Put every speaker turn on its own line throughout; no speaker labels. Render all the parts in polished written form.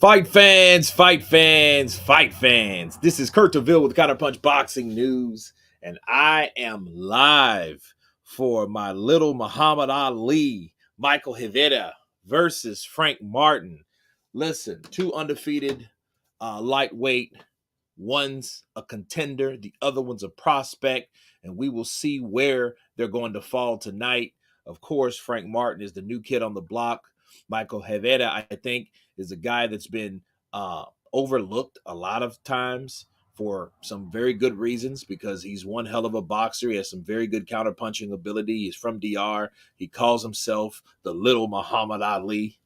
Fight fans, fight fans, fight fans. This is Kurt DeVille with Counterpunch Boxing News, and I am live for my little Muhammad Ali, Micheal Rivera versus Frank Martin. Listen, two undefeated lightweight. One's a contender, the other one's a prospect, and we will see where they're going to fall tonight. Of course, Frank Martin is the new kid on the block. Micheal Rivera, I think, is a guy that's been overlooked a lot of times for some very good reasons because he's one hell of a boxer. He has some very good counterpunching ability. He's from DR. He calls himself the little Muhammad Ali.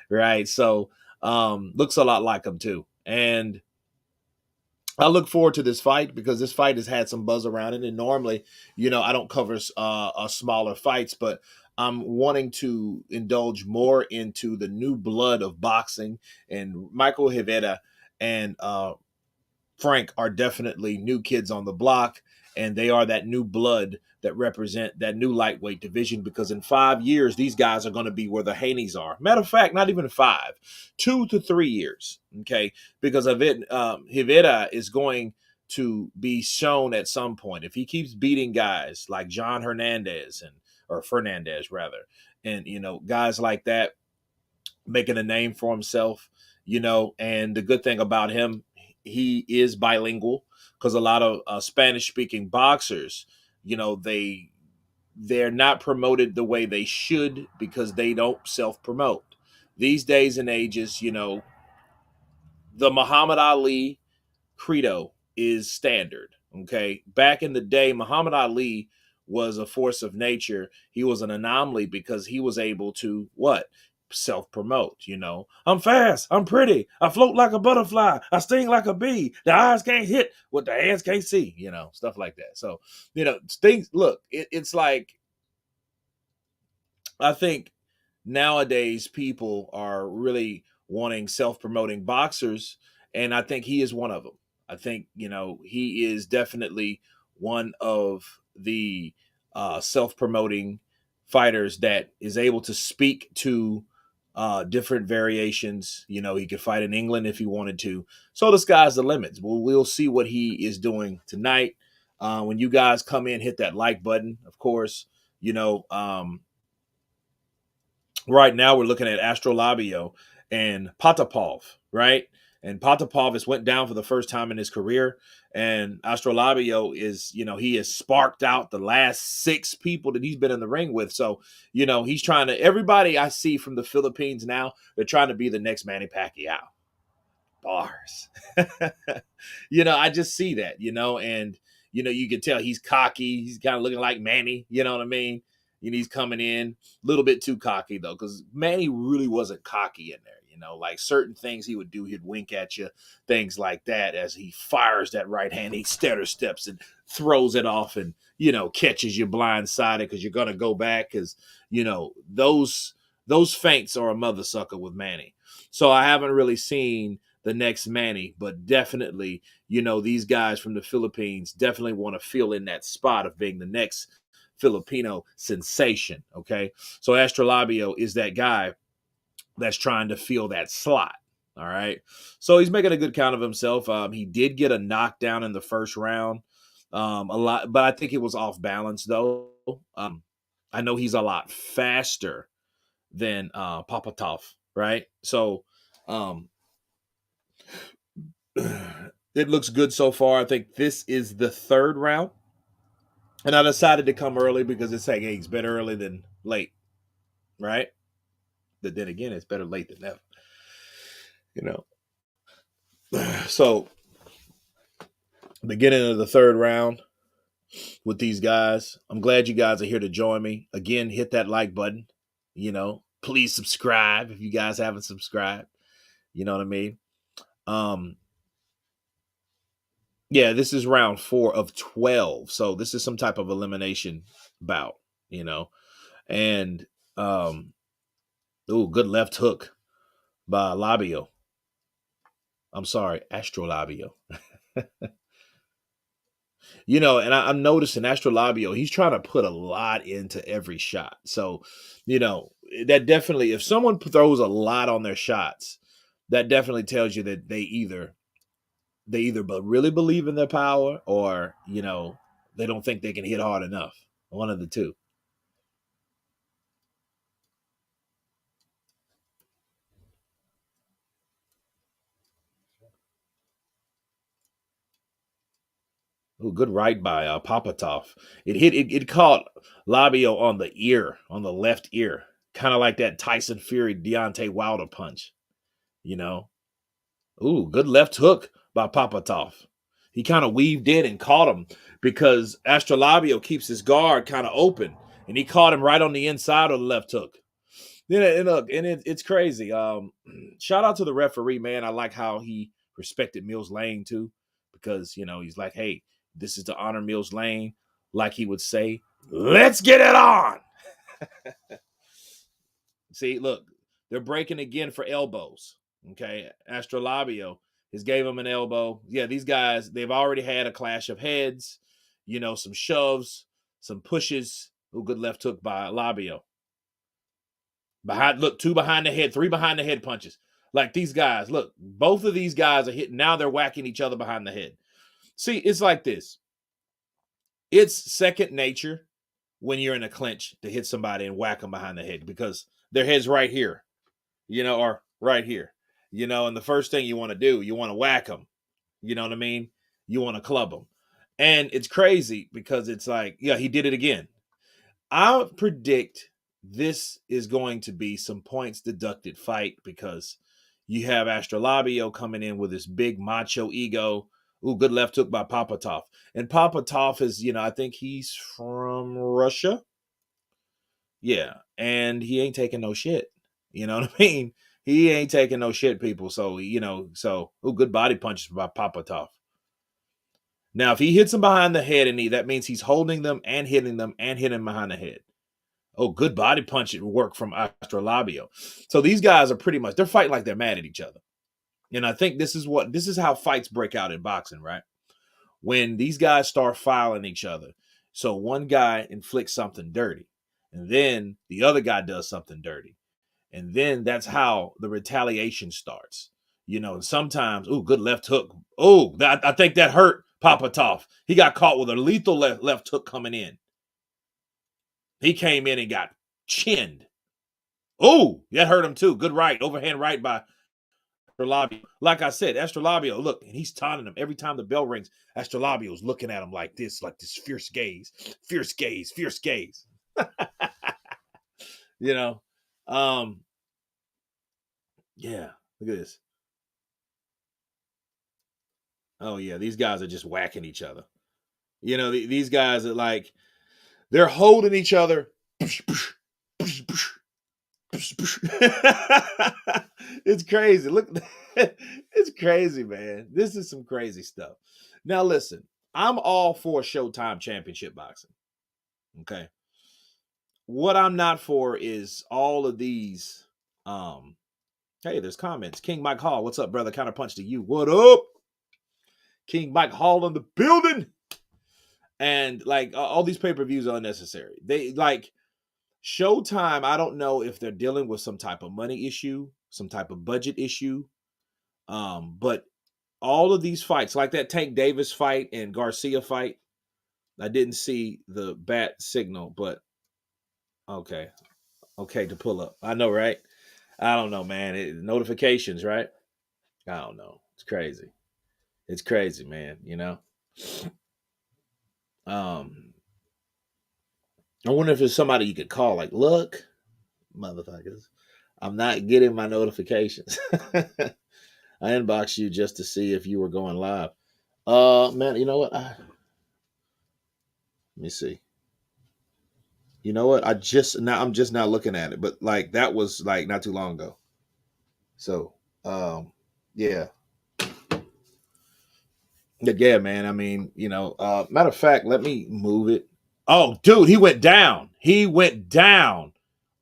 Right? So looks a lot like him too. And I look forward to this fight because this fight has had some buzz around it. And normally, I don't cover smaller fights, but I'm wanting to indulge more into the new blood of boxing. And Micheal Rivera and Frank are definitely new kids on the block, and they are that new blood that represent that new lightweight division because in 5 years, these guys are going to be where the Haneys are. Matter of fact, not even 5, 2 to 3 years, okay? Because of it, Rivera is going to be shown at some point. If he keeps beating guys like John Hernandez or Fernandez rather, and, guys like that, making a name for himself, and the good thing about him, he is bilingual because a lot of Spanish-speaking boxers, they're not promoted the way they should because they don't self-promote. These days and ages, the Muhammad Ali credo is standard, okay? Back in the day, Muhammad Ali was a force of nature. He was an anomaly because he was able to, what? Self-promote, I'm fast, I'm pretty, I float like a butterfly, I sting like a bee, the eyes can't hit what the hands can't see, stuff like that. So, things, look, it's like, I think nowadays people are really wanting self-promoting boxers, and I think he is one of them. I think, he is definitely one of the self-promoting fighters that is able to speak to different variations. He could fight in England if he wanted to. So the sky's the limits. We'll see what he is doing tonight. When you guys come in, hit that like button, of course. Right now we're looking at Astrolabio and Papatov, right? And Papatov has went down for the first time in his career. And Astrolabio is, he has sparked out the last 6 people that he's been in the ring with. So, he's trying to, everybody I see from the Philippines now, they're trying to be the next Manny Pacquiao. Bars. I just see that, and, you can tell he's cocky. He's kind of looking like Manny, you know what I mean? He's coming in a little bit too cocky, though, because Manny really wasn't cocky in there. Like certain things he would do, he'd wink at you, things like that. As he fires that right hand, he stutter steps and throws it off and, catches you blindsided because you're going to go back because, those feints are a mother sucker with Manny. So I haven't really seen the next Manny, but definitely, these guys from the Philippines definitely want to fill in that spot of being the next Filipino sensation, okay? So Astrolabio is that guy that's trying to fill that slot, all right? So he's making a good count of himself. He did get a knockdown in the first round, a lot, but I think it was off balance, though. I know he's a lot faster than Papatov, right? So it looks good so far. I think this is the 3rd round. And I decided to come early because it's like, hey, it's better early than late, right? But then again, it's better late than never, So, beginning of the 3rd round with these guys. I'm glad you guys are here to join me. Again, hit that like button. Please subscribe if you guys haven't subscribed. You know what I mean? Yeah, this is round 4 of 12. So this is some type of elimination bout, And good left hook by Labio. I'm sorry, Astrolabio. And I'm noticing Astrolabio, he's trying to put a lot into every shot. So, that definitely, if someone throws a lot on their shots, that definitely tells you that they either really believe in their power, or they don't think they can hit hard enough. One of the two. Oh, good right by Papatov. It caught Labio on the ear, on the left ear, kind of like that Tyson Fury Deontay Wilder punch. You know. Ooh, good left hook by Papatov. He kind of weaved in and caught him because Astrolabio keeps his guard kind of open, and he caught him right on the inside of the left hook. And look, and it's crazy. Shout out to the referee, man. I like how he respected Mills Lane too, because he's like, hey, this is to honor Mills Lane, like he would say, let's get it on. See, look, they're breaking again for elbows. Okay, Astrolabio has gave him an elbow. Yeah, these guys, they've already had a clash of heads. Some shoves, some pushes. Oh, good left hook by Labio. Look, 2 behind the head, 3 behind the head punches. Like these guys, look, both of these guys are hitting. Now they're whacking each other behind the head. See, it's like this. It's second nature when you're in a clinch to hit somebody and whack them behind the head because their head's right here, or right here, and the first thing you want to do, you want to whack them. You know what I mean? You want to club them. And it's crazy because it's like, yeah, he did it again. I predict this is going to be some points deducted fight because you have Astrolabio coming in with this big macho ego. Ooh, good left hook by Papatov. And Papatov is, I think he's from Russia. Yeah. And he ain't taking no shit. You know what I mean? He ain't taking no shit, people. So, good body punches by Papatov. Now, if he hits him behind the head and knee, that means he's holding them and hitting behind the head. Oh, good body punch at work from Astrolabio. So these guys are they're fighting like they're mad at each other. And I think this is how fights break out in boxing, right? When these guys start filing each other. So one guy inflicts something dirty, and then the other guy does something dirty. And then that's how the retaliation starts. And sometimes, good left hook. I think that hurt Papatov. He got caught with a lethal left hook coming in. He came in and got chinned. Oh, that hurt him too. Good right, overhand right by Astrolabio. Like I said, Astrolabio, look, and he's taunting him every time the bell rings. Astrolabio's looking at him like this fierce gaze, fierce gaze, fierce gaze. Yeah, look at this. Oh yeah, these guys are just whacking each other. These guys are like, they're holding each other. It's crazy. Look, it's crazy, man. This is some crazy stuff. Now, listen, I'm all for Showtime Championship boxing. Okay. What I'm not for is all of these. Hey, there's comments. King Mike Hall, what's up, brother? Counterpunch to you. What up? King Mike Hall in the building. And like all these pay-per-views are unnecessary. They like Showtime. I don't know if they're dealing with some type of money issue, some type of budget issue. But all of these fights, like that Tank Davis fight and Garcia fight, I didn't see the bat signal, but okay to pull up. I know, right? I don't know, man. Notifications, right? I don't know. It's crazy. It's crazy, man. I wonder if there's somebody you could call. Like, look, motherfuckers, I'm not getting my notifications. I inboxed you just to see if you were going live. Man, you know what? Let me see. You know what? I'm just now looking at it, but like that was like not too long ago. So, yeah. Yeah, man. I mean, matter of fact, let me move it. Oh, dude, he went down. He went down.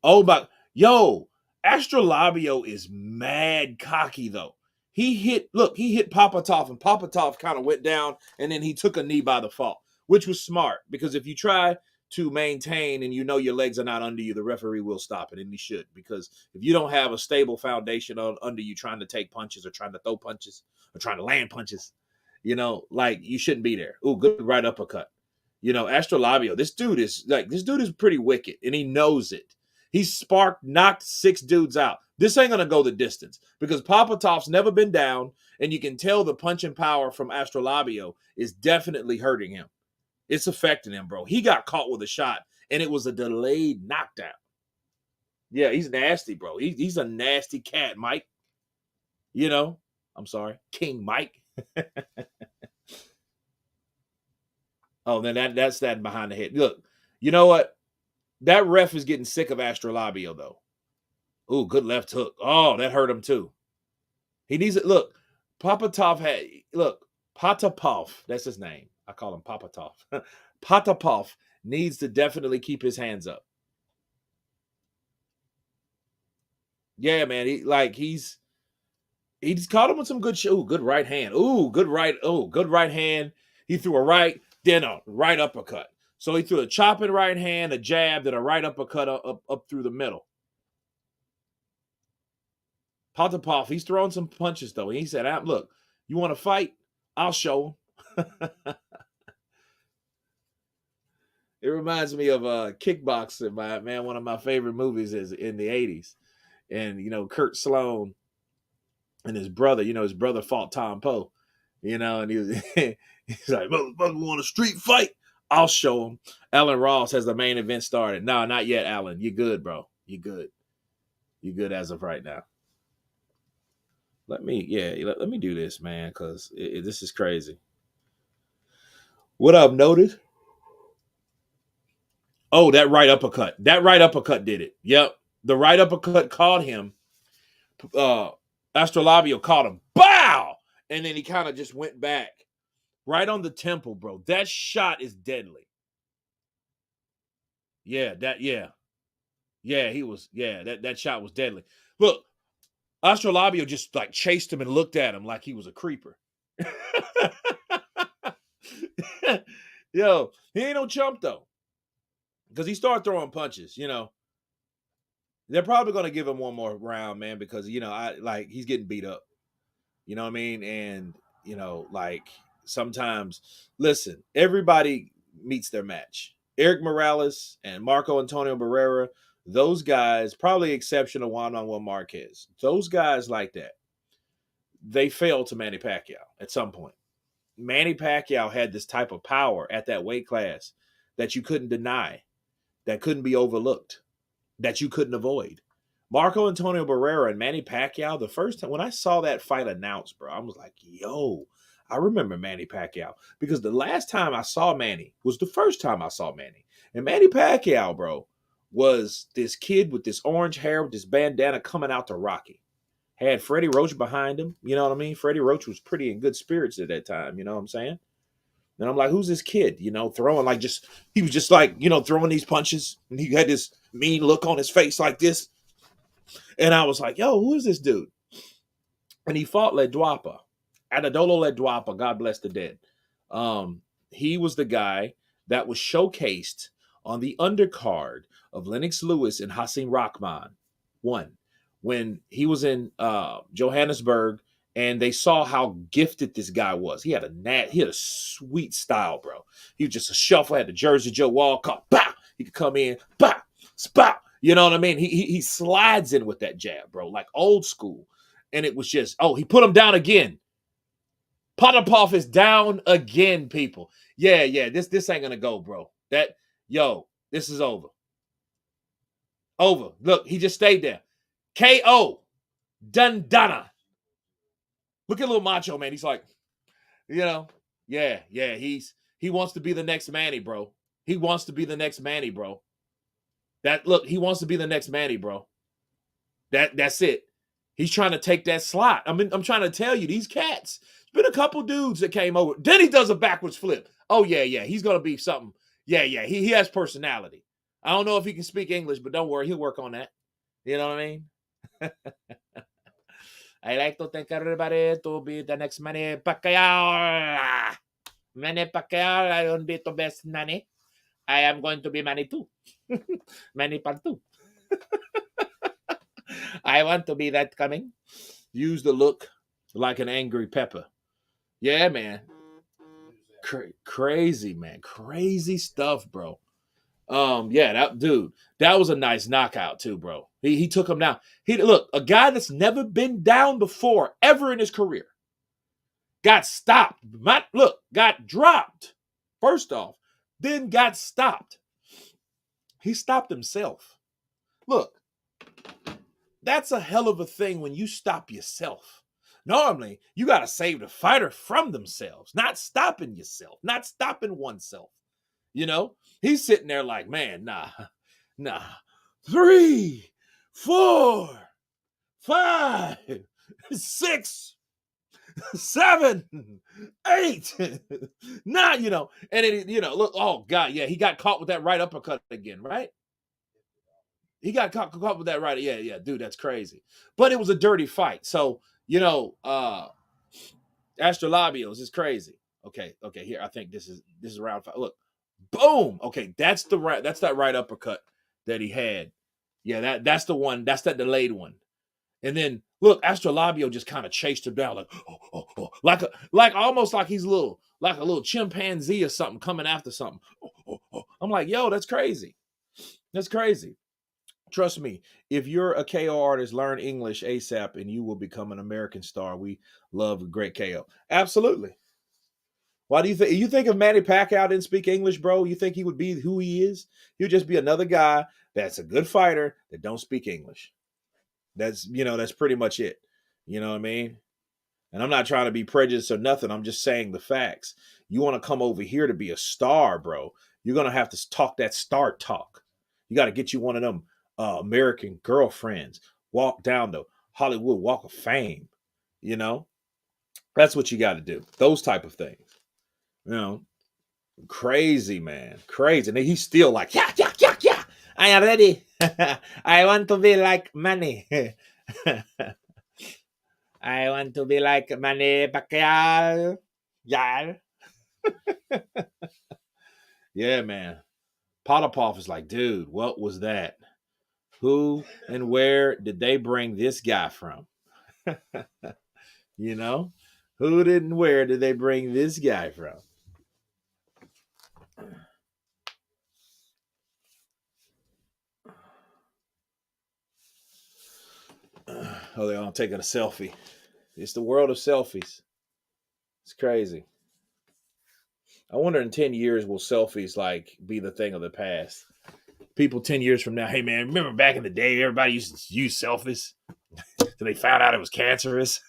Oh my, yo, Astrolabio is mad cocky though. He hit Papatov, and Papatov kind of went down, and then he took a knee by the fall, which was smart because if you try to maintain, and you know your legs are not under you, the referee will stop it, and he should, because if you don't have a stable foundation under you trying to take punches or trying to throw punches or trying to land punches, like you shouldn't be there. Ooh, good right uppercut. Astrolabio, this dude is pretty wicked, and he knows it. He knocked 6 dudes out. This ain't gonna go the distance because Papatov's never been down, and you can tell the punching power from Astrolabio is definitely hurting him. It's affecting him, bro. He got caught with a shot, and it was a delayed knockdown. Yeah, he's nasty, bro. He's a nasty cat, Mike. I'm sorry, King Mike. Oh, then that's that behind the head. Look, you know what? That ref is getting sick of Astrolabio, though. Ooh, good left hook. Oh, that hurt him, too. He needs it. Look, Papatov that's his name. I call him Papatov. Papatov needs to definitely keep his hands up. Yeah, man. He's caught him with some good good right hand. Good right hand. He threw a right, then a right uppercut. So he threw a chopping right hand, a jab, then a right uppercut up through the middle. Papatov, he's throwing some punches, though. He said, look, you want to fight? I'll show him. It reminds me of Kickboxing, man. One of my favorite movies is in the 80s. And, Kurt Sloan and his brother, his brother fought Tom Poe, and he was, he's like, motherfucker, want a street fight? I'll show him. Alan Ross has the main event started. No, not yet, Alan. You good, bro. You good. You good as of right now. Let me do this, man, because this is crazy. What I've noticed. Oh, that right uppercut. That right uppercut did it. Yep. The right uppercut caught him. Astrolabio caught him. Bow! And then he kind of just went back. Right on the temple, bro. That shot is deadly. Yeah, that shot was deadly. Look, Astrolabio just chased him and looked at him like he was a creeper. Yo, he ain't no chump though. Because he started throwing punches, They're probably going to give him one more round, man, because he's getting beat up. You know what I mean? And sometimes, listen, everybody meets their match. Eric Morales and Marco Antonio Barrera, those guys, probably exception of one-on-one Marquez. Those guys like that, they failed to Manny Pacquiao at some point. Manny Pacquiao had this type of power at that weight class that you couldn't deny, that couldn't be overlooked, that you couldn't avoid. Marco Antonio Barrera and Manny Pacquiao, the first time when I saw that fight announced, bro, I was like, yo, I remember Manny Pacquiao. Because the last time I saw Manny was the first time I saw Manny. And Manny Pacquiao, bro, was this kid with this orange hair with this bandana coming out to Rocky. Had Freddie Roach behind him. You know what I mean? Freddie Roach was pretty in good spirits at that time. You know what I'm saying? And I'm like, who's this kid? Throwing he was just throwing these punches. And he had this mean look on his face like this. And I was like, yo, who is this dude? And he fought Ledwapa. Adadolo Ledwapa, God bless the dead. He was the guy that was showcased on the undercard of Lennox Lewis and Hasim Rahman 1. When he was in Johannesburg, and they saw how gifted this guy was. He had a sweet style, bro. He was just a shuffle, had the Jersey Joe Walcott. Bah! He could come in, bah! Spot! You know what I mean? He slides in with that jab, bro, like old school. And it was just, he put him down again. Papatov is down again, people. Yeah, this ain't gonna go, bro. This is over. Over. Look, he just stayed there. KO. Dundana. Look at little Macho, man. He's like, he wants to be the next Manny, bro. He wants to be the next Manny, bro. He wants to be the next Manny, bro. That's it. He's trying to take that slot. I mean, I'm trying to tell you, these cats. There's been a couple dudes that came over. Then he does a backwards flip. Oh, yeah. He's going to be something. Yeah. He has personality. I don't know if he can speak English, but don't worry. He'll work on that. You know what I mean? I like to thank everybody to be the next Manny Pacquiao. Manny Pacquiao, I don't be the best Manny. I am going to be Manny too. Manny part two. I want to be that coming. Use the look like an angry pepper. Yeah, man. Crazy, man. Crazy stuff, bro. Yeah, that dude, that was a nice knockout too, bro. He took him down. He look, a guy that's never been down before ever in his career got stopped. Got dropped. First off, then got stopped. He stopped himself. Look, that's a hell of a thing when you stop yourself. Normally, you got to save the fighter from themselves, not stopping yourself, not stopping oneself. You know, he's sitting there like, man, nah. 3, 4, 5, 6, 7, 8, 9, and it, look, oh God, yeah, he got caught with that right uppercut again, right? He got caught with that right. Yeah, dude, that's crazy. But it was a dirty fight. So, Astrolabios is crazy. Okay, here, I think this is round 5. Look, boom. Okay, that's that right uppercut that he had. Yeah, that's the one. That's that delayed one. And then look, Astrolabio just kind of chased him down like almost like he's like a little chimpanzee or something coming after something. I'm like, yo, that's crazy. That's crazy. Trust me, if you're a KO artist, learn English ASAP and you will become an American star. We love a great KO. Absolutely. Why do you think if Manny Pacquiao didn't speak English, bro? You think he would be who he is? He'd just be another guy that's a good fighter that don't speak English. That's pretty much it. You know what I mean? And I'm not trying to be prejudiced or nothing. I'm just saying the facts. You want to come over here to be a star, bro. You're going to have to talk that star talk. You got to get you one of them American girlfriends. Walk down the Hollywood Walk of Fame. That's what you got to do. Those type of things. Crazy, man. Crazy. And he's still like, yeah. I am ready. I want to be like Manny. I want to be like Manny Pacquiao. Yeah. Yeah, man. Papatov is like, dude, what was that? Who and where did they bring this guy from? Who and where did they bring this guy from? Oh, they're all taking a selfie. It's the world of selfies. It's crazy. I wonder in 10 years will selfies be the thing of the past? People 10 years from now, hey man, remember back in the day everybody used to use selfies? Till they found out it was cancerous.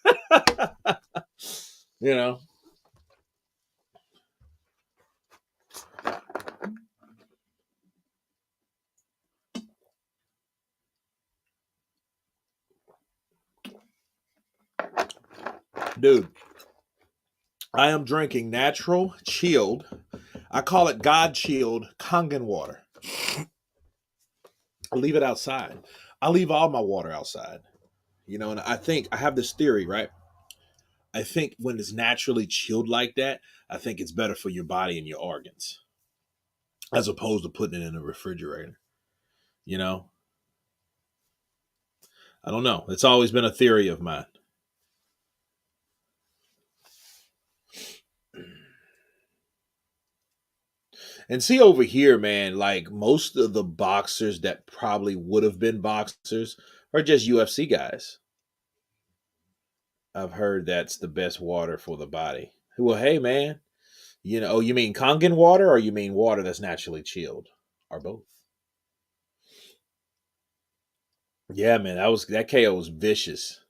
Dude, I am drinking natural, chilled. I call it God chilled Kangen water. I leave it outside. I leave all my water outside. And I think I have this theory, right? I think when it's naturally chilled like that, I think it's better for your body and your organs as opposed to putting it in a refrigerator. I don't know. It's always been a theory of mine. And see over here, man, like most of the boxers that probably would have been boxers are just UFC guys. I've heard that's the best water for the body. Well, hey, man, you mean Kangen water or you mean water that's naturally chilled? Or both? Yeah, man, that KO was vicious.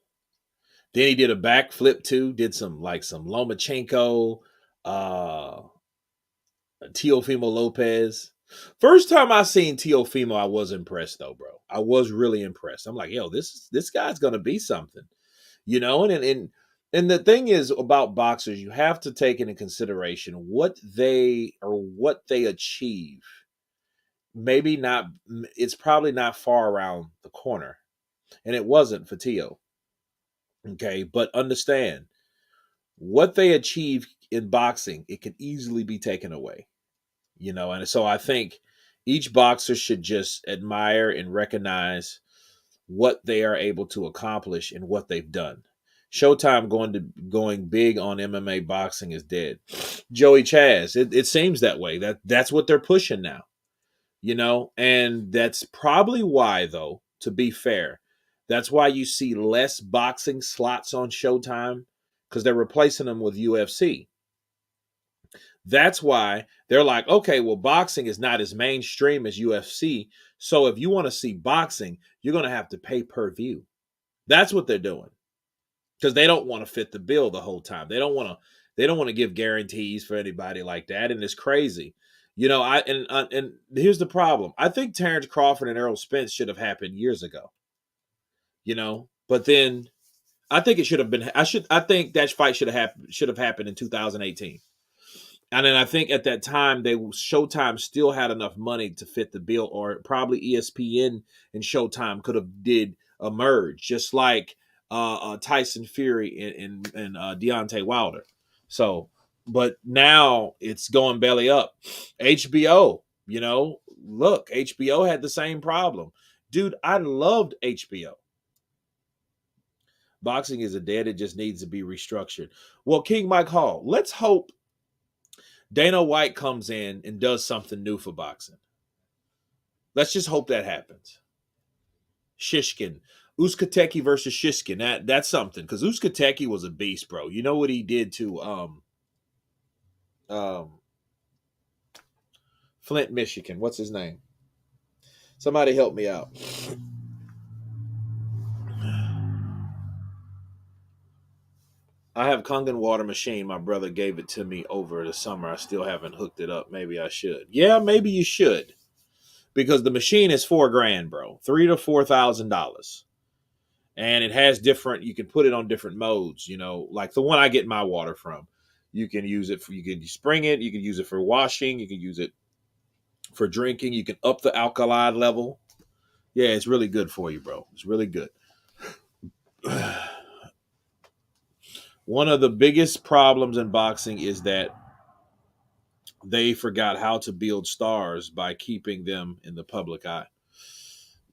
Then he did a backflip too, did some Lomachenko, Teofimo Lopez. First time I seen Teofimo, I was impressed though, bro. I was really impressed. I'm like, yo, this guy's gonna be something, and the thing is about boxers, you have to take into consideration what they achieve. Maybe not. It's probably not far around the corner, and it wasn't for Teo. Okay, but understand what they achieve in boxing, it can easily be taken away. And so I think each boxer should just admire and recognize what they are able to accomplish and what they've done. Showtime going big on MMA boxing is dead. Joey Chaz, it seems that way. That's what they're pushing now, and that's probably why, though, to be fair, that's why you see less boxing slots on Showtime, because they're replacing them with UFC. That's why they're like, okay, well, boxing is not as mainstream as UFC. So if you want to see boxing, you're going to have to pay per view. That's what they're doing, because they don't want to fit the bill the whole time. They don't want to. They don't want to give guarantees for anybody like that, and it's crazy. And here's the problem. I think Terrence Crawford and Errol Spence should have happened years ago. But then I think it should have been. I think that fight should have happened in 2018. And then I think at that time, Showtime still had enough money to fit the bill, or probably ESPN and Showtime could have did a merge, just like Tyson Fury and Deontay Wilder. So, but now it's going belly up. HBO, look, HBO had the same problem. Dude, I loved HBO. Boxing is a dead. It just needs to be restructured. Well, King Mike Hall, let's hope Dana White comes in and does something new for boxing. Let's just hope that happens. Shishkin. Uskateki versus Shishkin. That's something, because Uskateki was a beast, bro. You know what he did to Flint, Michigan. What's his name? Somebody help me out. I have Kangen water machine. My brother gave it to me over the summer. I still haven't hooked it up. Maybe I should. Yeah, maybe you should. Because the machine is $4,000, bro. $3,000 to $4,000. And it has different, you can put it on different modes, like the one I get my water from. You can use it you can spring it, you can use it for washing, you can use it for drinking, you can up the alkali level. Yeah, it's really good for you, bro. It's really good. One of the biggest problems in boxing is that they forgot how to build stars by keeping them in the public eye.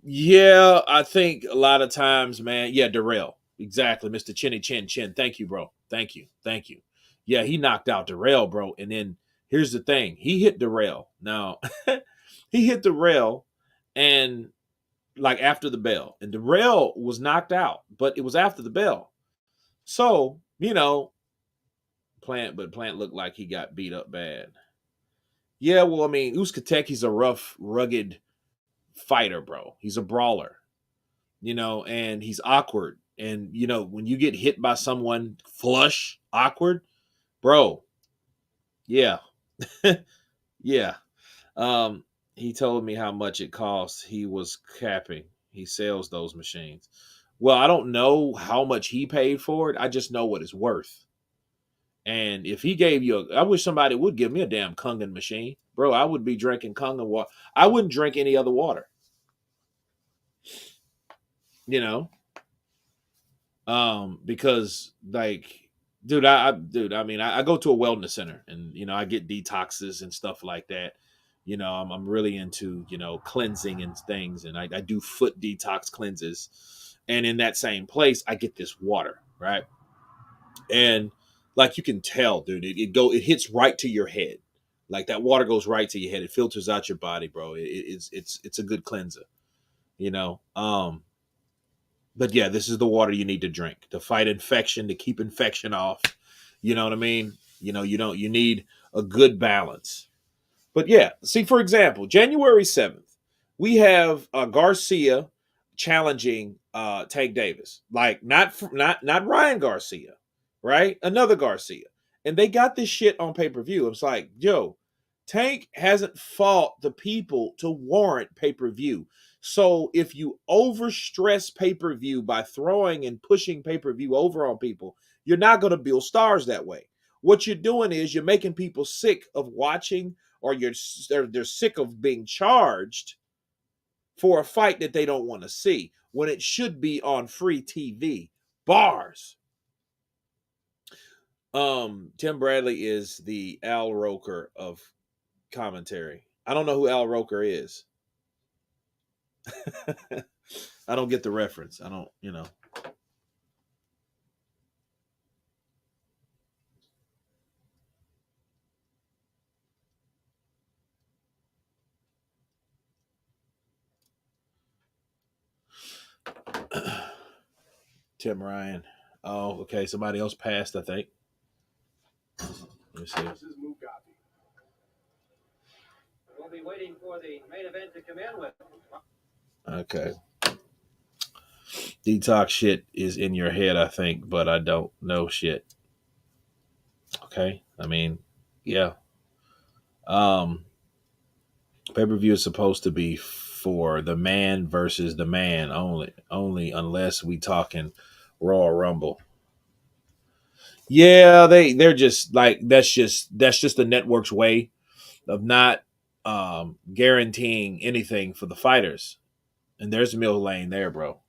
Yeah, I think a lot of times, man. Yeah, Darrell. Exactly. Mr. Chinny Chin Chin. Thank you, bro. Thank you. Thank you. Yeah, he knocked out Darrell, bro. And then here's the thing. He hit Darrell. Now, he hit Darrell and like after the bell. And Darrell was knocked out, but it was after the bell. So, Plant looked like he got beat up bad. Yeah, well, I mean, Uskateki's a rough, rugged fighter, bro. He's a brawler. And he's awkward. And, when you get hit by someone flush, awkward, bro, yeah. Yeah. He told me how much it costs. He was capping. He sells those machines. Well, I don't know how much he paid for it. I just know what it's worth. And if he gave you I wish somebody would give me a damn Kangen machine. Bro, I would be drinking Kangen water. I wouldn't drink any other water. Because like, dude, I mean, I go to a wellness center and I get detoxes and stuff like that. I'm really into cleansing and things, and I do foot detox cleanses, and in that same place I get this water, right? And like you can tell, dude, it hits right to your head. Like that water goes right to your head. It filters out your body, bro. It's a good cleanser, you know. But yeah, this is the water you need to drink to fight infection, to keep infection off. You know what I mean? You need a good balance. But yeah, see, for example, January 7th, we have Garcia challenging Tank Davis. Like not Ryan Garcia, right? Another Garcia. And they got this shit on pay-per-view. It's like, yo, Tank hasn't fought the people to warrant pay-per-view. So if you overstress pay-per-view by throwing and pushing pay-per-view over on people, you're not going to build stars that way. What you're doing is you're making people sick of watching, or they're sick of being charged for a fight that they don't want to see when it should be on free TV. Bars. Tim Bradley is the Al Roker of commentary. I don't know who Al Roker is. I don't get the reference. I don't, Tim Ryan. Oh, okay. Somebody else passed, I think. Let me see.
We'll be waiting for the main event to come in with.
Okay. Detox shit is in your head, I think, but I don't know shit. Okay. I mean, yeah. Pay-per-view is supposed to be for the man versus the man only unless we talking Royal Rumble. Yeah, they're just like that's just the network's way of not guaranteeing anything for the fighters. And there's Mill Lane there, bro.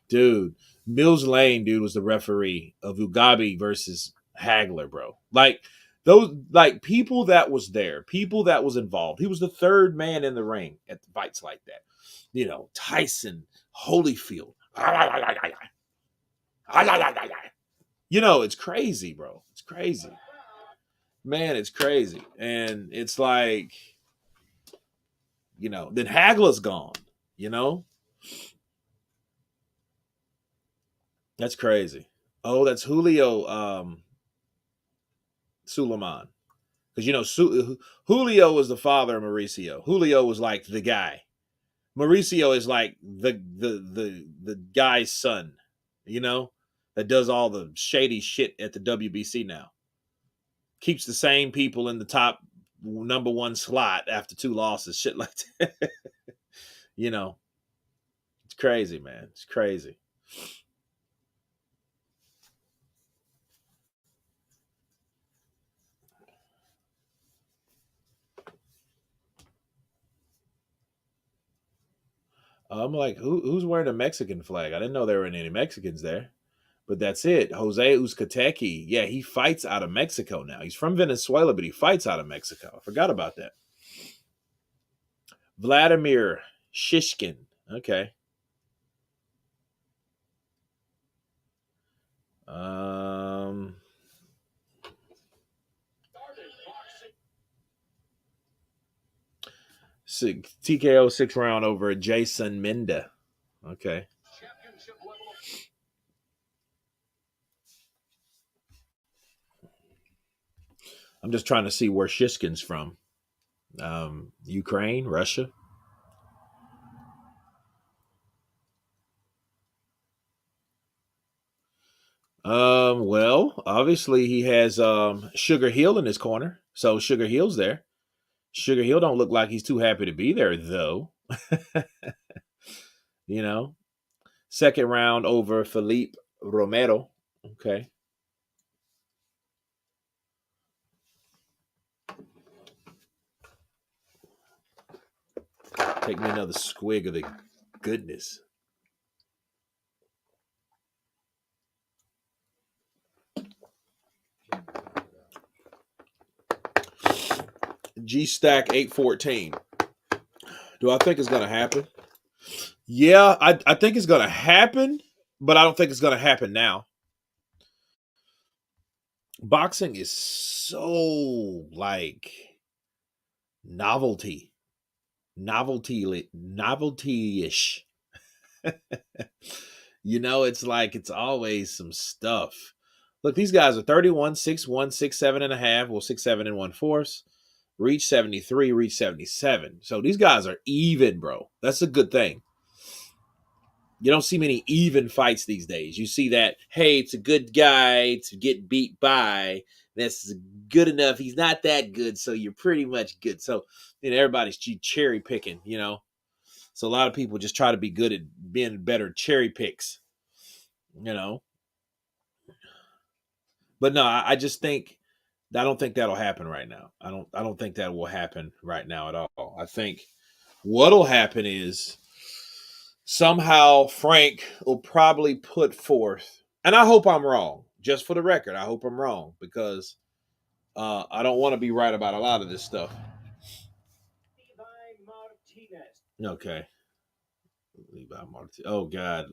Dude, Mills Lane, dude, was the referee of Ugabi versus Hagler, bro. Like those, like people that was there, people that was involved. He was the third man in the ring at the fights like that. Tyson, Holyfield. It's crazy, bro. It's crazy. Man, it's crazy. And it's like, then Hagler's gone, That's crazy. Oh, that's Julio Suleiman. Because Julio was the father of Mauricio. Julio was like the guy. Mauricio is like the guy's son, that does all the shady shit at the WBC now. Keeps the same people in the top number one slot after 2 losses, shit like that. It's crazy, man. It's crazy. I'm like, who's wearing a Mexican flag? I didn't know there were any Mexicans there. But that's it. Jose Uskateki. Yeah, he fights out of Mexico now. He's from Venezuela, but he fights out of Mexico. I forgot about that. Vladimir Shishkin. Okay. TKO 6 round over Jason Minda. Okay. I'm just trying to see where Shishkin's from. Ukraine, Russia. Well, obviously he has Sugar Hill in his corner, so Sugar Hill's there. Sugar Hill don't look like he's too happy to be there, though. Second round over Felipe Romero. Okay. Take me another swig of the goodness. G Stack 814. Do I think it's going to happen? Yeah, I think it's going to happen, but I don't think it's going to happen now. Boxing is so like novelty-ish. It's like it's always some stuff. Look, these guys are 31, 6'1", 6'7 and a half, well, 6'7 and 1/4. Reach 73, reach 77. So these guys are even, bro. That's a good thing. You don't see many even fights these days. You see that, hey, it's a good guy to get beat by. That's good enough. He's not that good, so you're pretty much good. So, everybody's cherry picking, So a lot of people just try to be good at being better cherry picks, But no, I just think I don't think that'll happen right now. I don't think that will happen right now at all. I think what'll happen is somehow Frank will probably put forth, and I hope I'm wrong. Just for the record, I hope I'm wrong because I don't want to be right about a lot of this stuff. Okay. Levi Martinez. Oh God.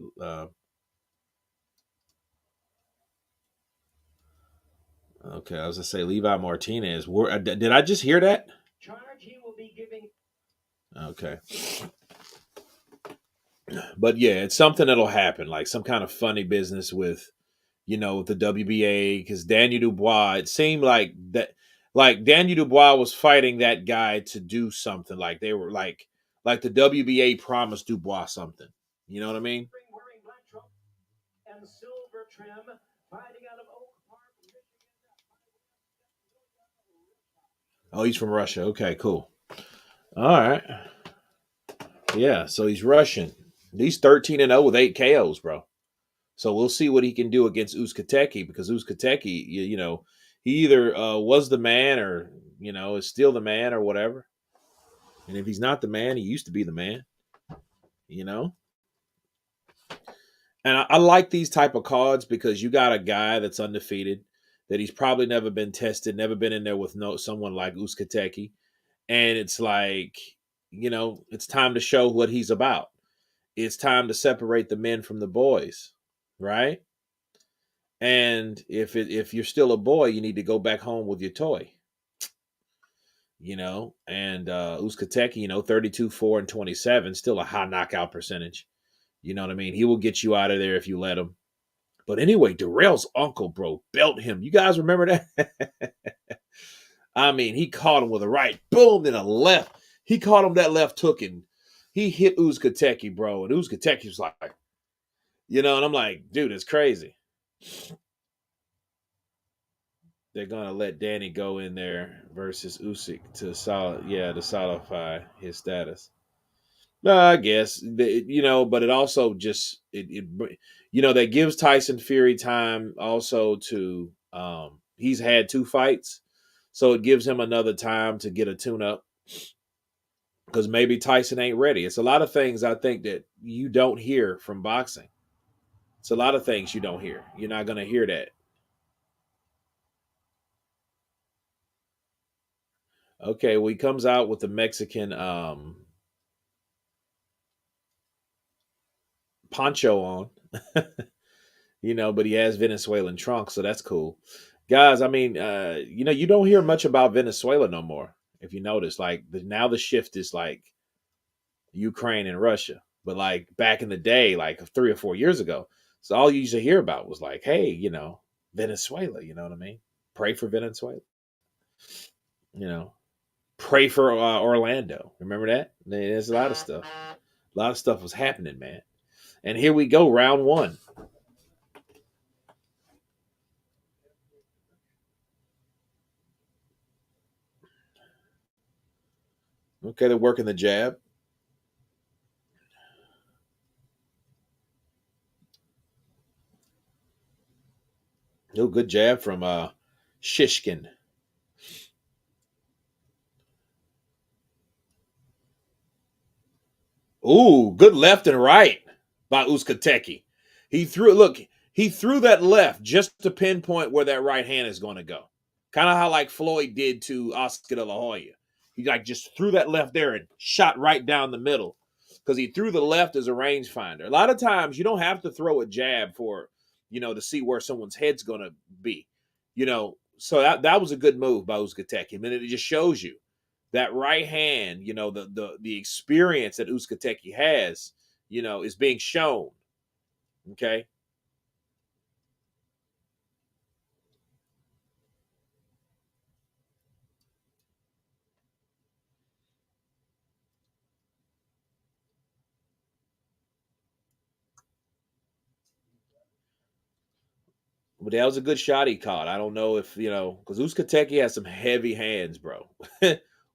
Okay, I was gonna say Levi Martinez. Did I just hear that? Okay. But yeah, it's something that'll happen, like some kind of funny business with, the WBA, because Daniel Dubois. It seemed like Daniel Dubois was fighting that guy to do something. Like they were like the WBA promised Dubois something. You know what I mean? Oh, he's from Russia. Okay, cool. All right. Yeah, so he's Russian. He's 13-0 with 8 KOs, bro. So we'll see what he can do against Uskateki, because Uskateki, he either was the man or, is still the man or whatever. And if he's not the man, he used to be the man, you know? And I like these type of cards because you got a guy that's undefeated, that he's probably never been tested, never been in there with someone like Uskateki. And it's like, it's time to show what he's about. It's time to separate the men from the boys, right? And if you're still a boy, you need to go back home with your toy, And Uskateki, 32, 4, and 27, still a high knockout percentage. You know what I mean? He will get you out of there if you let him. But anyway, Darrell's uncle, bro, belt him. You guys remember that? I mean, he caught him with a right, boom, then a left. He caught him that left hook, and he hit Uskateki, bro. And Uskateki was like, and I'm like, dude, it's crazy. They're gonna let Danny go in there versus Usyk to solidify his status. I guess but it also just that gives Tyson Fury time also to he's had 2 fights, so it gives him another time to get a tune up, because maybe Tyson ain't ready. It's a lot of things I think that you don't hear from boxing. It's a lot of things you don't hear. You're not gonna hear that. Okay, well, he comes out with the Mexican poncho on, but he has Venezuelan trunks, so that's cool. Guys, I mean, you don't hear much about Venezuela no more. If you notice, like now the shift is like Ukraine and Russia, but like back in the day, like 3 or 4 years ago, so all you used to hear about was like, hey, Venezuela. You know what I mean? Pray for Venezuela. You know, pray for Orlando. Remember that? There's a lot of stuff. A lot of stuff was happening, man. And here we go, round 1. Okay, they're working the jab. Oh, good jab from Shishkin. Ooh, good left and right by Uskateki. He threw that left just to pinpoint where that right hand is going to go. Kind of how like Floyd did to Oscar De La Hoya. He like just threw that left there and shot right down the middle, because he threw the left as a rangefinder. A lot of times you don't have to throw a jab for, to see where someone's head's going to be, So that was a good move by Uskateki. I mean, it just shows you that right hand, the experience that Uskateki has, is being shown. Okay. But that was a good shot he caught. I don't know if, because Uskateki has some heavy hands, bro.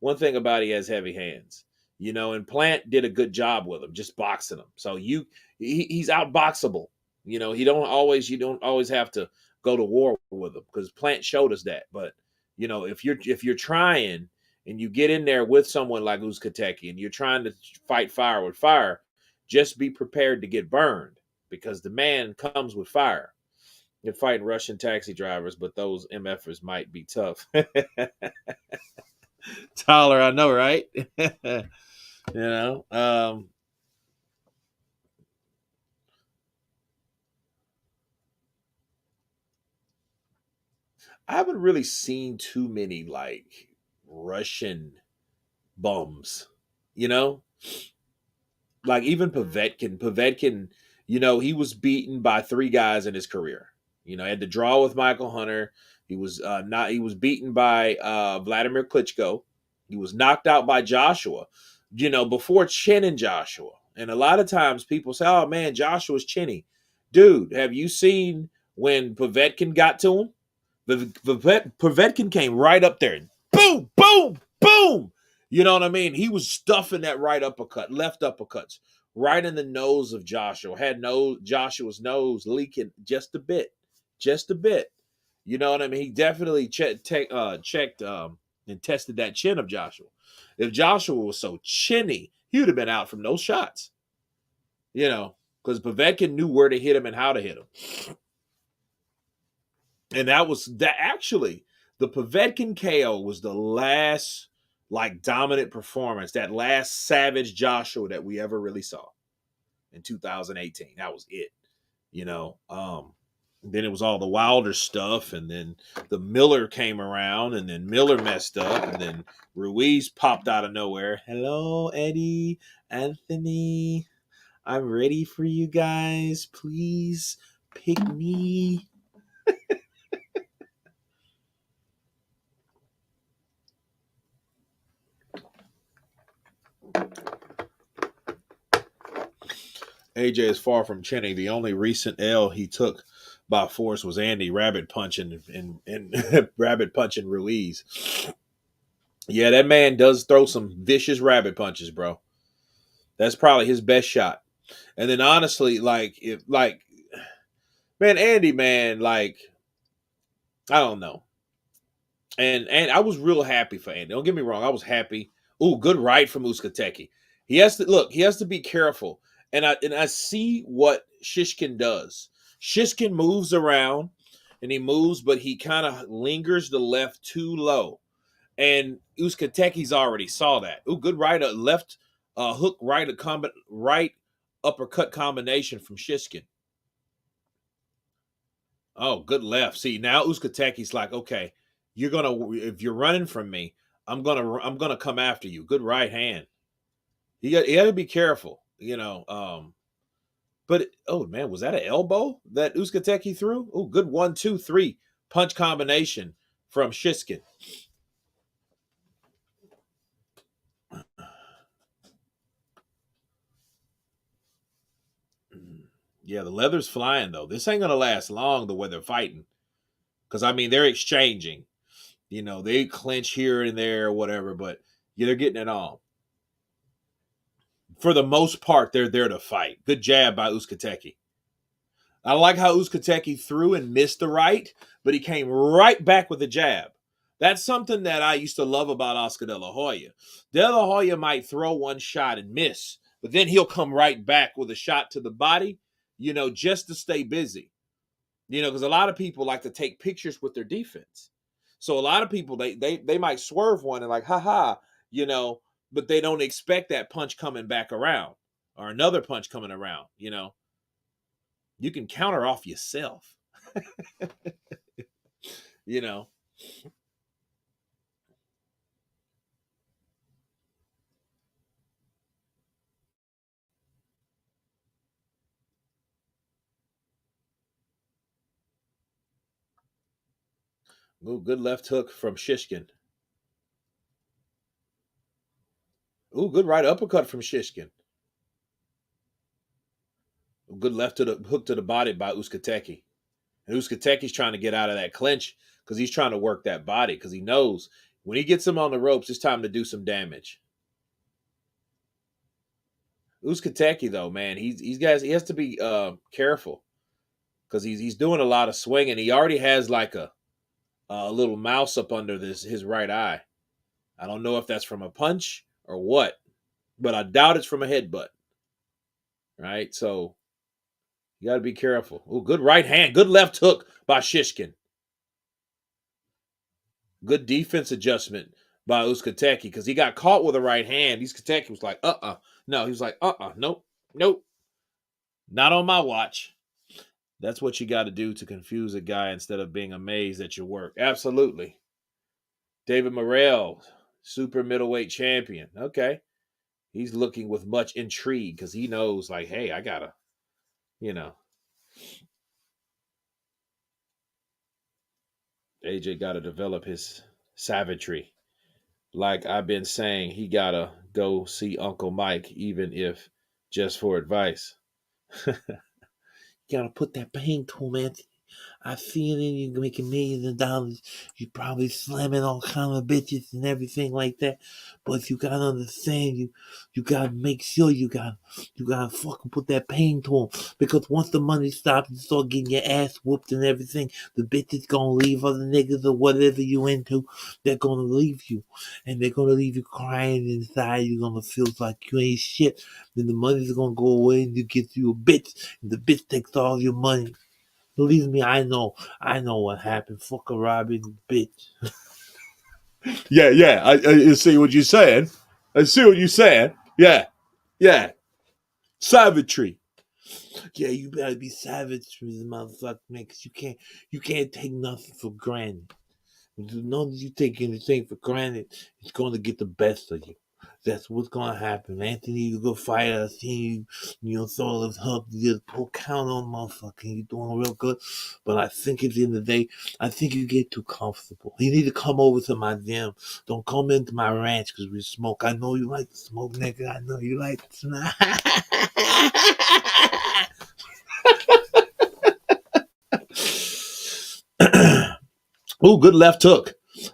One thing about he has heavy hands, and Plant did a good job with him, just boxing him. So he's outboxable. You don't always have to go to war with him, because Plant showed us that. But, if you're trying and you get in there with someone like Uskateki and you're trying to fight fire with fire, just be prepared to get burned, because the man comes with fire. You're fighting Russian taxi drivers, but those MFers might be tough. Tyler, I know, right? you know, I haven't really seen too many like Russian bums, you know, like even Povetkin, he was beaten by three guys in his career. Had to draw with Michael Hunter. He was beaten by Vladimir Klitschko. He was knocked out by Joshua, before chinning Joshua. And a lot of times people say, "Oh man, Joshua's chinny." Dude, have you seen when Povetkin got to him? Povetkin came right up there and boom, boom, boom. You know what I mean? He was stuffing that right uppercut, left uppercuts, right in the nose of Joshua. Joshua's nose leaking just a bit, just a bit. You know what I mean? He definitely checked and tested that chin of Joshua. If Joshua was so chinny, he would have been out from those shots. Because Povetkin knew where to hit him and how to hit him. And that was that actually the Povetkin KO was the last like dominant performance, that last savage Joshua that we ever really saw in 2018. That was it. You know, then it was all the Wilder stuff, and then the Miller came around, and then Miller messed up, and then Ruiz popped out of nowhere. Hello, Eddie, Anthony. I'm ready for you guys. Please pick me. AJ is far from chinning. The only recent L he took by force was Andy rabbit punching and rabbit punching Ruiz. Yeah, that man does throw some vicious rabbit punches, bro. That's probably his best shot. And then honestly, man, Andy, man, like I don't know. And I was real happy for Andy. Don't get me wrong, I was happy. Ooh, good right from Uskateki. He has to be careful. And I see what Shishkin does. Shishkin moves around and he moves, but he kind of lingers the left too low. And Uskateki's already saw that. Ooh, good right, left hook right, right uppercut combination from Shishkin. Oh, good left. See, now Uskateki's like, okay, if you're running from me, I'm gonna come after you. Good right hand. You got to be careful, But oh man, was that an elbow that Uskateki threw? Oh, good 1, 2, 3 punch combination from Shishkin. Yeah, the leather's flying though. This ain't gonna last long the way they're fighting, because I mean they're exchanging. They clinch here and there, or whatever, but yeah, they're getting it on. For the most part, they're there to fight. Good jab by Uskateki. I like how Uskateki threw and missed the right, but he came right back with a jab. That's something that I used to love about Oscar De La Hoya. De La Hoya might throw one shot and miss, but then he'll come right back with a shot to the body, just to stay busy. Because a lot of people like to take pictures with their defense. So a lot of people they might swerve one and like, haha, but they don't expect that punch coming back around or another punch coming around. You can counter off yourself. you know. Ooh, good left hook from Shishkin. Ooh, good right uppercut from Shishkin. Good left to the hook to the body by Uskateki. And Uskateki's trying to get out of that clinch because he's trying to work that body because he knows when he gets him on the ropes, it's time to do some damage. Uskateki, though, man, he has to be careful because he's doing a lot of swinging. He already has like a little mouse up under his right eye. I don't know if that's from a punch or what, but I doubt it's from a headbutt. Right, so You got to be careful. Oh, good right hand. Good left hook by Shishkin. Good defense adjustment by Uskateki because he got caught with a right hand. Uskateki was like, No, he was like, nope, nope. Not on my watch. That's what you got to do to confuse a guy instead of being amazed at your work. Absolutely. David Morrell, super middleweight champion. Okay. He's looking with much intrigue because he knows, like, hey, I got to, AJ got to develop his savagery. Like I've been saying, he got to go see Uncle Mike, even if just for advice. You got to put that pain to him, man. I see it in you making millions of dollars. You probably slamming all kind of bitches and everything like that. But you gotta understand, you gotta make sure you gotta fucking put that pain to them. Because once the money stops, you start getting your ass whooped and everything. The bitches gonna leave other niggas or whatever you into. They're gonna leave you, and they're gonna leave you crying inside. You're gonna feel like you ain't shit. Then the money's gonna go away, and you get you a bitch, and the bitch takes all your money. Believe me, I know what happened. Fuck a robbing bitch. Yeah. I see what you're saying. I see what you're saying. Yeah. Savagery. Yeah, you better be savage with the motherfucker, man, because you can't take nothing for granted. The moment you take anything for granted, it's going to get the best of you. That's what's going to happen. Anthony, you go fight. I see you, throw this hook, you just pull count on motherfucker. You're doing real good. But I think at the end of the day, I think you get too comfortable. You need to come over to my gym. Don't come into my ranch because we smoke. I know you like to smoke, nigga. I know you like to smoke. Oh, good left hook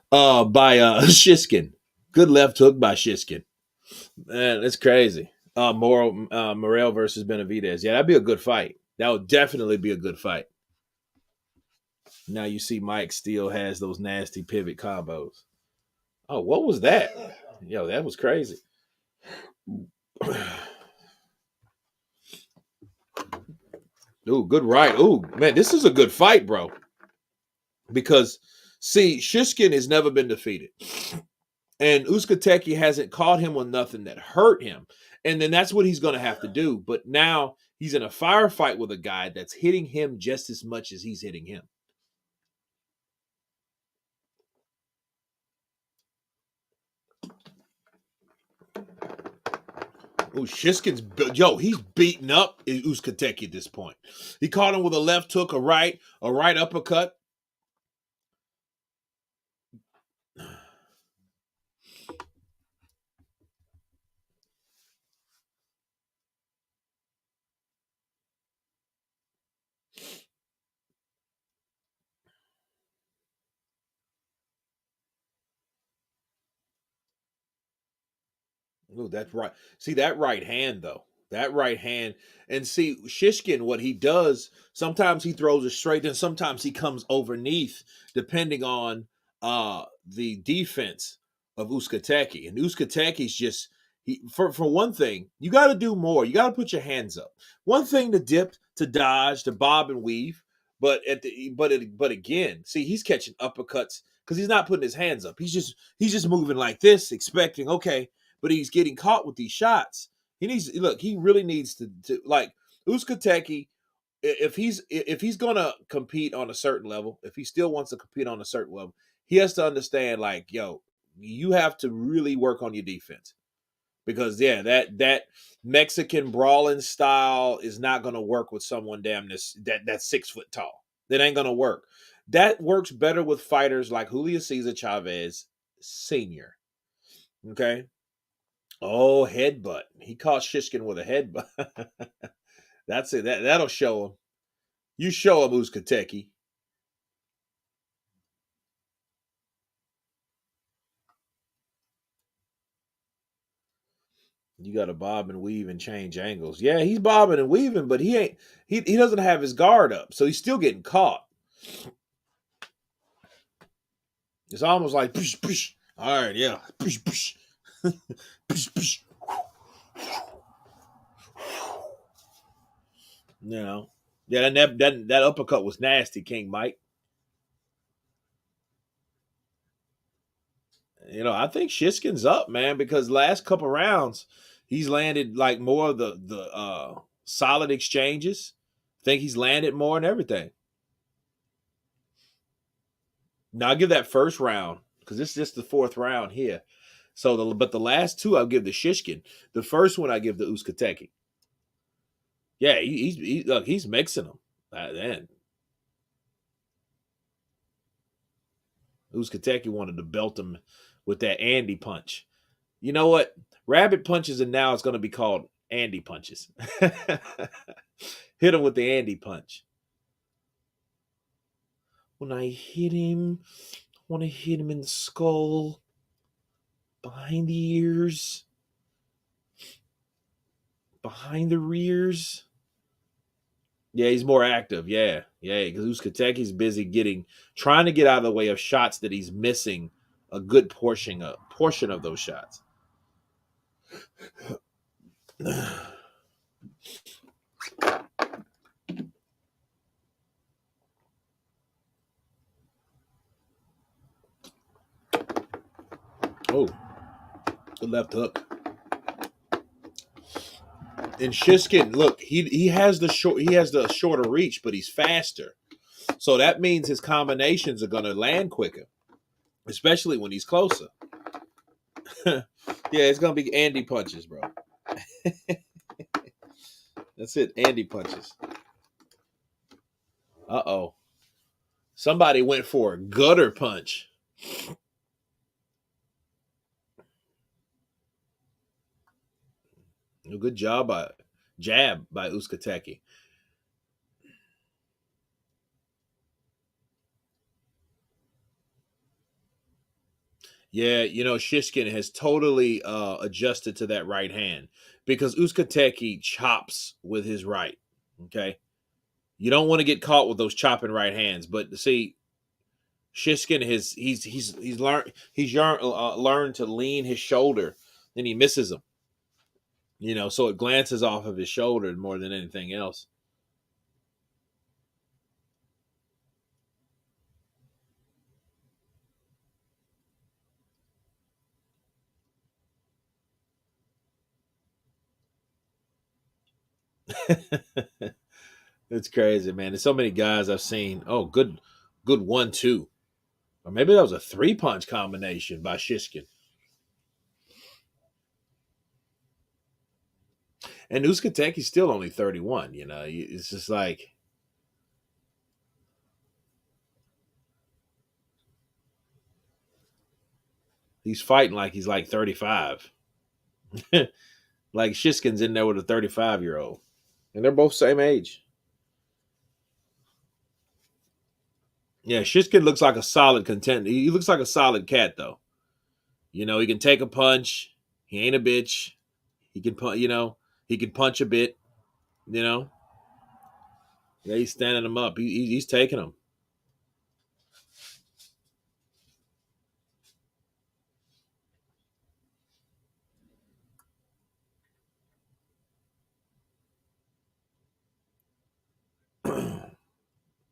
by Shishkin. Good left hook by Shishkin. Man, that's crazy. Morrell versus Benavidez. Yeah, that'd be a good fight. That would definitely be a good fight. Now you see Mike still has those nasty pivot combos. Oh, what was that? Yo, that was crazy. Ooh, good right. Ooh, man, this is a good fight, bro. Because, see, Shishkin has never been defeated. And Uskateki hasn't caught him on nothing that hurt him. And then that's what he's going to have to do. But now he's in a firefight with a guy that's hitting him just as much as he's hitting him. Oh, Shishkin's he's beating up Uskateki at this point. He caught him with a left hook, a right uppercut. Oh, that's right. See that right hand though. That right hand. And see, Shishkin, what he does, sometimes he throws it straight and sometimes he comes overneath, depending on the defense of Uskateki. And Uskateki's just for one thing, you gotta do more. You gotta put your hands up. One thing to dip, to dodge, to bob and weave, but again, see, he's catching uppercuts because he's not putting his hands up. He's just moving like this, expecting, okay, but he's getting caught with these shots. He really needs to like Uskateki, if he's gonna compete on a certain level, if he still wants to compete on a certain level, he has to understand, like, yo, you have to really work on your defense. Because yeah, that Mexican brawling style is not gonna work with someone that's 6 foot tall. That ain't gonna work. That works better with fighters like Julio Cesar Chavez Sr. Okay. Oh, headbutt. He caught Shishkin with a headbutt. That's it. That'll show him. You show him, Uskateki. You got to bob and weave and change angles. Yeah, he's bobbing and weaving, but he doesn't have his guard up, so he's still getting caught. It's almost like push, push. All right, yeah, push, push, push, push. You know. Yeah, that uppercut was nasty, King Mike. I think Shishkin's up, man, because last couple rounds he's landed like more of the solid exchanges. I think he's landed more and everything. Now I'll give that first round because this is just the fourth round here. But the last two I'll give the Shishkin. The first one I give the Uskateki. Yeah, look, he's mixing them. Then Uskateki wanted to belt him with that Andy punch. You know what? Rabbit punches, and now it's going to be called Andy punches. Hit him with the Andy punch. When I hit him, I want to hit him in the skull, behind the ears, behind the rears. Yeah, he's more active. Yeah, because Uskateki's busy trying to get out of the way of shots that he's missing a good portion of those shots. Oh, good left hook. And Shishkin, look, he has the shorter reach, but he's faster. So that means his combinations are going to land quicker, especially when he's closer. Yeah, it's going to be Andy punches, bro. That's it, Andy punches. Uh-oh. Somebody went for a gutter punch. Good job jab by Uskateki. Yeah, Shishkin has totally adjusted to that right hand because Uskateki chops with his right. Okay, you don't want to get caught with those chopping right hands. But see, Shishkin he's learned to lean his shoulder, then he misses him. So it glances off of his shoulder more than anything else. It's crazy, man. There's so many guys I've seen. Oh, good 1-2. Or maybe that was a 3-punch combination by Shishkin. And Uskateki's still only 31, It's just like he's fighting like he's like 35. Like Shishkin's in there with a 35-year-old. And they're both same age. Yeah, Shishkin looks like a solid contender. He looks like a solid cat, though. He can take a punch. He ain't a bitch. He can punch. He can punch a bit. Yeah, he's standing him up. He's taking him.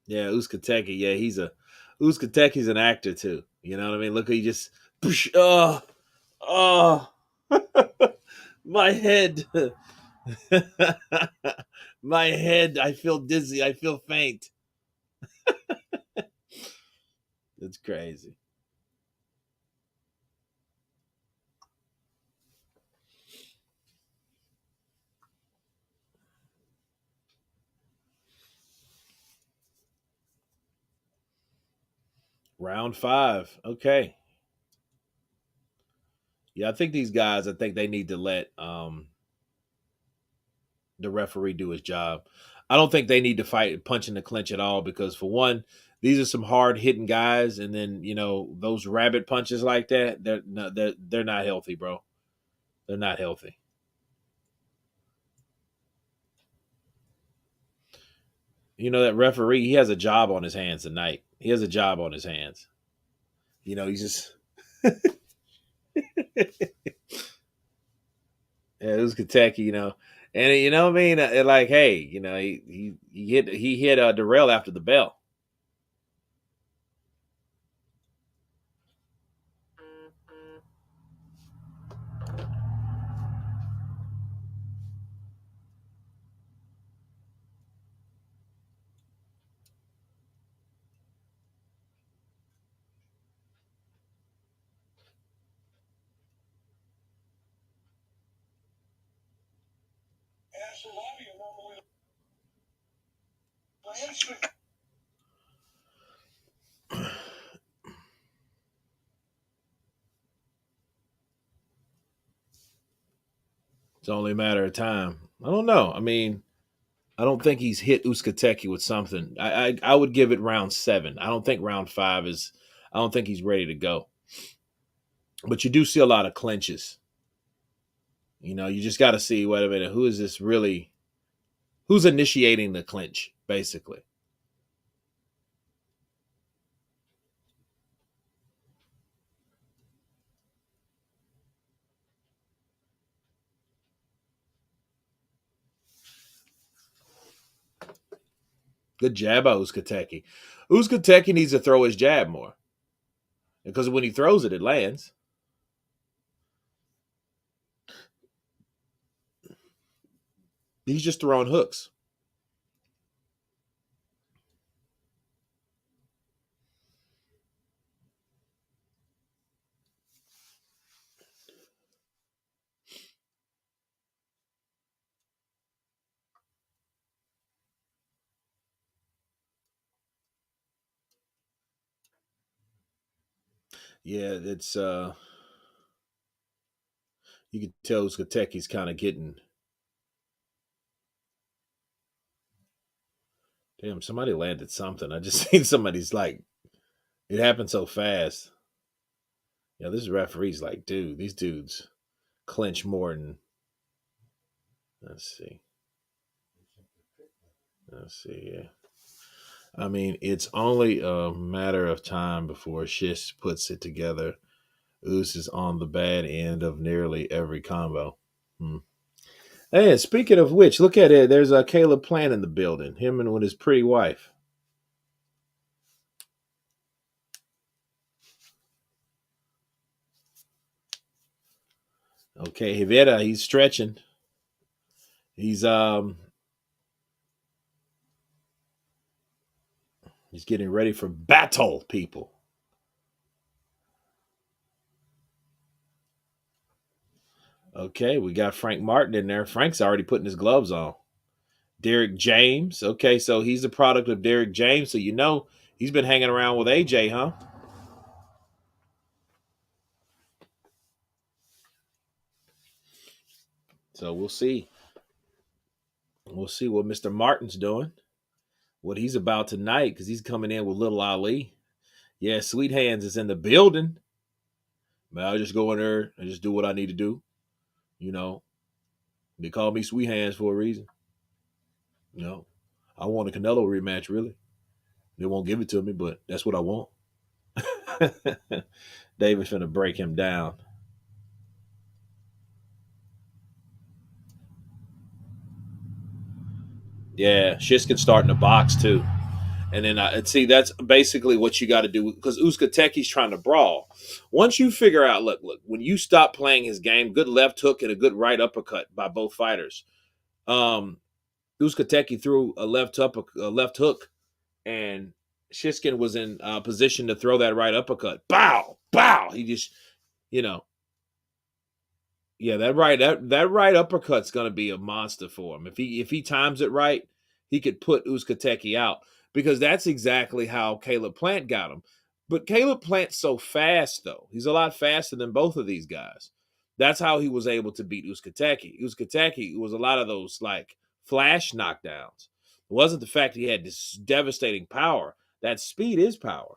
Yeah, Uskateki. Yeah, Uskateki's an actor too. You know what I mean? Look, he just oh, my head. My head. I feel dizzy. I feel faint. It's crazy. Round 5. Okay. Yeah, I think these guys, I think they need to let the referee do his job. I don't think they need to fight punch in the clinch at all because for one, these are some hard hitting guys, and then those rabbit punches like that, they're not healthy, bro. They're not healthy. That referee, he has a job on his hands tonight. He has a job on his hands. He's just Yeah, Uskateki, and you know what I mean. Like, hey, he hit Darrell after the bell. It's only a matter of time. I don't know. I mean, I don't think he's hit Uskateki with something. I would give it round 7. I don't think round 5 is. I don't think he's ready to go. But you do see a lot of clinches. You just got to see. Wait a minute, who is this really? Who's initiating the clinch? Basically, good jab by Uskateki. Uskateki needs to throw his jab more because when he throws it, it lands. He's just throwing hooks. Yeah, it's you can tell Uskateki's kind of getting. Damn, somebody landed something. I just seen somebody's like it happened so fast. This referee's like, dude, these dudes clinch more than. Let's see. Let's see. Yeah. I mean, it's only a matter of time before Shish puts it together. Us is on the bad end of nearly every combo. Hmm. Hey, speaking of which, look at it. There's a Caleb Plant in the building. Him and with his pretty wife. Okay, Rivera, he's stretching. He's he's getting ready for battle, people. Okay, we got Frank Martin in there. Frank's already putting his gloves on. Derrick James. Okay, so he's a product of Derrick James. So he's been hanging around with AJ, huh? So we'll see. We'll see what Mr. Martin's doing, what he's about tonight, because he's coming in with little Ali. Yeah, Sweet Hands is in the building. Man, I just go in there and just do what I need to do. You know, they call me Sweet Hands for a reason. You know, I want a Canelo rematch, really. They won't give it to me, but that's what I want. David's finna break him down. Yeah, Shishkin starting to box too. And then I see that's basically what you got to do because Uskateki's trying to brawl. Once you figure out, look, when you stop playing his game, good left hook and a good right uppercut by both fighters. Um, Uskateki threw a left hook, and Shishkin was in position to throw that right uppercut. Bow, bow. He just, you know, yeah, that right uppercut's gonna be a monster for him. If he times it right, he could put Uskateki out because that's exactly how Caleb Plant got him. But Caleb Plant's so fast though; he's a lot faster than both of these guys. That's how he was able to beat Uskateki. Uskateki was a lot of those like flash knockdowns. It wasn't the fact he had this devastating power. That speed is power.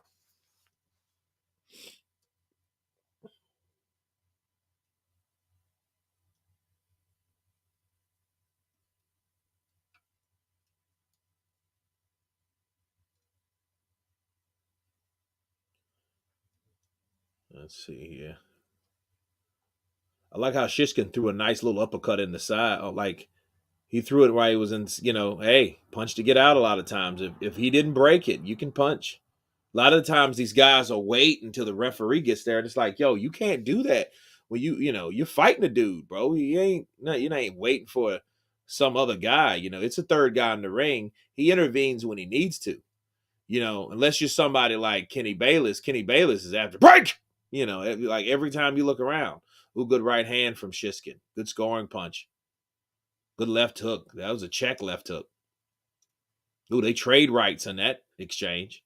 Let's see here. I like how Shishkin threw a nice little uppercut in the side. Like he threw it while he was in, hey, punch to get out a lot of times. If he didn't break it, you can punch. A lot of the times these guys will wait until the referee gets there, and it's like, yo, you can't do that when you're fighting a dude, bro. You ain't waiting for some other guy. It's a third guy in the ring. He intervenes when he needs to. Unless you're somebody like Kenny Bayless. Kenny Bayless is after break. Like every time you look around. Ooh, good right hand from Shishkin. Good scoring punch. Good left hook. That was a check left hook. Ooh, they trade rights in that exchange.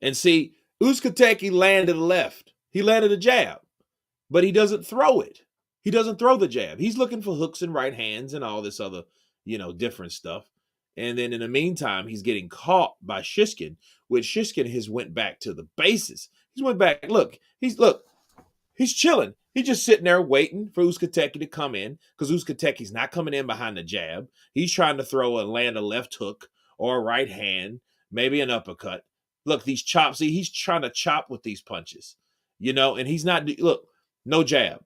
And see, Uskateki landed a left. He landed a jab, but he doesn't throw it. He doesn't throw the jab. He's looking for hooks and right hands and all this other, different stuff. And then in the meantime, he's getting caught by Shishkin, which Shishkin has went back to the bases. He's went back. He's chilling. He's just sitting there waiting for Uskateki to come in because Uskateki's not coming in behind the jab. He's trying to throw and land a left hook or a right hand, maybe an uppercut. Look, these chops. See, he's trying to chop with these punches, and he's not. Look, no jab.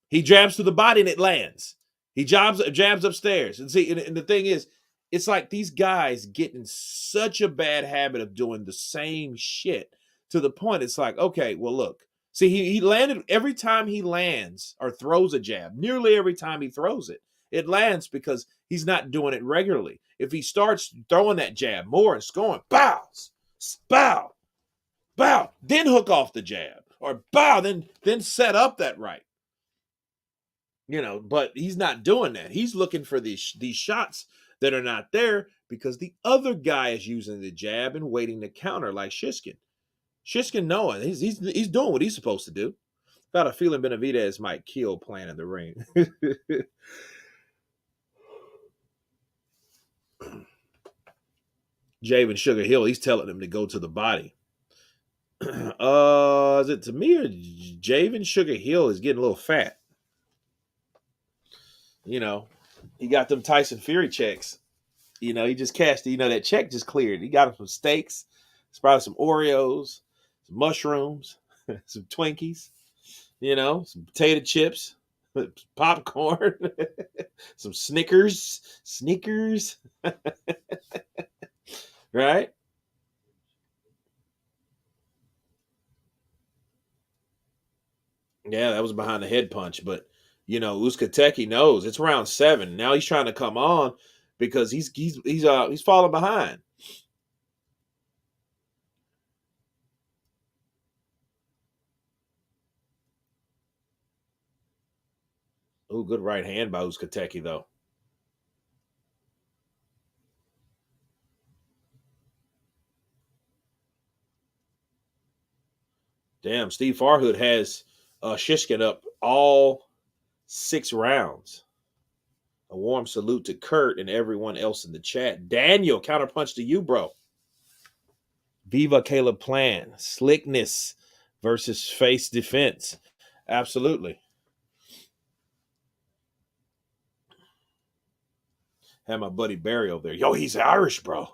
He jabs to the body and it lands. He jabs upstairs. And see, and the thing is, it's like these guys get in such a bad habit of doing the same shit to the point it's like, okay, well, look. See, he landed every time he lands or throws a jab, nearly every time he throws it, it lands because he's not doing it regularly. If he starts throwing that jab more and scoring, bows, bow, bow, then hook off the jab, or bow, then set up that right. But he's not doing that. He's looking for these shots that are not there because the other guy is using the jab and waiting to counter like Shishkin. Shishkin knowing he's doing what he's supposed to do. Got a feeling Benavidez might kill playing in the ring. Javen Sugar Hill, he's telling him to go to the body. Is it to me or Javen Sugar Hill is getting a little fat? He got them Tyson Fury checks. He just cashed. That check just cleared. He got him some steaks, probably some Oreos, some mushrooms, some Twinkies. Some potato chips, popcorn, some Snickers, right? Yeah, that was behind the head punch, but Uskateki knows it's round 7. Now he's trying to come on because he's falling behind. Oh, good right hand by Uskateki though. Damn, Steve Farhood has Shishkin up all 6 rounds. A warm salute to Kurt and everyone else in the chat. Daniel, counterpunch to you, bro. Viva Caleb Plan. Slickness versus face defense. Absolutely. Had my buddy Barry over there. Yo, he's Irish, bro.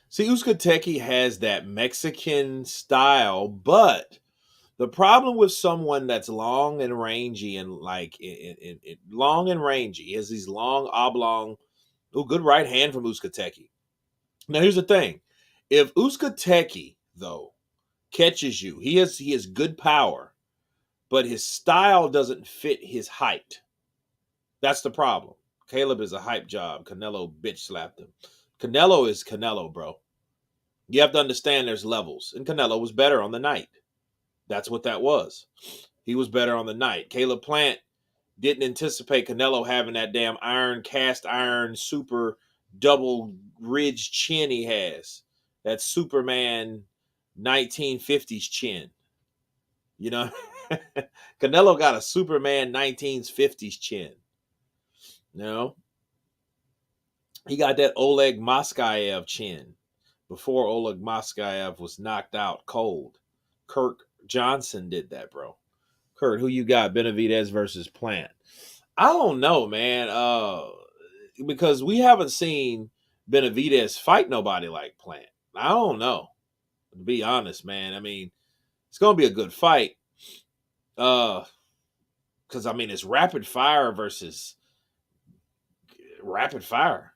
See, Uskateki has that Mexican style, but the problem with someone that's long and rangy and like long and rangy is these long oblong. Oh, good right hand from Uskateki. Now here's the thing: if Uskateki though catches you, he has good power, but his style doesn't fit his height. That's the problem. Caleb is a hype job. Canelo bitch slapped him. Canelo is Canelo, bro. You have to understand there's levels. And Canelo was better on the night. That's what that was. He was better on the night. Caleb Plant didn't anticipate Canelo having that damn cast iron, super double ridge chin he has. That Superman 1950s chin. Canelo got a Superman 1950s chin. He got that Oleg Moskayev chin before Oleg Moskayev was knocked out cold. Kirk Johnson did that, bro. Kurt, who you got? Benavidez versus Plant. I don't know, man. Because we haven't seen Benavidez fight nobody like Plant. I don't know. To be honest, man. I mean, it's gonna be a good fight. Because I mean, it's rapid fire versus rapid fire.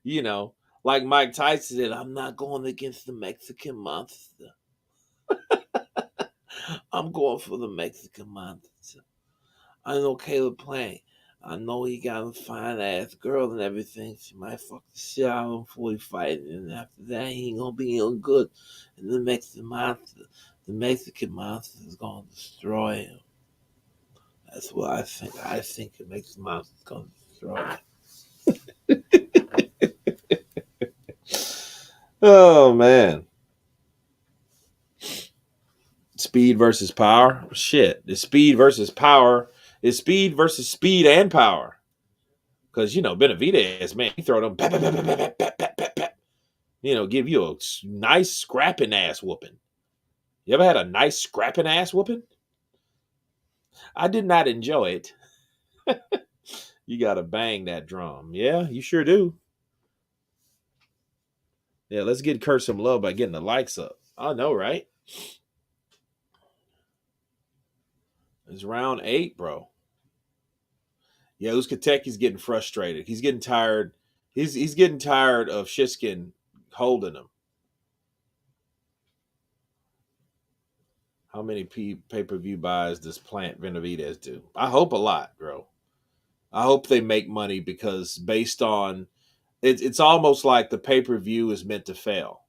You know, like Mike Tyson said, I'm not going against the Mexican monster. I'm going for the Mexican monster. I know Caleb Plant. I know he got a fine ass girl and everything. She might fuck the shit out of him before he fight, and after that, he ain't gonna be no good. And the Mexican monster is gonna destroy him. That's what I think. I think the Mexican monster is gonna destroy him. Oh man. Speed versus power? Shit. The speed versus power is speed versus speed and power. Because, you know, Benavidez, man, he throw them, give you a nice scrapping ass whooping. You ever had a nice scrapping ass whooping? I did not enjoy it. You got to bang that drum. Yeah, you sure do. Yeah, let's get Kurt some love by getting the likes up. I know, right? It's round 8, bro. Yeah, Uskateki's getting frustrated. He's getting tired. He's getting tired of Shishkin holding him. How many pay-per-view buys does Plant Benavidez do? I hope a lot, bro. I hope they make money because based on it's almost like the pay-per-view is meant to fail.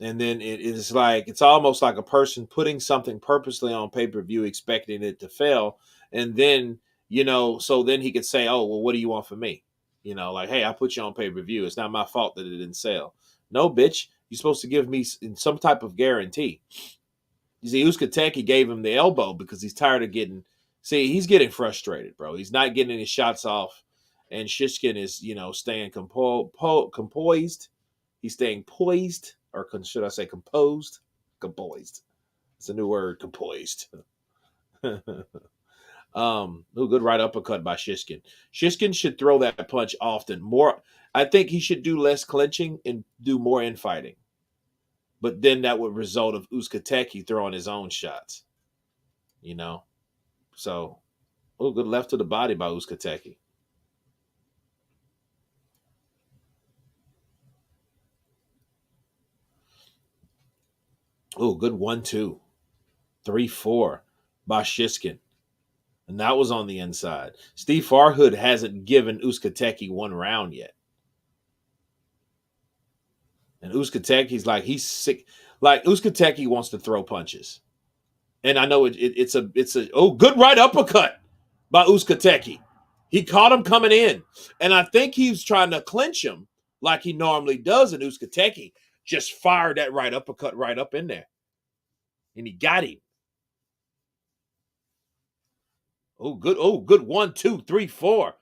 And then it's almost like a person putting something purposely on pay-per-view expecting it to fail. And then, so then he could say, oh, well, what do you want from me? Like, hey, I put you on pay-per-view. It's not my fault that it didn't sell. No, bitch. You're supposed to give me some type of guarantee. You see, Uskateki gave him the elbow because he's tired of he's getting frustrated, bro. He's not getting any shots off. And Shishkin is, staying composed. He's staying poised, or should I say composed? Composed. It's a new word, composed. Good right uppercut by Shishkin. Shishkin should throw that punch often. More, I think he should do less clinching and do more infighting. But then that would result of Uskateki throwing his own shots. So, good left to the body by Uskateki. Good 1-2. 3-4 by Shishkin. And that was on the inside. Steve Farhood hasn't given Uskateki one round yet. And Uskateki's like, he's sick. Like, Uskateki wants to throw punches. And I know it's a good right uppercut by Uskateki. He caught him coming in. And I think he was trying to clinch him like he normally does. And Uskateki just fired that right uppercut right up in there. And he got him. Good 1, 2, 3, 4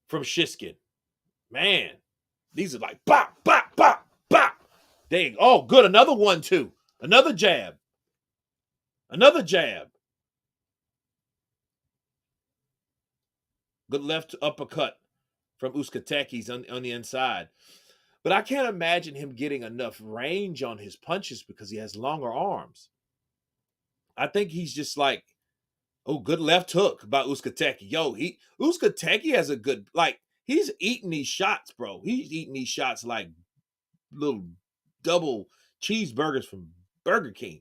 from Shishkin. Man, these are like bop, bop, bop, bop. Dang. Good. Another 1-2. Another jab. Another jab. Good left uppercut from Uskateki's on the inside. But I can't imagine him getting enough range on his punches because he has longer arms. I think he's just like, good left hook by Uskateki. Uskateki has a good, he's eating these shots, bro. He's eating these shots like little double cheeseburgers from Burger King.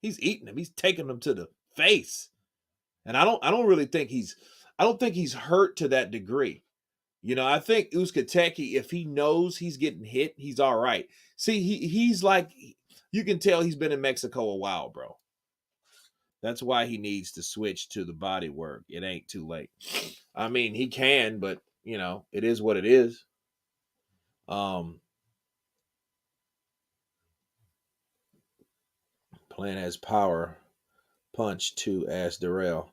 He's eating them. He's taking them to the face. And I don't really think he's hurt to that degree. I think Uskateki, if he knows he's getting hit, he's all right. See, he's like, you can tell he's been in Mexico a while, bro. That's why he needs to switch to the body work. It ain't too late. I mean, he can, but it is what it is. Plant has power punch to ask Darrell.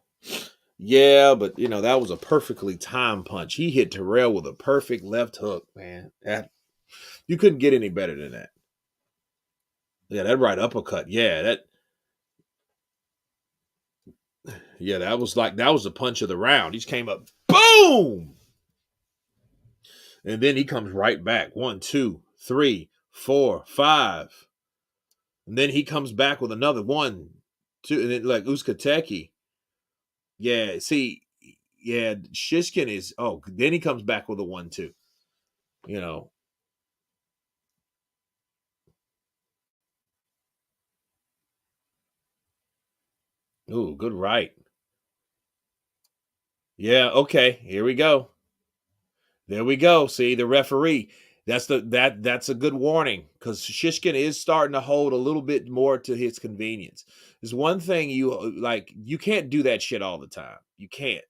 Yeah, but that was a perfectly timed punch. He hit Terrell with a perfect left hook, man. You couldn't get any better than that. Yeah, that right uppercut. Yeah, Yeah, that was the punch of the round. He just came up, boom, and then he comes right back. 1, 2, 3, 4, 5, and then he comes back with another 1, 2, and then like Uskateki. Yeah, see, yeah, Shishkin is. Oh, then he comes back with a 1, 2. You know, ooh, good right. Yeah, okay, here we go. There we go. See the referee. That's a good warning because Shishkin is starting to hold a little bit more to his convenience. There's one thing you can't do that shit all the time. You can't.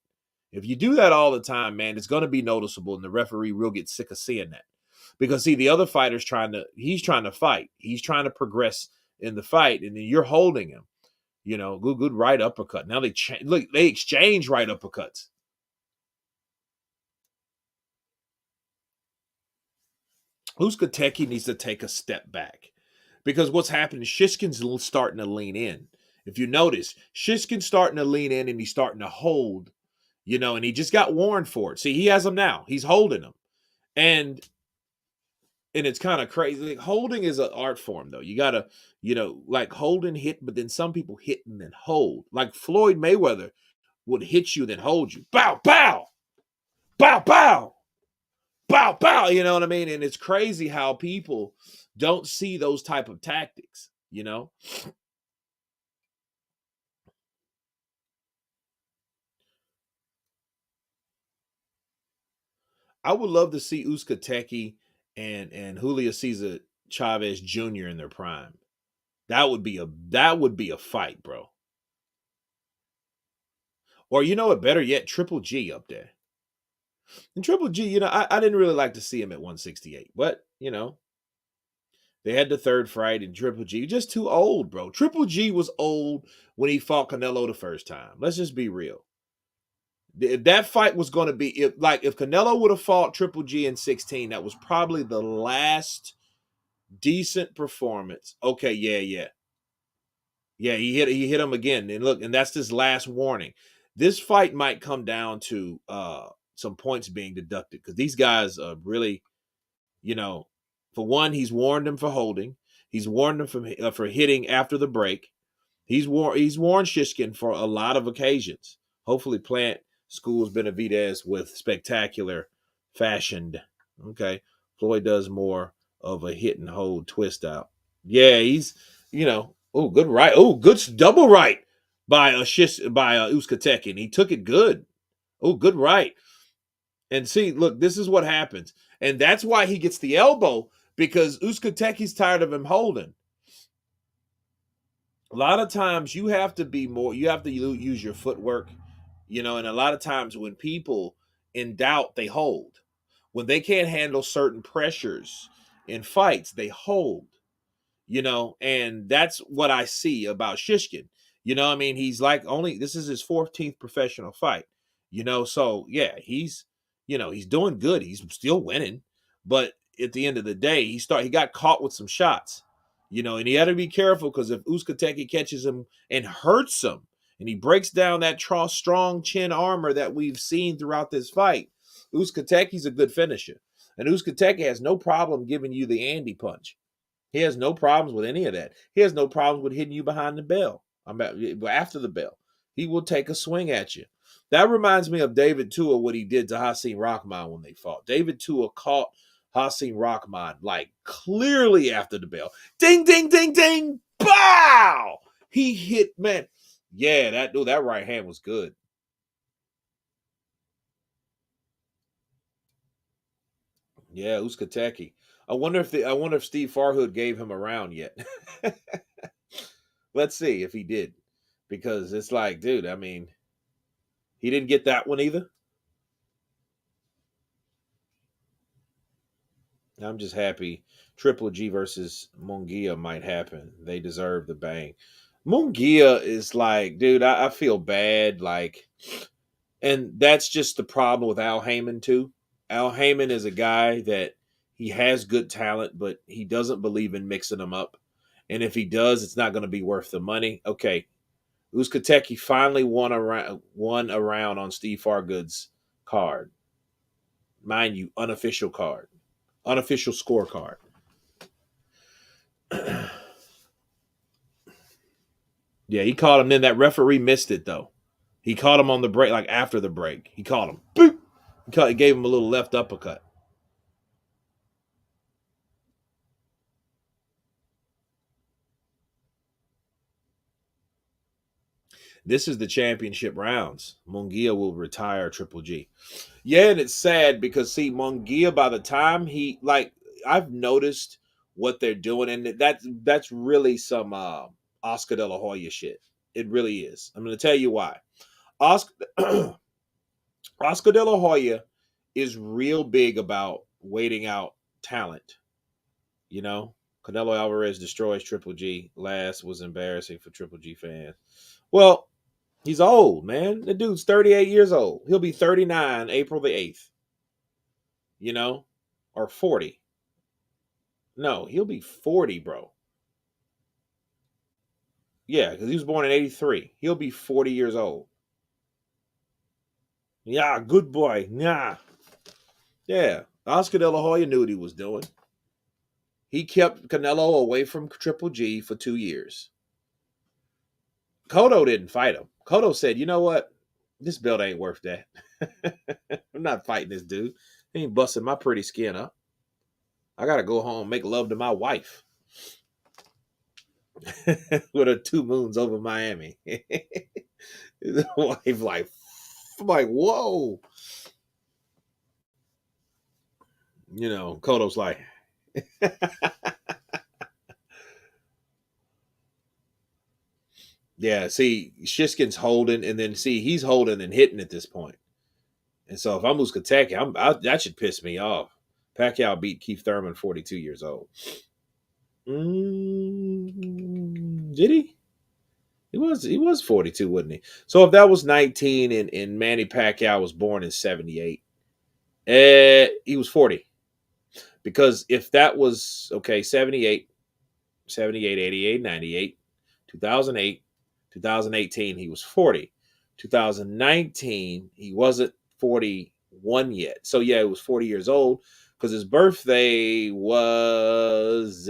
If you do that all the time, man, it's gonna be noticeable, and the referee will get sick of seeing that. Because see, the other fighter's he's trying to fight. He's trying to progress in the fight, and then you're holding him. Good right uppercut. Now they exchange right uppercuts. Uskateki needs to take a step back because what's happening, Shishkin's starting to lean in. If you notice, Shishkin's starting to lean in and he's starting to hold, and he just got warned for it. See, he has him now. He's holding him. And it's kind of crazy. Like, holding is an art form, though. You gotta, like hold and hit, but then some people hit and then hold. Like Floyd Mayweather would hit you, then hold you. Bow, bow, bow, bow. Bow, bow, you know what I mean? And it's crazy how people don't see those type of tactics. I would love to see Uskateki and Julio Cesar Chavez Jr. in their prime. That would be a fight, bro. Or you know what? Better yet, Triple G up there. And Triple G, I didn't really like to see him at 168, but they had the third fight, and Triple G just too old, bro. Triple G was old when he fought Canelo the first time. Let's just be real. If that fight was going to be if Canelo would have fought Triple G in 16, that was probably the last decent performance. Okay, yeah. Yeah, he hit him again. And look, and that's his last warning. This fight might come down to some points being deducted because these guys are really, you know, for one, he's warned him for holding. He's warned him for hitting after the break. He's warned Shishkin for a lot of occasions. Hopefully, Plant schools Benavidez with spectacular fashioned. Okay, Floyd does more of a hit and hold twist out. Yeah, he's oh good right. Oh good double right by Uskateki, and he took it good. Oh good right. And see, look, this is what happens, and that's why he gets the elbow because Uskateki's tired of him holding. A lot of times you have to use your footwork, and a lot of times when people in doubt, they hold. When they can't handle certain pressures in fights, they hold, and that's what I see about Shishkin. I mean, he's like this is his 14th professional fight, so yeah, he's doing good. He's still winning, but at the end of the day, he got caught with some shots, and he had to be careful because if Uskateki catches him and hurts him, and he breaks down that strong chin armor that we've seen throughout this fight, Uskateki's a good finisher, and Uskateki has no problem giving you the Andy punch. He has no problems with any of that. He has no problems with hitting you behind the bell. After the bell. He will take a swing at you. That reminds me of David Tua, what he did to Hasim Rahman when they fought. David Tua caught Hasim Rahman like clearly after the bell. Ding, ding, ding, ding. Bow! He hit, man. Yeah, that right hand was good. Yeah, Uskateki. I wonder if Steve Farhood gave him a round yet. Let's see if he did. Because it's like, dude, I mean, he didn't get that one either. I'm just happy Triple G versus Mungia might happen. They deserve the bang. Mungia is like, dude, I feel bad. Like, and that's just the problem with Al Heyman, too. Al Heyman is a guy that he has good talent, but he doesn't believe in mixing them up. And if he does, it's not going to be worth the money. Okay, Uskateki finally won a round on Steve Fargood's card. Mind you, unofficial card. Unofficial scorecard. Yeah, he caught him. Then that referee missed it, though. He caught him on the break, like after the break. He caught him. Boop! He gave him a little left uppercut. This is the championship rounds. Munguia will retire Triple G. Yeah, and it's sad because, see, Munguia, by the time he, like, I've noticed what they're doing, and that's really some Oscar De La Hoya shit. It really is. I'm going to tell you why. Oscar, Oscar De La Hoya is real big about waiting out talent. You know, Canelo Alvarez destroys Triple G. Last was embarrassing for Triple G fans. Well, he's old, man. The dude's 38 years old. He'll be 39 April the 8th. You know, or 40. No, he'll be 40, bro. Yeah, because he was born in 83. He'll be 40 years old. Yeah, good boy. Yeah. Yeah. Oscar De La Hoya knew what he was doing. He kept Canelo away from Triple G for 2 years. Cotto didn't fight him. Cotto said, you know what? This belt ain't worth that. I'm not fighting this dude. He ain't busting my pretty skin up. I got to go home and make love to my wife. With her 2 moons over Miami. His wife like, whoa. You know, Cotto's like, yeah, see, Shishkin's holding, and then see, he's holding and hitting at this point. And so if I'm Uskateki, that should piss me off. Pacquiao beat Keith Thurman, 42 years old. Did he? He was 42, wasn't he? So if that was 19 and Manny Pacquiao was born in 78, he was 40. Because if that was, okay, 78, 88, 98, 2008, 2018, he was 40. 2019, he wasn't 41 yet. So yeah, he was 40 years old because his birthday was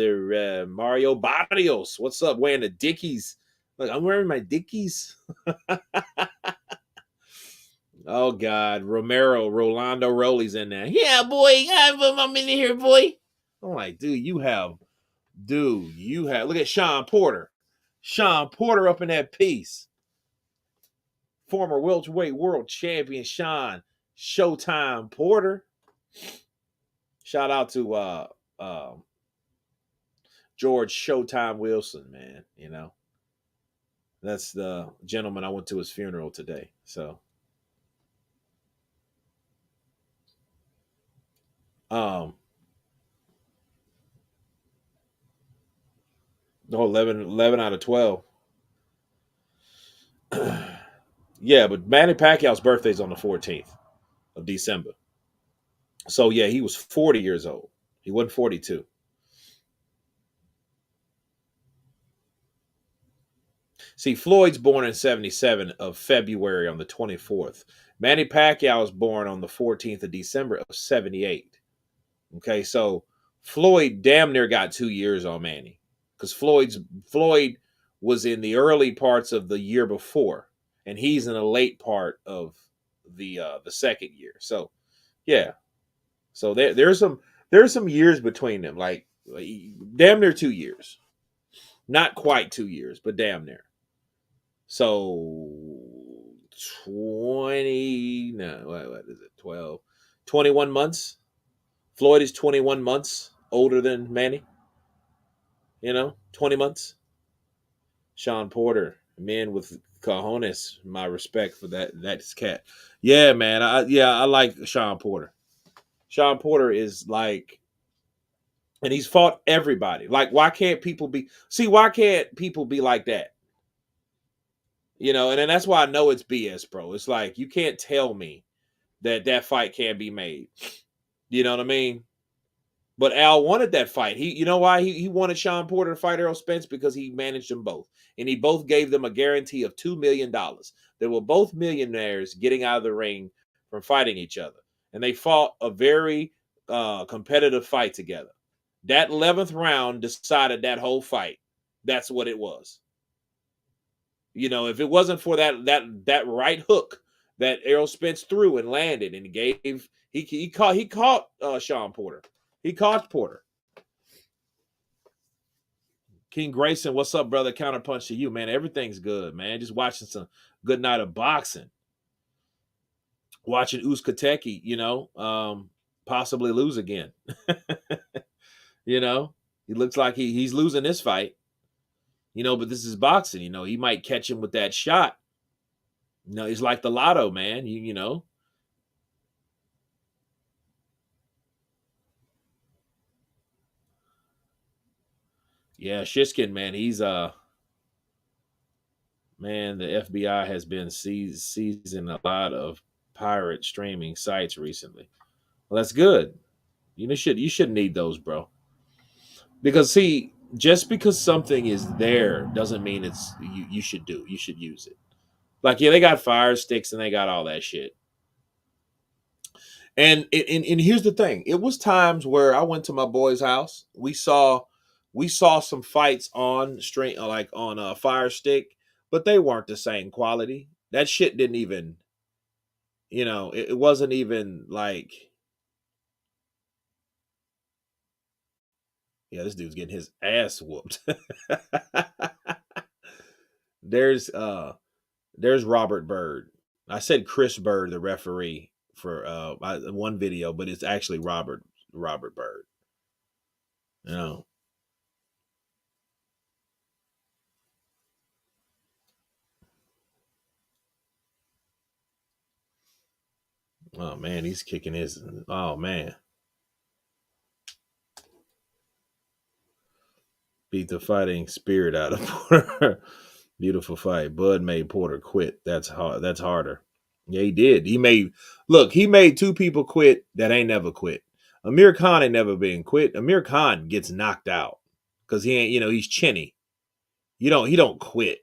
Mario Barrios. What's up? Wearing the Dickies. Look, I'm wearing my Dickies. Oh God, Rolando Rolly's in there. Yeah, boy, I'm in here, boy. I'm like, dude, you have. Look at Sean Porter. Sean Porter up in that piece. Former welterweight world champion Sean Showtime Porter. Shout out to George Showtime Wilson, man. You know, that's the gentleman I went to his funeral today. So, 11 out of 12. Yeah, but Manny Pacquiao's birthday is on the 14th of December. So yeah, he was 40 years old. He wasn't 42. See, Floyd's born in 77 of February on the 24th. Manny Pacquiao was born on the 14th of December of 78. Okay, so Floyd damn near got 2 years on Manny because Floyd was in the early parts of the year before, and he's in the late part of the second year. So yeah, so there's some years between them, like damn near 2 years, not quite 2 years, but damn near. So 20, no, what is it? 12, 21 months. Floyd is 21 months older than Manny. 20 months. Sean Porter, man with cojones. My respect for that's cat. Yeah, man. I like Sean Porter. Sean Porter is like, and he's fought everybody. Like, why can't people be like that? And then that's why I know it's BS, bro. It's like, you can't tell me that fight can't be made. You know what I mean? But Al wanted that fight. You know why he wanted Sean Porter to fight Errol Spence? Because he managed them both. and he both gave them a guarantee of $2 million. They were both millionaires getting out of the ring from fighting each other, and they fought a very competitive fight together. That 11th round decided that whole fight. That's what it was. You know, if it wasn't for that right hook that Errol Spence threw and landed, and he caught Sean Porter. He caught Porter. King Grayson, what's up, brother? Counterpunch to you, man. Everything's good, man. Just watching some good night of boxing. Watching Uskateki, possibly lose again. You know, he looks like he's losing this fight. But this is boxing. He might catch him with that shot. It's like the lotto, man. You know. Yeah, Shishkin, man. He's man. The FBI has been seizing a lot of pirate streaming sites recently. Well, that's good. You shouldn't need those, bro. Because see, just because something is there doesn't mean it's you should use it. Like, yeah, they got fire sticks and they got all that shit. And here's the thing. It was times where I went to my boy's house. We saw some fights on stream, like on a fire stick, but they weren't the same quality. That shit didn't even, it wasn't even like, yeah, this dude's getting his ass whooped. There's Robert Byrd. I said Chris Byrd, the referee, for one video, but it's actually Robert Byrd. Oh man, he's kicking his. Oh man, beat the fighting spirit out of Porter. Beautiful fight. Bud made Porter quit. That's hard. That's harder. Yeah, he did. He made two people quit that ain't never quit. Amir Khan ain't never been quit. Amir Khan gets knocked out because he ain't. He's chinny. He don't quit.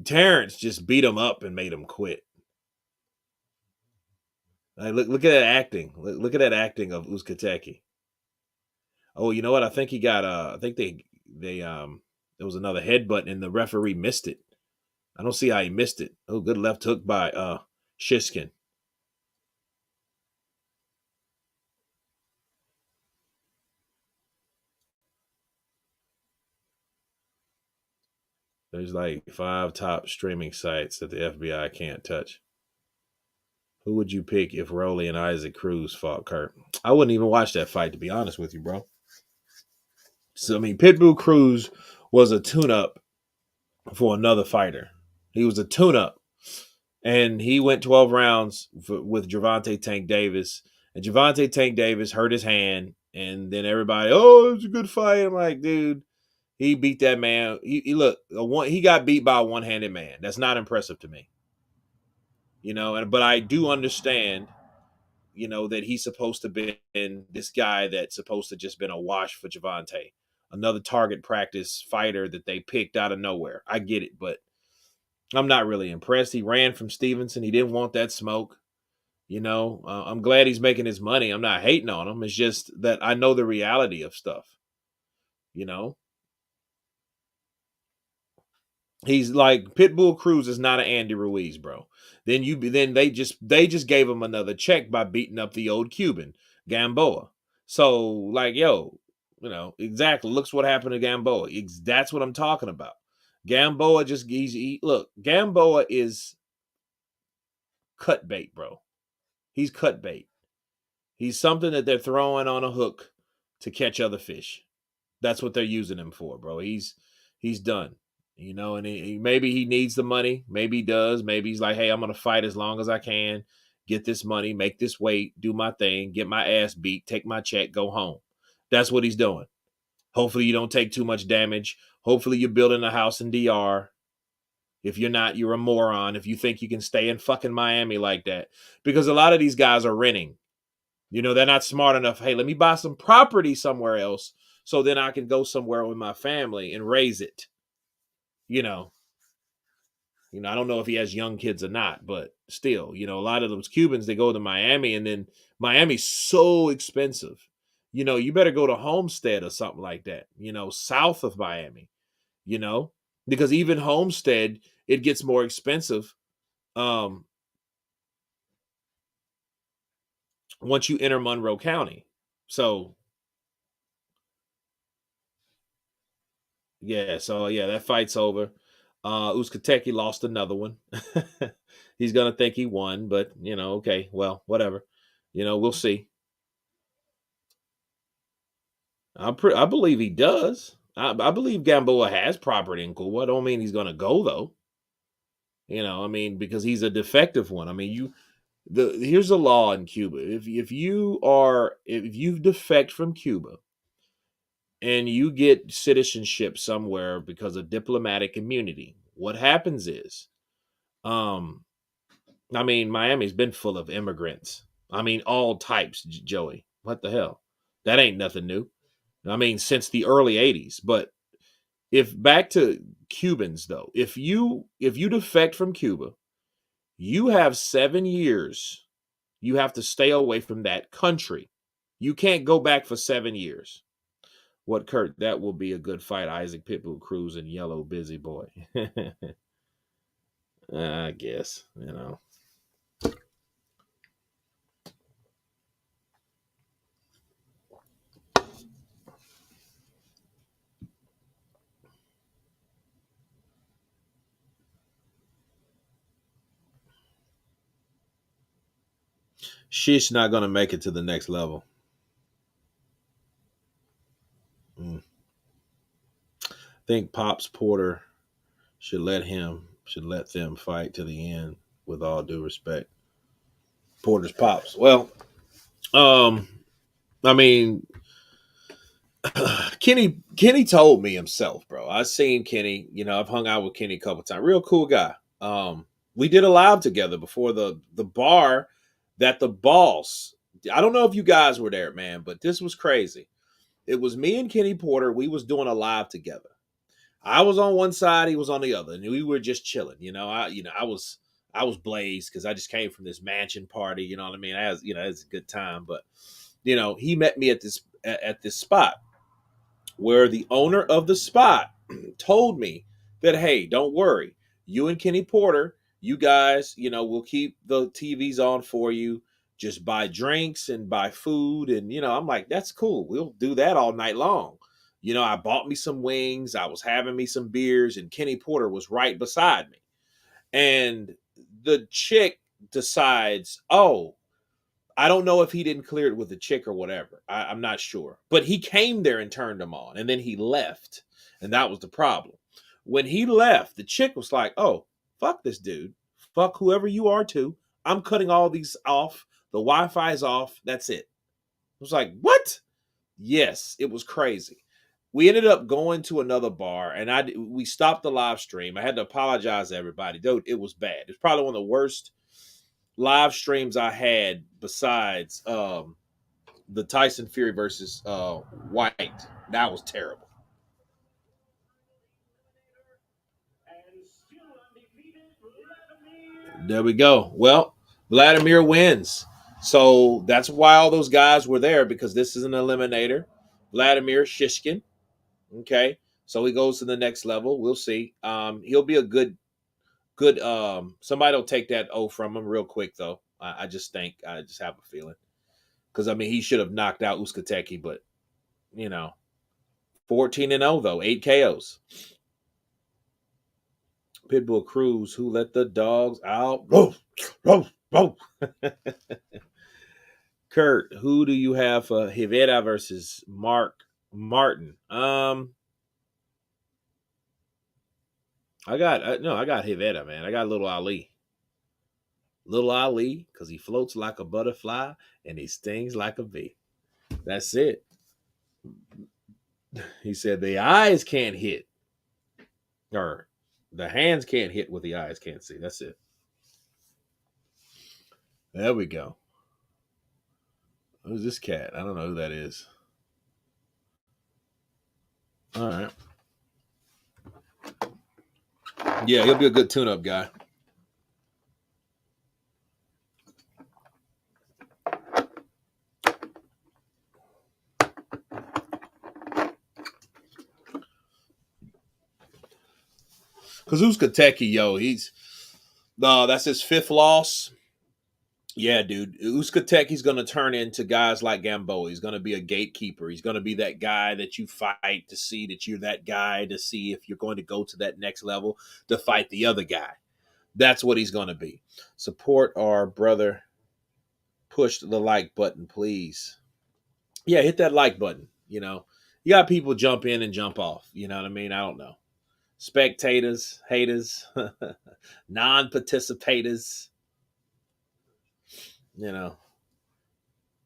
Terrence just beat him up and made him quit. Like, look at that acting. Look at that acting of Uskateki. Oh, you know what? I think he got. I think they there was another headbutt and the referee missed it. I don't see how he missed it. Oh, good left hook by Shishkin. There's like 5 top streaming sites that the FBI can't touch. Who would you pick if Rolly and Isaac Cruz fought Kurt? I wouldn't even watch that fight, to be honest with you, bro. So, I mean, Pitbull Cruz was a tune-up for another fighter. He was a tune-up. And he went 12 rounds with Gervonta Tank Davis. And Gervonta Tank Davis hurt his hand. And then everybody, oh, it was a good fight. I'm like, dude, he beat that man. He got beat by a one-handed man. That's not impressive to me. But I do understand, that he's supposed to be this guy that's supposed to just been a wash for Gervonta. Another target practice fighter that they picked out of nowhere. I get it, but I'm not really impressed. He ran from Stevenson. He didn't want that smoke. I'm glad he's making his money. I'm not hating on him. It's just that I know the reality of stuff. He's like Pitbull Cruz is not an Andy Ruiz, bro. Then they just gave him another check by beating up the old Cuban Gamboa. So like, exactly. Looks what happened to Gamboa. That's what I'm talking about. Gamboa look. Gamboa is cut bait, bro. He's cut bait. He's something that they're throwing on a hook to catch other fish. That's what they're using him for, bro. He's done. And maybe he needs the money. Maybe he does. Maybe he's like, hey, I'm going to fight as long as I can, get this money, make this weight, do my thing, get my ass beat, take my check, go home. That's what he's doing. Hopefully you don't take too much damage. Hopefully you're building a house in DR. If you're not, you're a moron if you think you can stay in fucking Miami like that. Because a lot of these guys are renting. They're not smart enough. Hey, let me buy some property somewhere else so then I can go somewhere with my family and raise it. I don't know if he has young kids or not, but still, a lot of those Cubans, they go to Miami, and then Miami's so expensive. You better go to Homestead or something like that, south of Miami, you know, because even Homestead, it gets more expensive once you enter Monroe County. So, yeah, that fight's over. Uskateki lost another one. He's gonna think he won, but okay, well, whatever. We'll see. I believe he does. I believe Gamboa has property in Cuba. I don't mean he's gonna go though. I mean, because he's a defective one. I mean, here's a law in Cuba. If you defect from Cuba and you get citizenship somewhere because of diplomatic immunity, what happens is, I mean, Miami's been full of immigrants. I mean, all types, Joey. What the hell? That ain't nothing new. I mean, since the early 80s. But if back to Cubans though, if you defect from Cuba, you have 7 years. You have to stay away from that country. You can't go back for 7 years. What, Kurt? That will be a good fight. Isaac Pitbull Cruz and Yellow Busy Boy. I guess. Shish not gonna make it to the next level. I think Pops Porter should let them fight to the end. With all due respect, Porter's Pops. Well, um, I mean, Kenny told me himself, bro. I've seen Kenny. I've hung out with Kenny a couple times. Real cool guy. We did a live together before the bar that the boss. I don't know if you guys were there, man, but this was crazy. It was me and Kenny Porter. We was doing a live together. I was on one side, he was on the other, and we were just chilling. I was blazed because I just came from this mansion party. You know what I mean? It's a good time. But he met me at this spot where the owner of the spot told me that, hey, don't worry, you and Kenny Porter, you guys, we'll keep the TVs on for you. Just buy drinks and buy food, and I'm like, that's cool. We'll do that all night long. I bought me some wings. I was having me some beers, and Kenny Porter was right beside me. And the chick decides, oh, I don't know if he didn't clear it with the chick or whatever. I'm not sure. But he came there and turned them on, and then he left. And that was the problem. When he left, the chick was like, oh, fuck this dude. Fuck whoever you are too. I'm cutting all these off. The Wi-Fi is off. That's it. I was like, what? Yes, it was crazy. We ended up going to another bar, and we stopped the live stream. I had to apologize to everybody. Dude, it was bad. It's probably one of the worst live streams I had besides the Tyson Fury versus White. That was terrible. There we go. Well, Vladimir wins. So that's why all those guys were there, because this is an eliminator. Vladimir Shishkin. Okay. So he goes to the next level. We'll see. He'll be a good somebody will take that O from him real quick though. I just have a feeling. Because I mean he should have knocked out Uskateki, but 14-0 though, 8 KOs. Pitbull Cruz, who let the dogs out. Whoa, whoa, whoa. Kurt, who do you have for Rivera versus Mark Martin? I got Rivera, man. I got Little Ali. Little Ali, because he floats like a butterfly and he stings like a bee. That's it. He said the eyes can't hit, or the hands can't hit what the eyes can't see. That's it. There we go. Who's this cat? I don't know who that is. All right. Yeah, he'll be a good tune-up guy. Because Uskateki, yo, that's his 5th loss. Yeah, dude. Uskateki's going to turn into guys like Gamboa. He's going to be a gatekeeper. He's going to be that guy that you fight to see that you're that guy, to see if you're going to go to that next level to fight the other guy. That's what he's going to be. Support our brother. Push the like button, please. Yeah, hit that like button. You got people jump in and jump off. You know what I mean? I don't know. Spectators, haters, non-participators.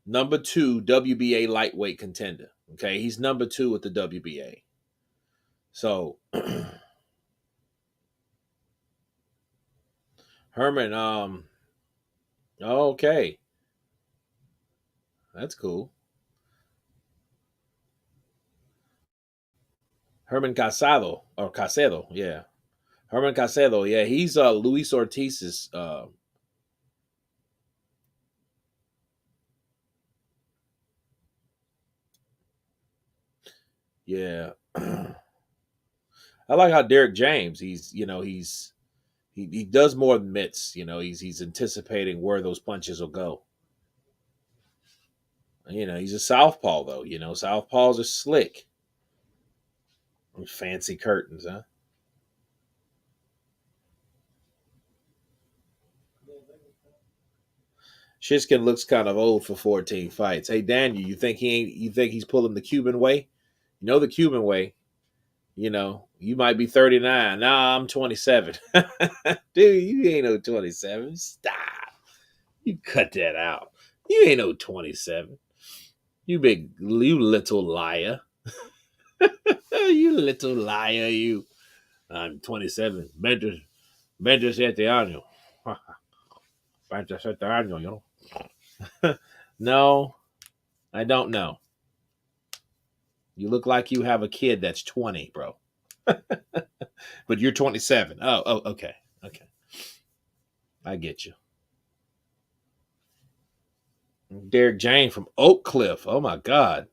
Number 2 WBA lightweight contender. Okay, he's number 2 with the WBA. So Herman, okay, that's cool. Herman Casedo, yeah. Herman Casedo, yeah, he's Luis Ortiz's. Yeah. I like how Derrick James, he does more than mitts. He's anticipating where those punches will go. He's a southpaw though. Southpaws are slick. Fancy curtains, huh? Shishkin looks kind of old for 14 fights. Hey Daniel, you think he's pulling the Cuban way? The Cuban way. You might be 39. Nah, I'm 27. Dude, you ain't no 27. Stop. You cut that out. You ain't no 27. You little liar. You little liar, you. I'm 27. 27 años. 27 años, No, I don't know. You look like you have a kid that's 20, bro. But you're 27. Oh, okay. Okay. I get you. Derrick James from Oak Cliff. Oh my God.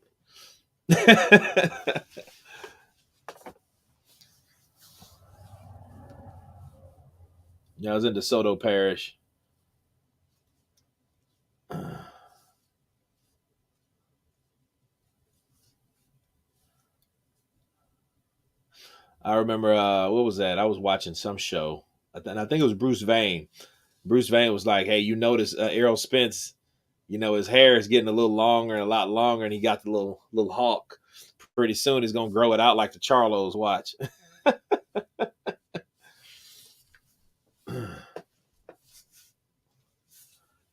Yeah, I was in DeSoto Parish. I remember what was that? I was watching some show. I think it was Bruce Vane. Bruce Vane was like, "Hey, you notice Errol Spence? His hair is getting a little longer and a lot longer, and he got the little hawk. Pretty soon, he's gonna grow it out like the Charlos. Watch."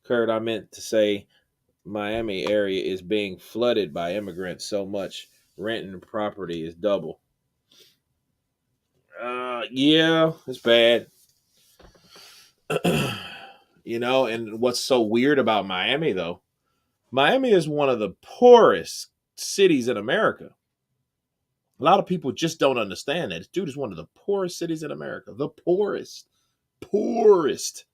Kurt, I meant to say Miami area is being flooded by immigrants so much rent and property is double. Yeah, it's bad. And what's so weird about Miami though, Miami is one of the poorest cities in America. A lot of people just don't understand that. This dude is one of the poorest cities in America. The poorest. Poorest.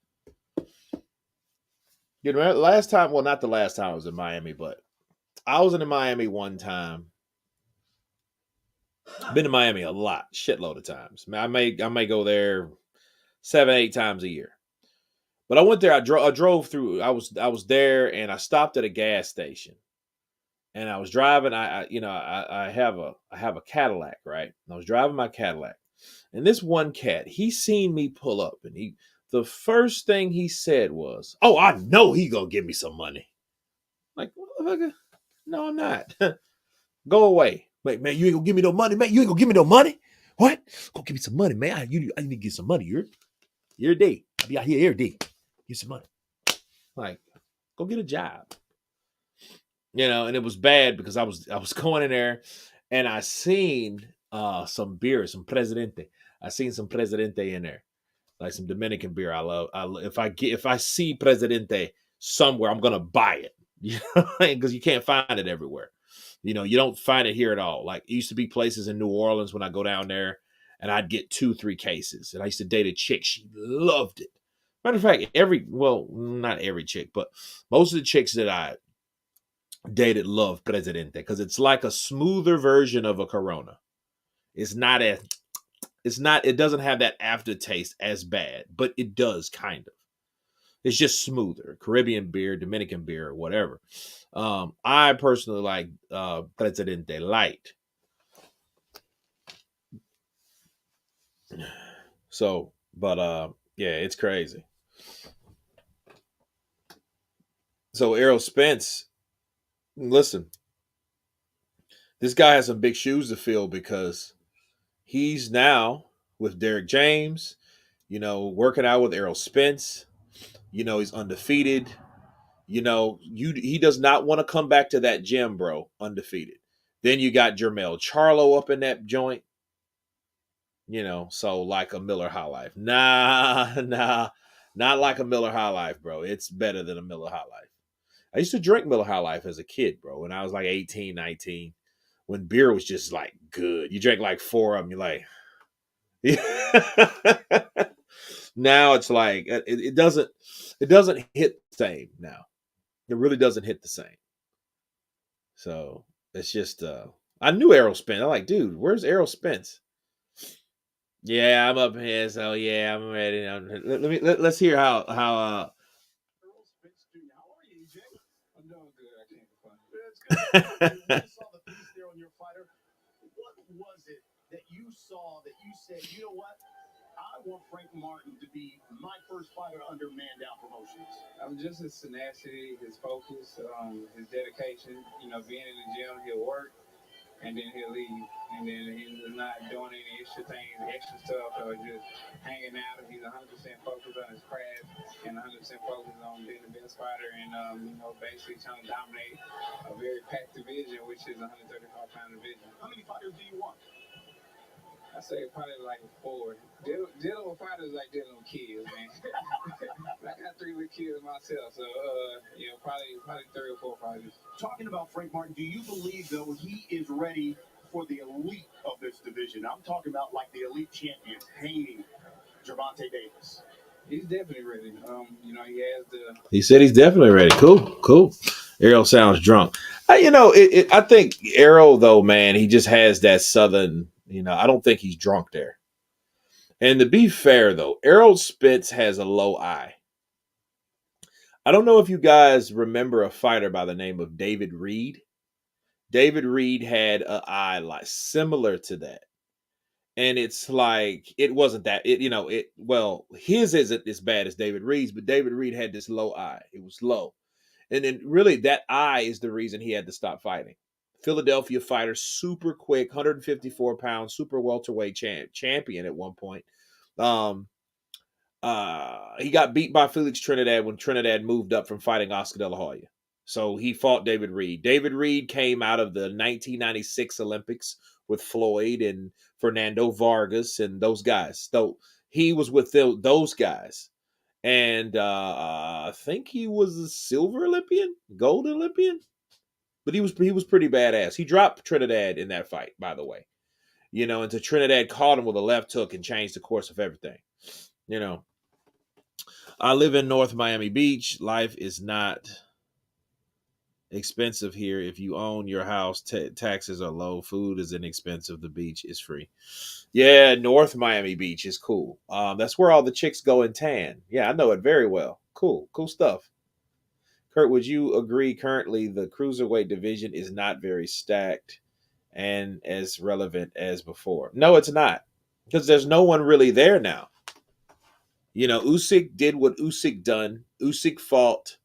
Last time, well, not the last time I was in Miami, but I was in Miami one time. Been to Miami a lot, shitload of times. I may go there 7-8 times a year. But I went there. I drove through. I was there, and I stopped at a gas station, and I was driving. I have a Cadillac, right? And I was driving my Cadillac, and this one cat, he seen me pull up, and the first thing he said was, "Oh, I know he gonna give me some money." Like, motherfucker, no, I'm not. Go away. Wait, man, you ain't gonna give me no money, man. You ain't gonna give me no money. What? Go give me some money, man. I need to get some money. You're a day. I'll be out here every day. Get some money. Like, go get a job. And it was bad because I was going in there, and I seen some beer, some Presidente. I seen some Presidente in there, like some Dominican beer. I love. If I see Presidente somewhere, I'm gonna buy it. Because you can't find it everywhere. You don't find it here at all. Like, it used to be places in New Orleans when I go down there, and I'd get 2-3 cases. And I used to date a chick. She loved it. Matter of fact, not every chick, but most of the chicks that I dated love Presidente because it's like a smoother version of a Corona. It doesn't have that aftertaste as bad, but it does kind of. It's just smoother. Caribbean beer, Dominican beer, or whatever. I personally like Presidente Light. So, but yeah, it's crazy. So Errol Spence, listen, this guy has some big shoes to fill because he's now with Derrick James, working out with Errol Spence. He's undefeated. He does not want to come back to that gym, bro, undefeated. Then you got Jermell Charlo up in that joint. So like a Miller High Life. Nah, not like a Miller High Life, bro. It's better than a Miller High Life. I used to drink Miller High Life as a kid, bro, when I was like 18, 19, when beer was just like good. You drank like 4 of them, you're like, now it's like it doesn't hit the same now. It really doesn't hit the same. So it's just I knew Errol Spence. I'm like, dude, where's Errol Spence? Yeah, I'm up here, so yeah, I'm ready. Let's hear how Errol Spence doing. How are you, EJ? I'm doing good. I can't complain. It's good. I saw the piece there on your fighter. What was it that you saw that you said, you know what? I want Frank Martin to be my first fighter under Man Down Promotions. Just his tenacity, his focus, his dedication. Being in the gym, he'll work, and then he'll leave. And then he's not doing any extra things, extra stuff, or just hanging out. He's 100% focused on his craft and 100% focused on being the best fighter and, basically trying to dominate a very packed division, which is a 135-pound division. How many fighters do you want? I say probably like 4. Dealing with fighters like dealing with kids, man. I got 3 little kids myself, so probably 3 or 4 fighters. Talking about Frank Martin, do you believe though he is ready for the elite of this division? I'm talking about like the elite champion, Haney, Gervonta Davis. He's definitely ready. He has the. He said he's definitely ready. Cool. Errol sounds drunk. I think Errol though, man, he just has that southern. I don't think he's drunk there. And to be fair though, Errol Spence has a low eye. I don't know if you guys remember a fighter by the name of David Reed. David Reed had an eye like similar to that. And it's like it wasn't that his isn't as bad as David Reed's, but David Reed had this low eye. It was low. And then really that eye is the reason he had to stop fighting. Philadelphia fighter, super quick, 154 pounds, super welterweight champion at one point. He got beat by Felix Trinidad when Trinidad moved up from fighting Oscar De La Hoya. So he fought David Reed. David Reed came out of the 1996 Olympics with Floyd and Fernando Vargas and those guys. So he was with those guys. And I think he was a silver Olympian, gold Olympian. But he was pretty badass. He dropped Trinidad in that fight, by the way. And Trinidad caught him with a left hook and changed the course of everything. I live in North Miami Beach. Life is not expensive here. If you own your house, taxes are low. Food is inexpensive. The beach is free. Yeah, North Miami Beach is cool. That's where all the chicks go and tan. Yeah, I know it very well. Cool stuff. Kurt, would you agree currently the cruiserweight division is not very stacked and as relevant as before? No, it's not. Because there's no one really there now. Usyk did what Usyk done. Usyk fought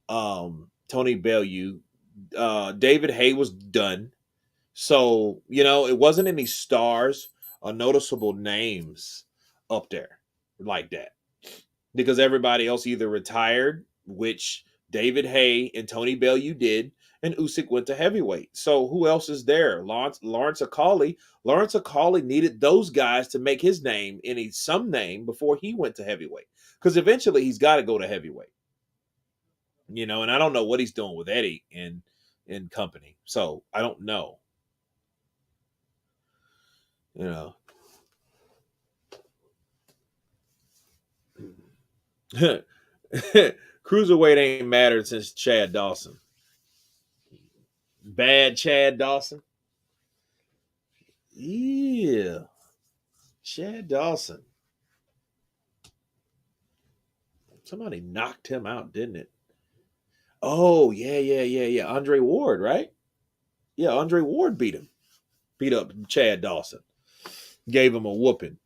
Tony Bellew. David Hay was done. So, it wasn't any stars or noticeable names up there like that. Because everybody else either retired, which David Hay and Tony Bellew did, and Usyk went to heavyweight. So who else is there? Lawrence Akali. Lawrence Akali needed those guys to make his name some name before he went to heavyweight. Because eventually he's got to go to heavyweight. And I don't know what he's doing with Eddie and company. So I don't know. Cruiserweight ain't mattered since Chad Dawson. Bad Chad Dawson. Yeah, Chad Dawson. Somebody knocked him out, didn't it? Oh, yeah. Andre Ward, right? Yeah, Andre Ward beat him. Beat up Chad Dawson. Gave him a whooping.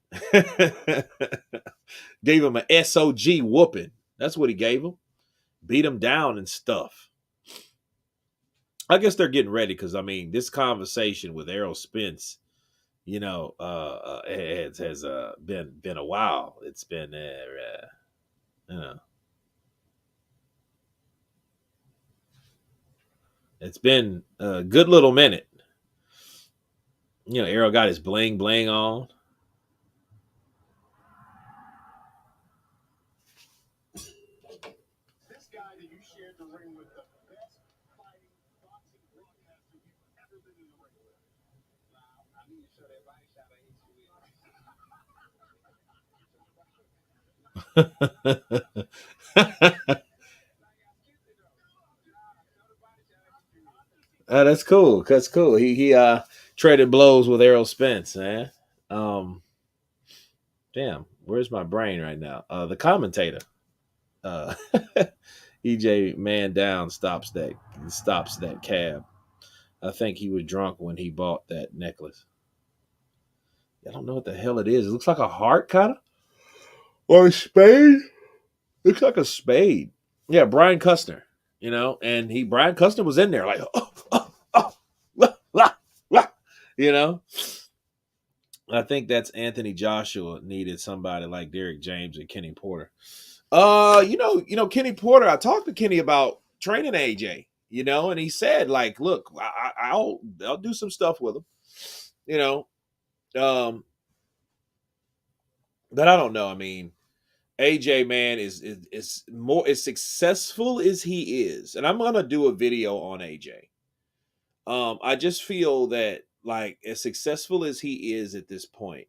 Gave him a SOG whooping. That's what he gave him. Beat him down and stuff. I guess they're getting ready because I mean this conversation with Errol Spence, has been a while. It's been it's been a good little minute. Errol got his bling bling on. This guy that you shared the ring with, the best fighting boxing broadcaster you've ever been in the ring with. Wow, I need to show that body shot I hit you with. That's cool. That's cool. He traded blows with Errol Spence, man. Damn, where's my brain right now? The commentator. Uh EJ man down stops that cab. I think he was drunk when he bought that necklace. I don't know what the hell it is. It looks like a heart, kind of, or a spade. Looks like a spade. Yeah, Brian Custner. And Brian Custner was in there like, la, la, la, you know. I think that's Anthony Joshua needed somebody like Derrick James and Kenny Porter. Kenny Porter. I talked to Kenny about training AJ. And he said like, look, I'll do some stuff with him. But I don't know. I mean, AJ man is more as successful as he is, and I'm gonna do a video on AJ. I just feel that like as successful as he is at this point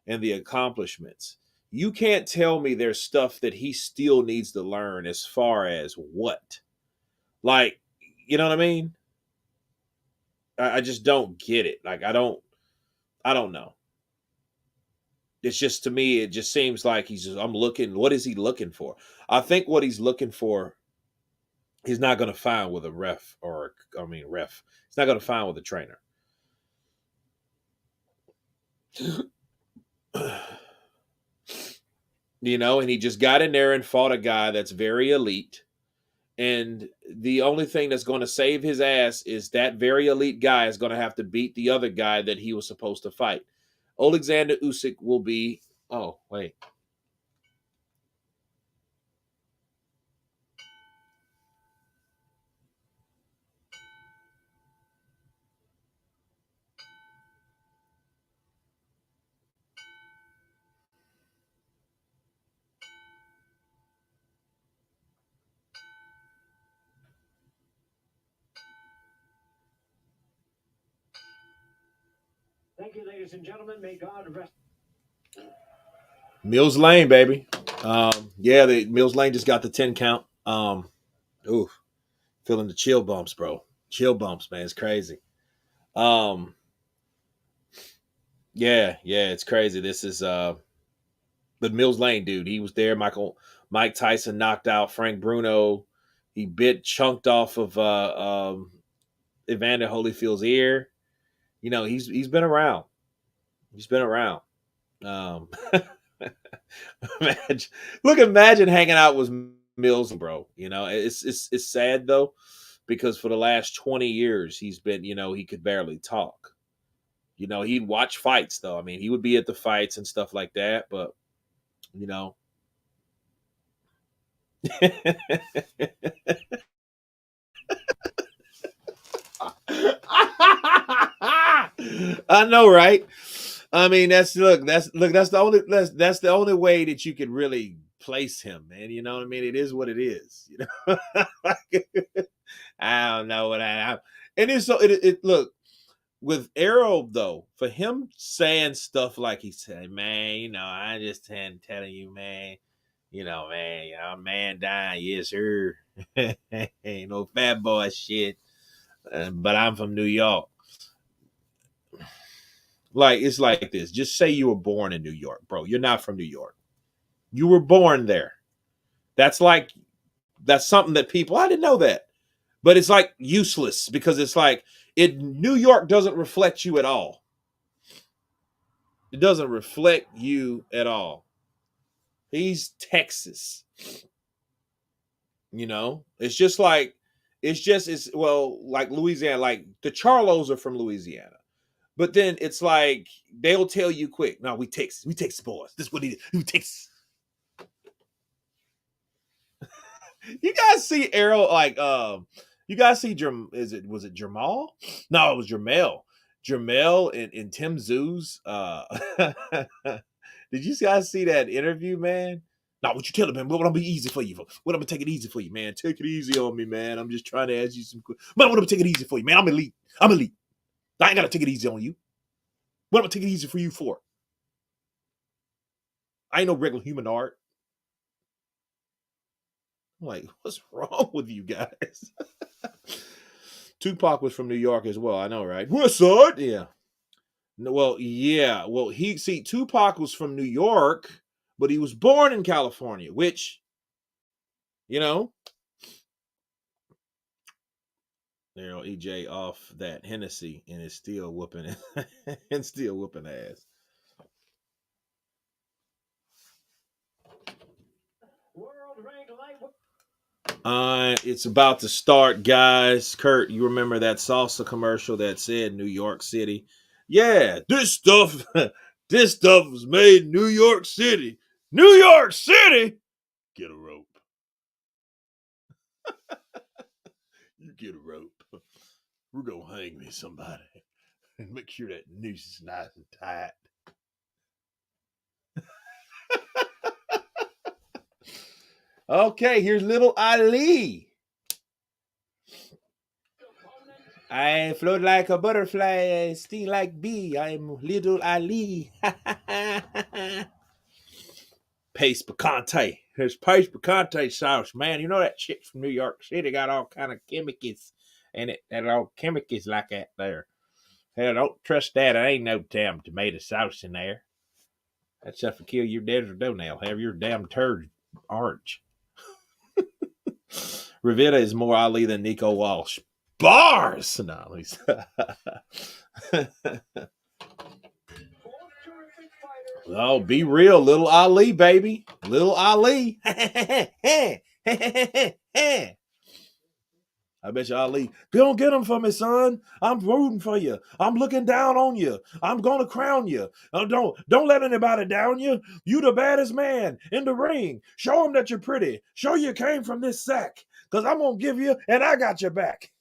and the accomplishments, you can't tell me there's stuff that he still needs to learn as far as what, like, you know what I mean? I just don't get it. Like I don't know. It's just, to me, it just seems like I'm looking, what is he looking for? I think what he's looking for, he's not going to find with a ref ref. He's not going to find with a trainer. And he just got in there and fought a guy that's very elite. And the only thing that's going to save his ass is that very elite guy is going to have to beat the other guy that he was supposed to fight. Alexander Usyk will be, oh, wait.
Thank you, ladies and gentlemen. May God rest.
Mills Lane, baby. The Mills Lane just got the 10 count. Oof, feeling the chill bumps, bro. Chill bumps, man. It's crazy. Yeah, it's crazy. This is but Mills Lane, dude. He was there. Mike Tyson knocked out Frank Bruno. He chunked off of Evander Holyfield's ear. He's been around. He's been around. Imagine hanging out with Mills, bro. It's sad though, because for the last 20 years he's been, he could barely talk. He'd watch fights though. I mean, he would be at the fights and stuff like that, but I know, right? I mean, that's the only way that you can really place him, man. You know what I mean? It is what it is. I don't know what and it's so it look with Arrow though, for him saying stuff like he said, man, I just telling you, man, You know, man, man dying, yes, sir. Ain't no fat boy shit. But I'm from New York. Like, it's like this. Just say you were born in New York, bro. You're not from New York. You were born there. That's like, that's something that people, I didn't know that. But it's like useless because it's like, New York doesn't reflect you at all. It doesn't reflect you at all. He's Texas. You know, it's well, like Louisiana, like the Charlos are from Louisiana. But then it's like they'll tell you quick, no, we Texas boys. This is what he did. We Texas. You guys see Arrow like you guys see was it Jamal? No, it was Jermel. Jermel and Tim Zoo's did you guys see that interview, man? Now, what you telling me, man? What I'm gonna be easy for you? What I'm gonna take it easy for you, man? Take it easy on me, man. I'm just trying to ask you some questions. But I'm gonna take it easy for you, man. I'm elite. I'm elite. I ain't gotta take it easy on you. What am I take it easy for you for? I ain't no regular human art. I'm like, what's wrong with you guys? Tupac was from New York as well. I know, right? What's up? Yeah. No, well, yeah. Well, Tupac was from New York, but he was born in California, which, you know, EJ off that Hennessy and is still whooping and still whooping ass. It's about to start, guys. Kurt, you remember that salsa commercial that said New York City? Yeah, this stuff, this stuff was made in New York City. New York City. Get a rope. You get a rope. We're gonna hang me somebody and make sure that noose is nice and tight. Okay, here's little Ali. I float like a butterfly, I sting like bee. I'm little Ali. Pace picante. There's pace picante sauce, man. You know that shit from New York City got all kind of chemicals in it. That all chemicals like that there. Hell, don't trust that. There ain't no damn tomato sauce in there. That stuff will kill your desert dough. Have your damn turd orange. Rivera is more Ali than Nico Walsh. Bars! No, he's. Oh, be real, little Ali, baby. Little Ali. I bet you Ali, go get him for me, son. I'm rooting for you. I'm looking down on you. I'm gonna crown you. Don't let anybody down you. You the baddest man in the ring. Show him that you're pretty. Show you came from this sack. Cause I'm gonna give you, and I got your back.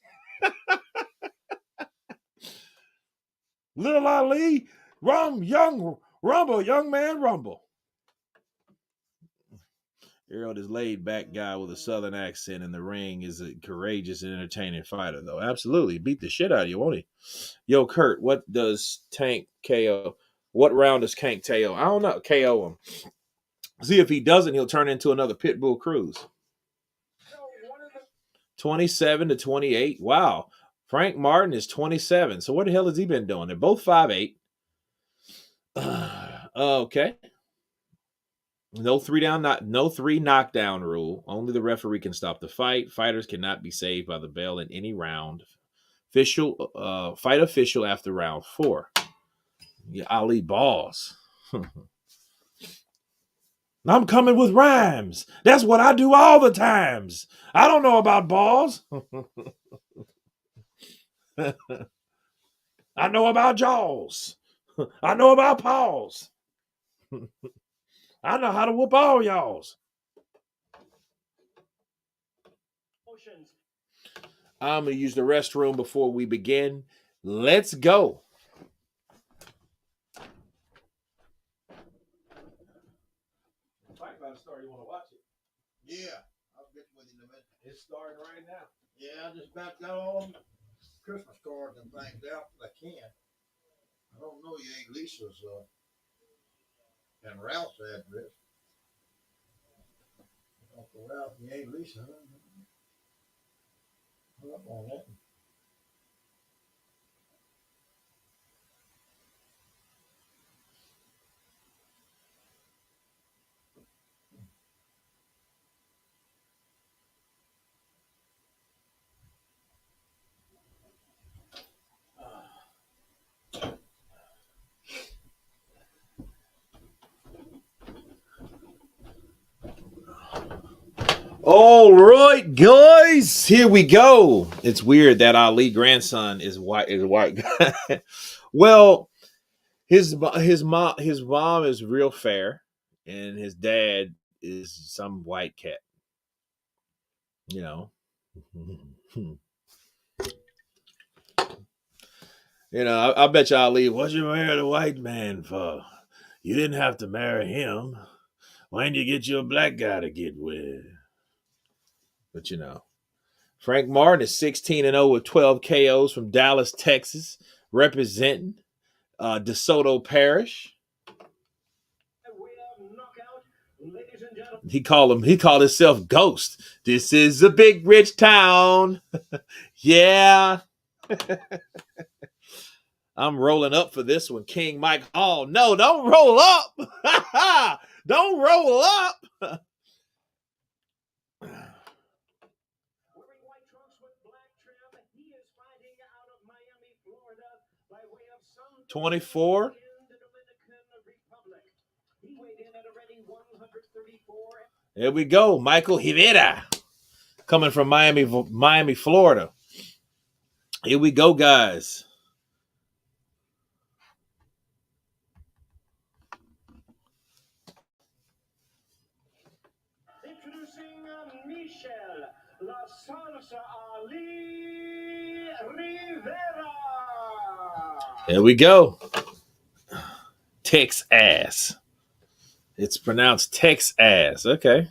Little Ali, rumble, young man, rumble. Errol, this laid back guy with a southern accent in the ring, is a courageous and entertaining fighter, though. Absolutely. Beat the shit out of you, won't he? Yo, Kurt, what does Tank KO? What round does Tank KO? I don't know. KO him. See, if he doesn't, he'll turn into another Pitbull Cruz. 27-28. Wow. Frank Martin is 27. So what the hell has he been doing? They're both 5'8". Okay. No three knockdown rule. Only the referee can stop the fight. Fighters cannot be saved by the bell in any round. Fight official after round 4. Yeah, Ali balls. I'm coming with rhymes. That's what I do all the times. I don't know about balls. I know about jaws. I know about paws. I know how to whoop all y'alls. I'm going to use the restroom before we begin. Let's go. Fight about to start. You want to watch it?
Yeah, I'll get with you in a minute.
It's starting right now.
Yeah, I just about got all them Christmas cards and things out that I can. I don't know you ain't Lisa's and Ralph's address. Well, you ain't Lisa. Hold up on that.
All right, guys, here we go. It's weird that Ali grandson is white. Is a white guy. Well, his mom is real fair, and his dad is some white cat. You know, you know. I bet you Ali. What you marry a white man for? You didn't have to marry him. Why didn't you get you a black guy to get with? But you know. Frank Martin is 16-0 with 12 KOs from Dallas, Texas, representing DeSoto Parish. He called himself Ghost. This is a big rich town. Yeah. I'm rolling up for this one. King Mike Hall. No, don't roll up. Don't roll up. 24. There we go. Michael Rivera coming from Miami, Florida. Here we go, guys.
Introducing Micheal, La Salsa Ali Rivera.
Here we go. Tex ass. It's pronounced Tex ass. Okay.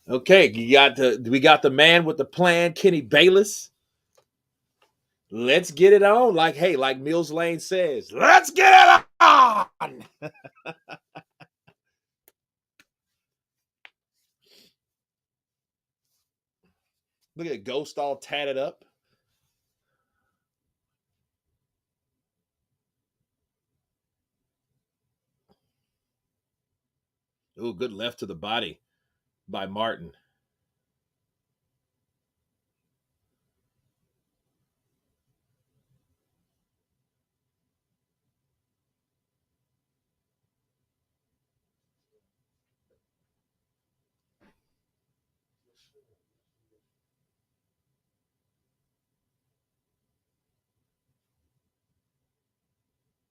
Okay, we got the man with the plan, Kenny Bayless. Let's get it on. Like Mills Lane says, let's get it on. Look at Ghost all tatted up. Ooh, good left to the body by Martin.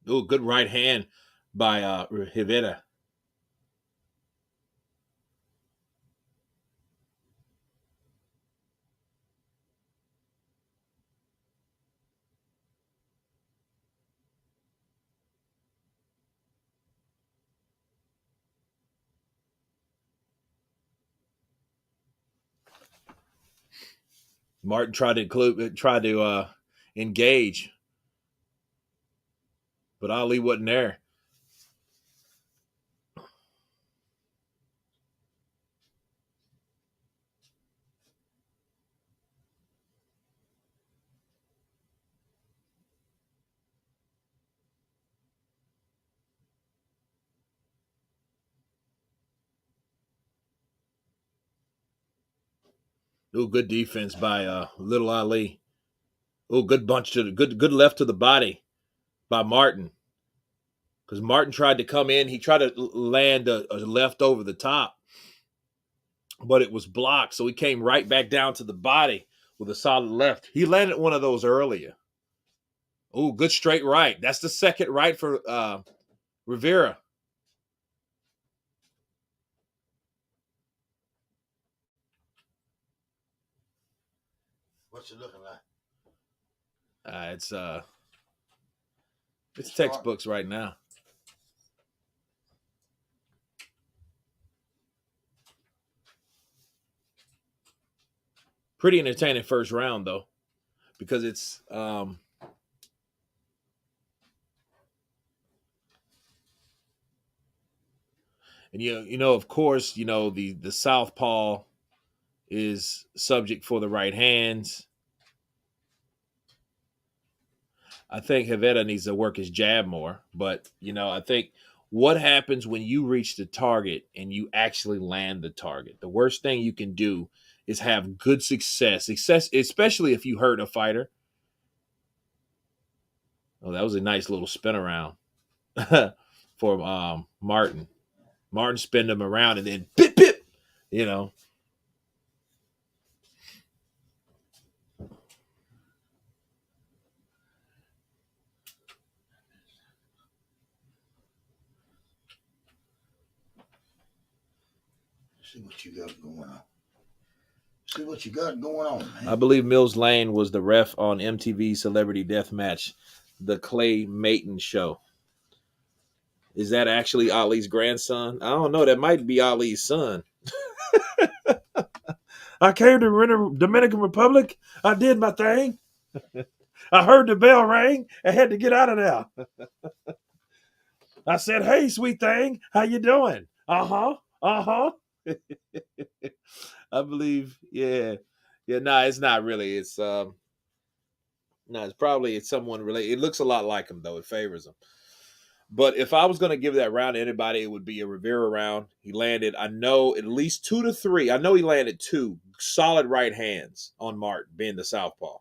Ooh, good right hand by Rivera. Martin tried to engage, but Ali wasn't there. Ooh, good defense by Little Ali. Ooh, good bunch to the good left to the body by Martin. Because Martin tried to come in, he tried to land a left over the top, but it was blocked. So he came right back down to the body with a solid left. He landed one of those earlier. Ooh, good straight right. That's the second right for Rivera.
What's it looking like?
It's textbooks right now. Pretty entertaining first round though, because it's and of course, the southpaw is subject for the right hands. I think Rivera needs to work his jab more, but I think what happens when you reach the target and you actually land the target? The worst thing you can do is have good success, especially if you hurt a fighter. Oh, that was a nice little spin around for Martin. Martin spin him around and then pip pip, you know.
See what you got going on. See what you got going on, man.
I believe Mills Lane was the ref on MTV Celebrity Deathmatch, the Clay Mayton show. Is that actually Ali's grandson? I don't know. That might be Ali's son. I came to the Dominican Republic. I did my thing. I heard the bell ring. I had to get out of there. I said, "Hey, sweet thing, how you doing?" Uh-huh. I believe, yeah. Yeah, no, it's not really. It's no, it's someone related. It looks a lot like him though. It favors him. But if I was going to give that round to anybody, it would be a Rivera round. He landed, I know, at least 2 to 3. I know he landed 2 solid right hands on Martin, being the southpaw.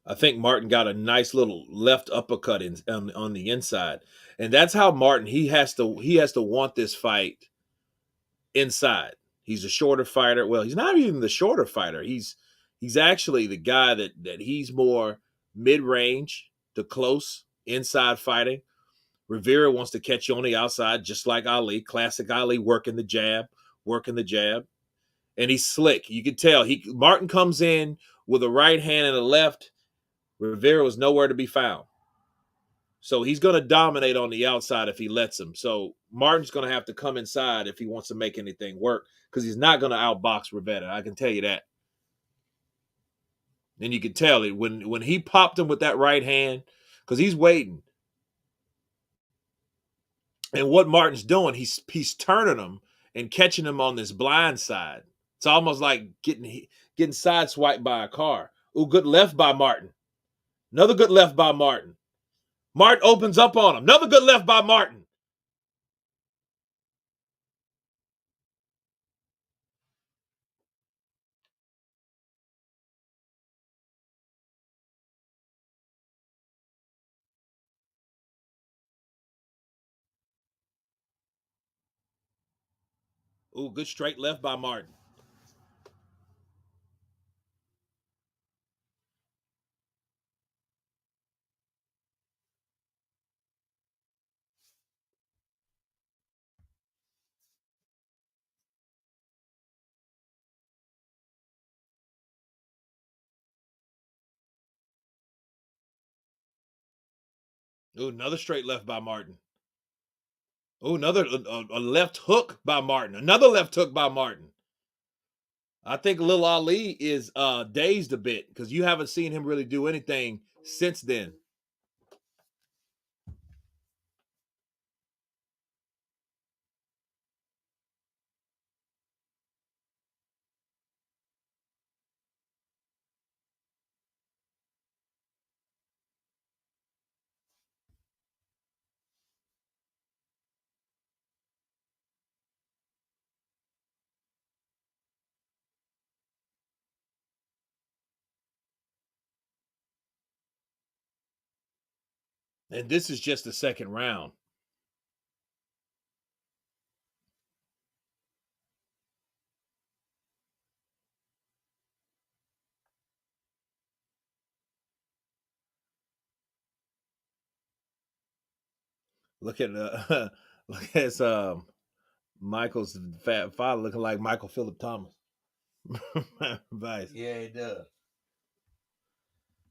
I think Martin got a nice little left uppercut on the inside, and that's how Martin he has to want this fight inside. He's a shorter fighter. Well, he's not even the shorter fighter. He's actually the guy that he's more mid range to close inside fighting. Rivera wants to catch you on the outside, just like Ali, classic Ali, working the jab, and he's slick. You can tell Martin comes in with a right hand and a left. Rivera was nowhere to be found. So he's going to dominate on the outside if he lets him. So Martin's going to have to come inside if he wants to make anything work, because he's not going to outbox Rivera. I can tell you that. And you can tell it when he popped him with that right hand, because he's waiting. And what Martin's doing, he's turning him and catching him on this blind side. It's almost like getting sideswiped by a car. Ooh, good left by Martin. Another good left by Martin. Martin opens up on him. Another good left by Martin. Ooh, good straight left by Martin. Ooh, another straight left by Martin. Ooh, another a left hook by Martin. Another left hook by Martin. I think Lil Ali is dazed a bit because you haven't seen him really do anything since then. And this is just the second round. Look at look at his Michael's fat father looking like Michael Phillip Thomas. Vice.
Yeah, he does.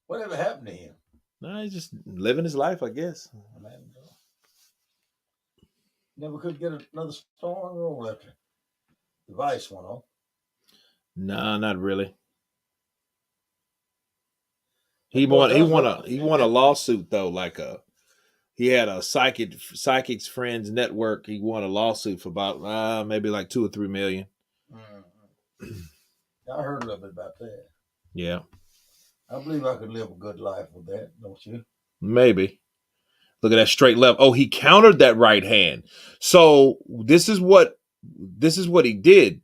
Whatever happened to him?
No, he's just living his life, I guess.
Never could get another starring role after the Vice went on.
No, not really. He won a lawsuit though, he had a psychics friends network. He won a lawsuit for about maybe like $2 or $3 million.
I heard a little bit about that.
Yeah,
I believe I could live a good life with that, don't you?
maybe. Look at that straight left. Oh, he countered that right hand. So this is what he did.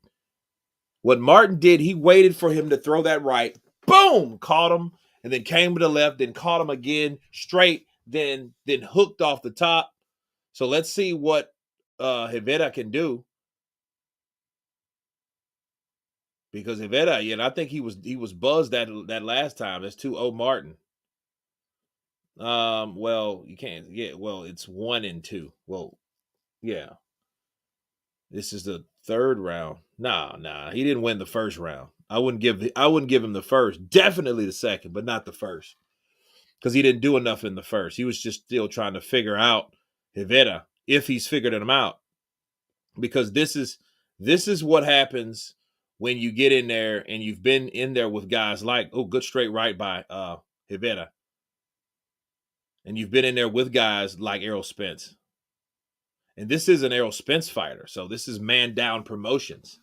What Martin did, he waited for him to throw that right. Boom, caught him, and then came to the left, then caught him again straight, then hooked off the top. So let's see what Rivera can do. Because Rivera, I think he was buzzed that last time. That's 2-0 Martin. Well, you can't. Yeah, well, it's 1-2. Well, yeah. This is the third round. Nah, he didn't win the first round. I wouldn't give him the first. Definitely the second, but not the first. Because he didn't do enough in the first. He was just still trying to figure out Rivera, if he's figured him out. Because this is what happens when you get in there and you've been in there with guys like, good straight right by Rivera. And you've been in there with guys like Errol Spence. And this is an Errol Spence fighter. So this is Man Down Promotions.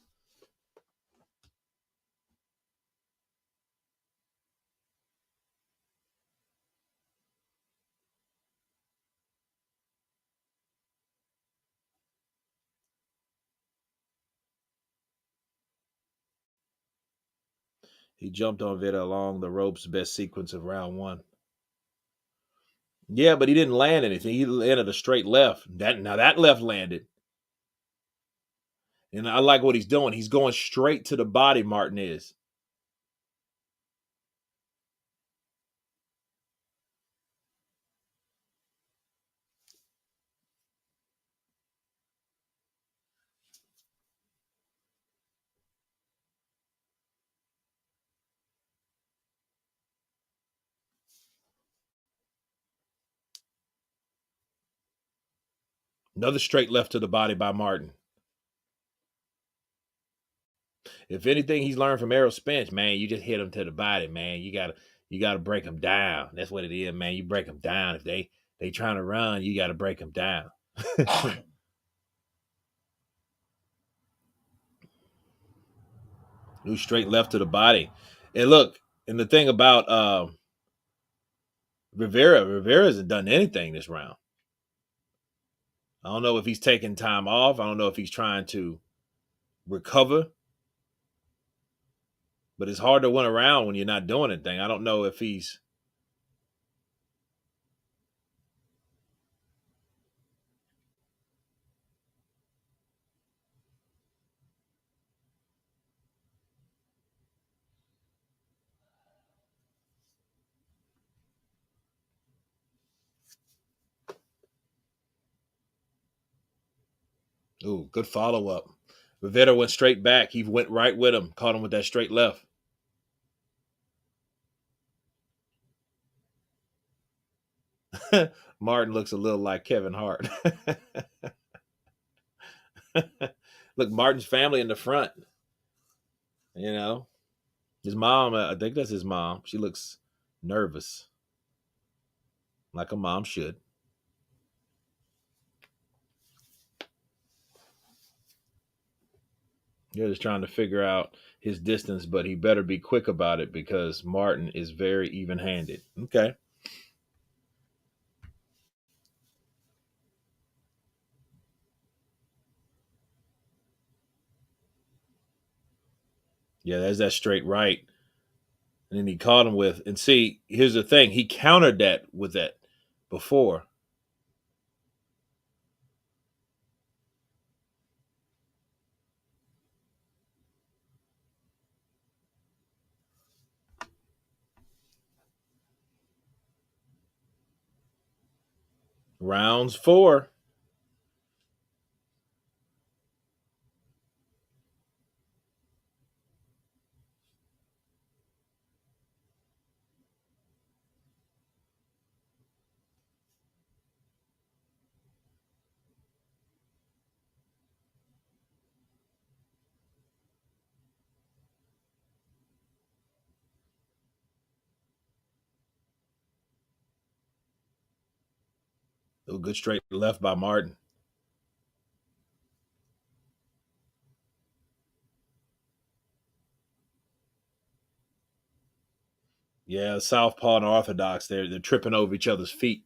He jumped on Vida along the ropes, best sequence of round one. Yeah, but he didn't land anything. He landed a straight left. That left landed. And I like what he's doing. He's going straight to the body, Martin is. Another straight left to the body by Martin. If anything he's learned from Errol Spence, man, you just hit him to the body, man. You gotta break him down. That's what it is, man. You break them down. If they trying to run, you gotta break them down. New straight left to the body. And look, and the thing about Rivera hasn't done anything this round. I don't know if he's taking time off. I don't know if he's trying to recover. But it's hard to win around when you're not doing anything. I don't know if he's. Ooh, good follow up. Rivera went straight back. He went right with him, caught him with that straight left. Martin looks a little like Kevin Hart. Look, Martin's family in the front. His mom, I think that's his mom. She looks nervous, like a mom should. They're just trying to figure out his distance, but he better be quick about it because Martin is very even handed. Okay. Yeah, there's that straight right. And then he caught him with, and see, here's the thing. He countered that with that before. Rounds 4. A good straight left by Martin. Yeah, Southpaw and Orthodox, they're tripping over each other's feet.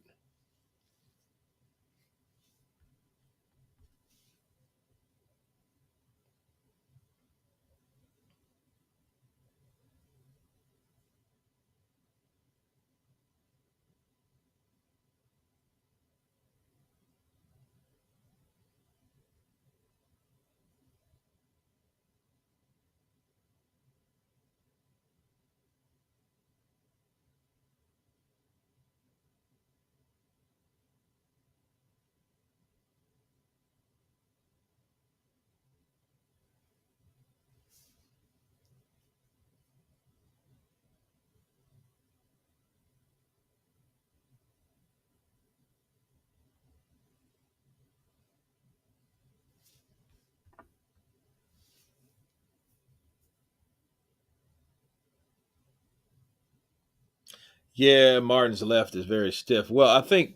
Yeah, Martin's left is very stiff. Well, I think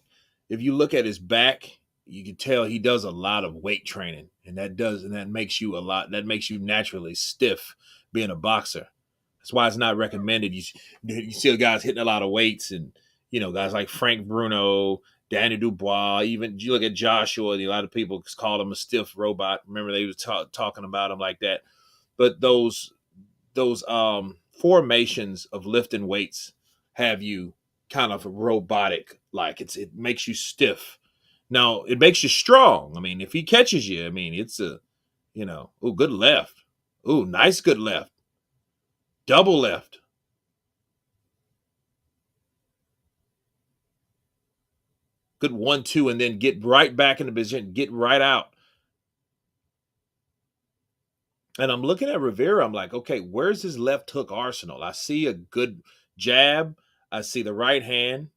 if you look at his back, you can tell he does a lot of weight training, and that makes you a lot. That makes you naturally stiff being a boxer. That's why it's not recommended. You see guys hitting a lot of weights, and guys like Frank Bruno, Danny Dubois. Even you look at Joshua. A lot of people call him a stiff robot. Remember they were talking about him like that. But those formations of lifting weights have you kind of robotic, like it makes you stiff. Now it makes you strong. I mean, if he catches you, I mean, it's a oh, good left. Oh, nice good left. Double left. Good 1-2, and then get right back in the position, get right out. And I'm looking at Rivera. I'm like, okay, where's his left hook arsenal? I see a good jab. I see the right hand,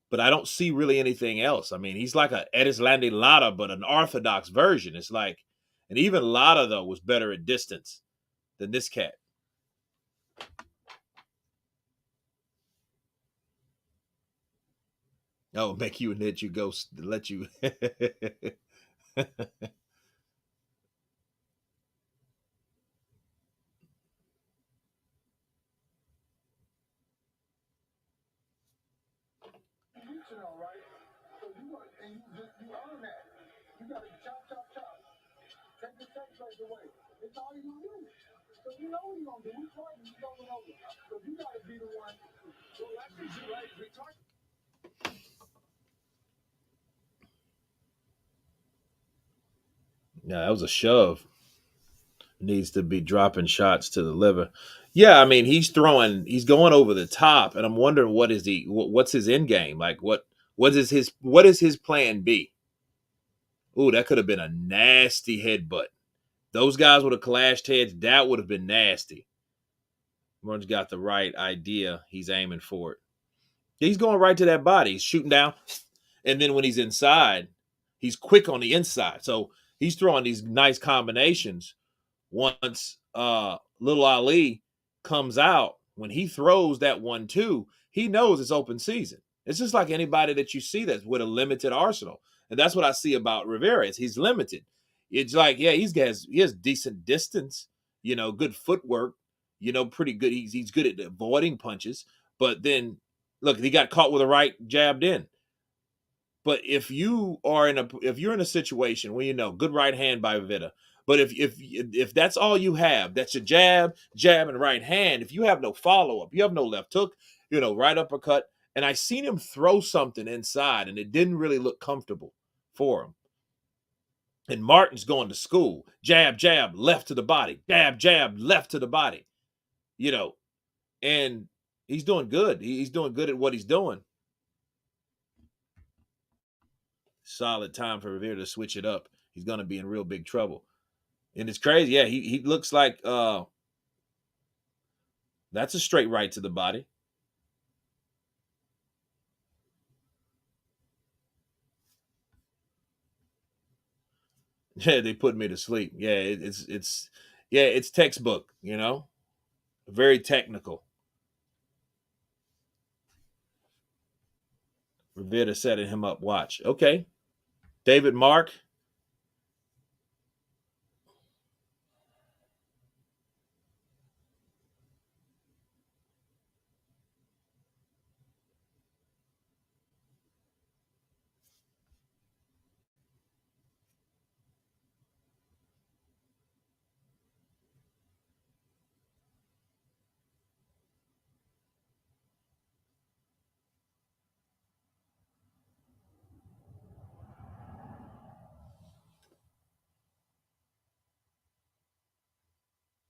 but I don't see really anything else. I mean, he's like a Edislandi Lara, but an orthodox version. It's like, and even Lara though was better at distance than this cat. Oh, make you and let you go, let you.
Right? So you earn that. You got to chop, chop, chop. Take the sex place away. It's all you gonna do. So you know what you're gonna do. We try to go over. So you got to be the one. So that's easy, right? We talk.
Yeah, that was a shove. Needs to be dropping shots to the liver. Yeah, I mean he's going over the top, and I'm wondering what's his end game? Like what is his plan B? Ooh, that could have been a nasty headbutt. Those guys would have clashed heads. That would have been nasty. Martin's got the right idea. He's aiming for it. He's going right to that body. He's shooting down, and then when he's inside, he's quick on the inside. So he's throwing these nice combinations. Once Little Ali comes out, when he throws that 1-2, he knows it's open season. It's just like anybody that you see that's with a limited arsenal. And that's what I see about Rivera is he's limited. It's like, yeah, he has decent distance, good footwork, pretty good. He's good at avoiding punches. But then look, he got caught with a right jabbed in. But if you're in a situation where good right hand by Vida, but if that's all you have, that's a jab, and right hand. If you have no follow up, you have no left hook, right uppercut, and I seen him throw something inside, and it didn't really look comfortable for him. And Martin's going to school, jab, left to the body, jab, left to the body, and he's doing good. He's doing good at what he's doing. Solid time for Rivera to switch it up. He's going to be in real big trouble. And it's crazy. Yeah, he looks like that's a straight right to the body. Yeah, they put me to sleep. Yeah, it's textbook, very technical. Rivera setting him up. Watch. Okay. David Mark.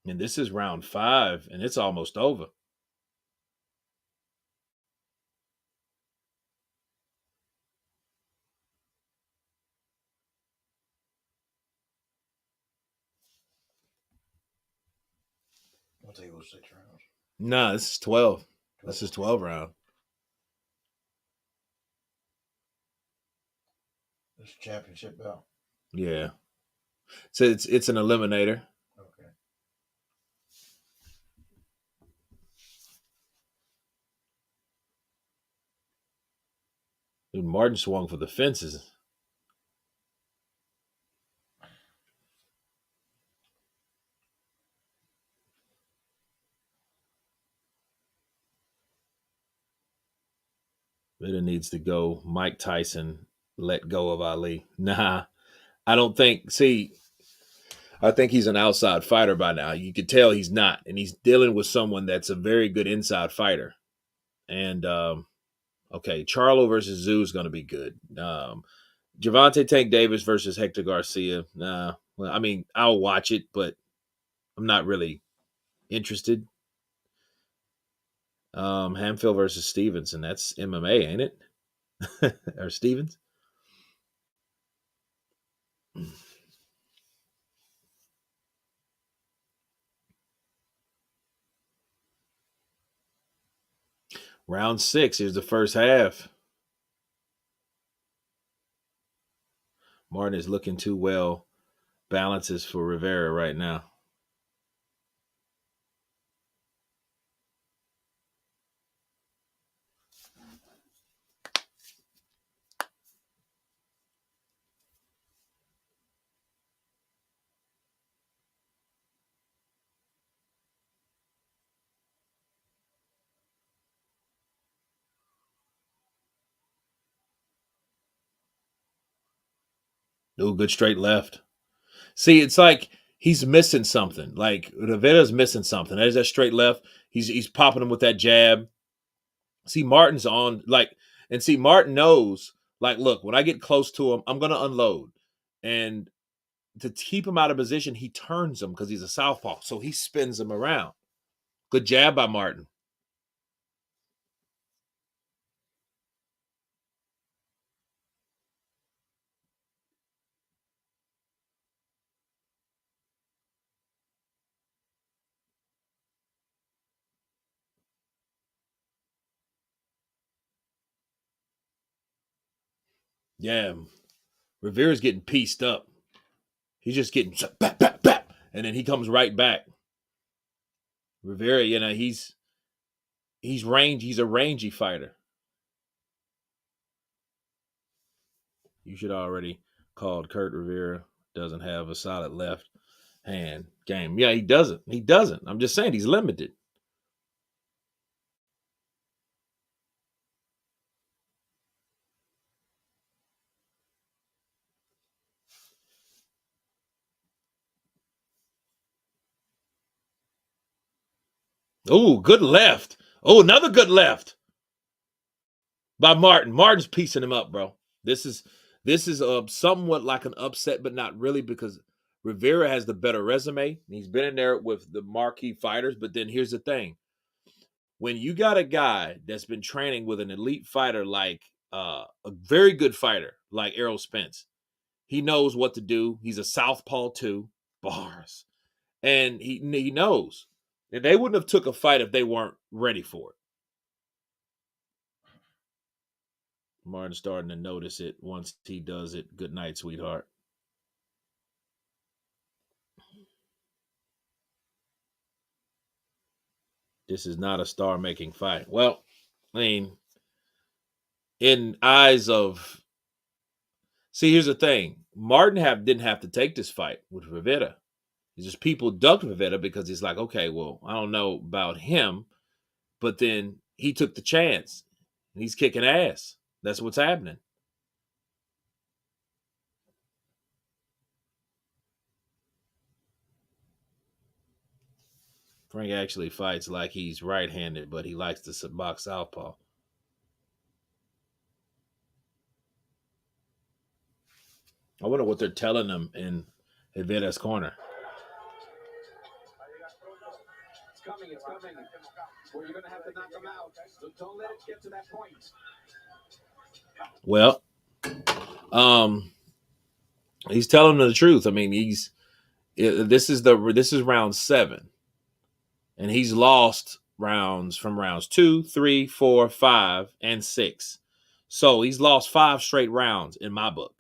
And this is round 5, and it's almost over.
I'll take those 6 rounds.
Nah, this is 12. This is 12 round.
This championship belt.
Yeah. So it's an eliminator.
Okay.
Dude, Martin swung for the fences. Rivera needs to go. Mike Tyson let go of Ali. Nah, I don't think. See, I think he's an outside fighter by now. You could tell he's not, and he's dealing with someone that's a very good inside fighter. And okay, Charlo versus Zoo is going to be good. Gervonta Tank Davis versus Hector Garcia. Nah, well, I mean, I'll watch it, but I'm not really interested. Hamfield versus Stevenson. That's MMA, ain't it? Or Stevens? Round 6. Here's the first half. Martin is looking too well. Balances for Rivera right now. Ooh, good straight left. See, it's like he's missing something. Like Rivera's missing something. There's that straight left. He's popping him with that jab. See, Martin's on and see, Martin knows, like, look, when I get close to him, I'm gonna unload. And to keep him out of position, he turns him because he's a southpaw. So he spins him around. Good jab by Martin. Yeah. Rivera's getting pieced up. He's just getting bap, bap, bap, and then he comes right back. Rivera, he's range. He's a rangy fighter. You should already called Kurt Rivera doesn't have a solid left hand game. Yeah, he doesn't. He doesn't. I'm just saying he's limited. Oh, good left. Oh, another good left by Martin. Martin's piecing him up, bro. This is somewhat like an upset, but not really, because Rivera has the better resume. He's been in there with the marquee fighters. But then here's the thing: when you got a guy that's been training with an elite fighter, like a very good fighter like Errol Spence, he knows what to do. He's a southpaw too, bars, and he knows. And they wouldn't have took a fight if they weren't ready for it. Martin's starting to notice it. Once he does it, good night, sweetheart. This is not a star-making fight. Well, I mean, in eyes of See, here's the thing. Martin didn't have to take this fight with Rivera. It's just people ducked Rivera because he's like, okay, well, I don't know about him, but then he took the chance. And he's kicking ass. That's what's happening. Frank actually fights like he's right-handed, but he likes to box southpaw. I wonder what they're telling him in Rivera's corner.
It's coming. Well, you're going to have to knock him out. So don't let it get to that point.
Well, he's telling them the truth. I mean, this is round 7, and he's lost rounds 2, 3, 4, 5, and 6. So he's lost 5 straight rounds in my book.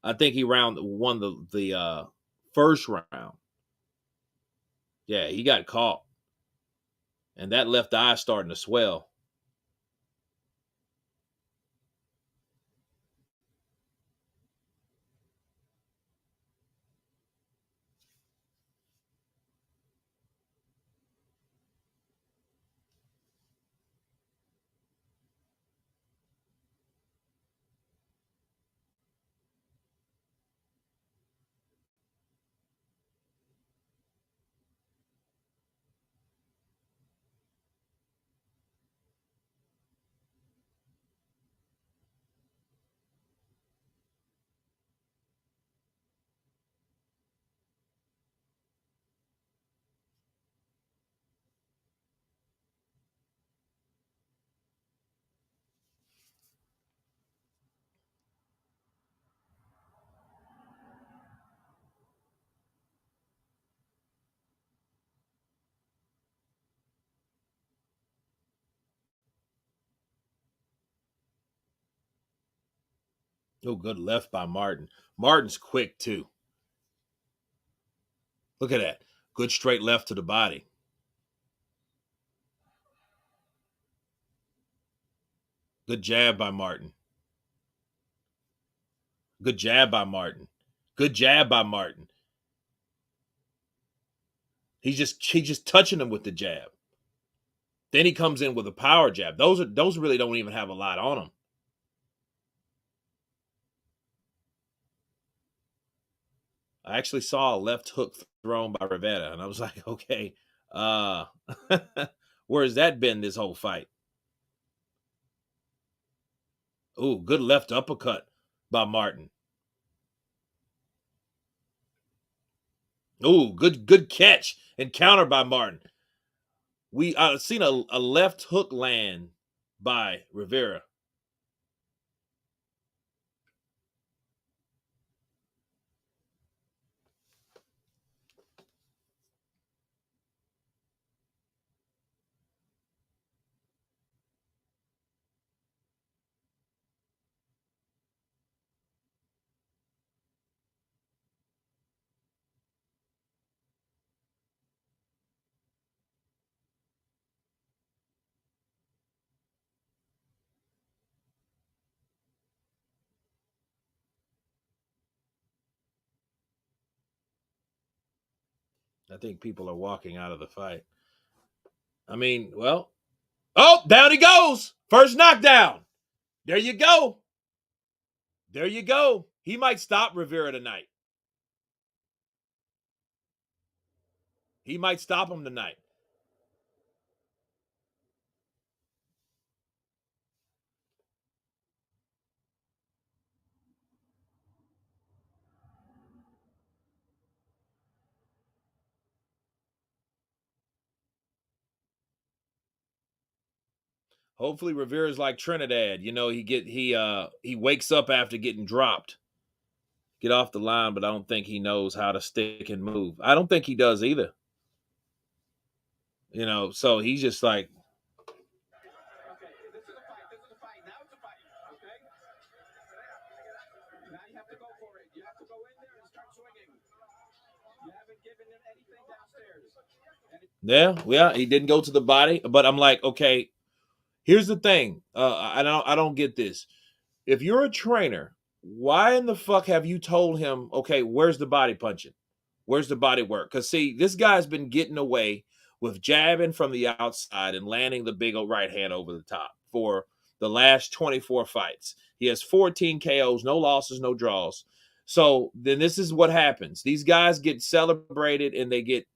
I think he won the first round. Yeah, he got caught, and that left eye starting to swell. Oh, good left by Martin. Martin's quick, too. Look at that. Good straight left to the body. Good jab by Martin. Good jab by Martin. Good jab by Martin. He's just touching him with the jab. Then he comes in with a power jab. Those really don't even have a lot on them. I actually saw a left hook thrown by Rivera, and I was like, okay, where has that been this whole fight? Ooh, good left uppercut by Martin. Ooh, good catch and counter by Martin. We seen a left hook land by Rivera. I think people are walking out of the fight. I mean, well, oh, down he goes. First knockdown. There you go. There you go. He might stop Rivera tonight. He might stop him tonight. Hopefully Rivera's like Trinidad. You know, he wakes up after getting dropped. Get off the line, but I don't think he knows how to stick and move. I don't think he does either. You know, so he's just like,
Okay, this is a fight. This is a fight. Now it's a fight. Okay? Now you have to go for it. You have to go in there and start swinging. You haven't given him anything downstairs.
yeah, he didn't go to the body, but I'm like, okay, here's the thing. I don't get this. If you're a trainer, why in the fuck have you told him, okay, where's the body punching? Where's the body work? Because, see, this guy's been getting away with jabbing from the outside and landing the big old right hand over the top for the last 24 fights. He has 14 KOs, no losses, no draws. So then this is what happens. These guys get celebrated and they get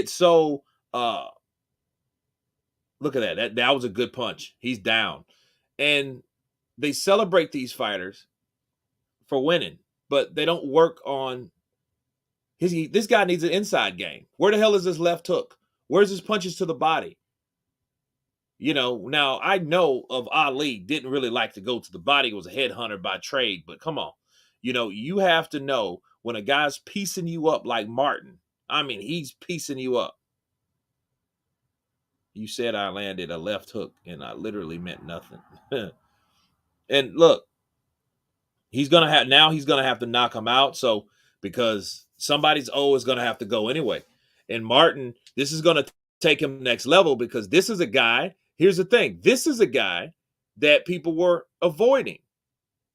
so look at that. That was a good punch. He's down. And they celebrate these fighters for winning, but they don't work on this guy needs an inside game. Where the hell is his left hook? Where's his punches to the body? You know, now I know of Ali didn't really like to go to the body. He was a headhunter by trade, but come on. You know, you have to know when a guy's piecing you up like Martin. I mean, he's piecing you up. You said I landed a left hook, and I literally meant nothing. And look, he's gonna have to knock him out. So because somebody's is gonna have to go anyway. And Martin, this is gonna take him next level because this is a guy. Here's the thing: this is a guy that people were avoiding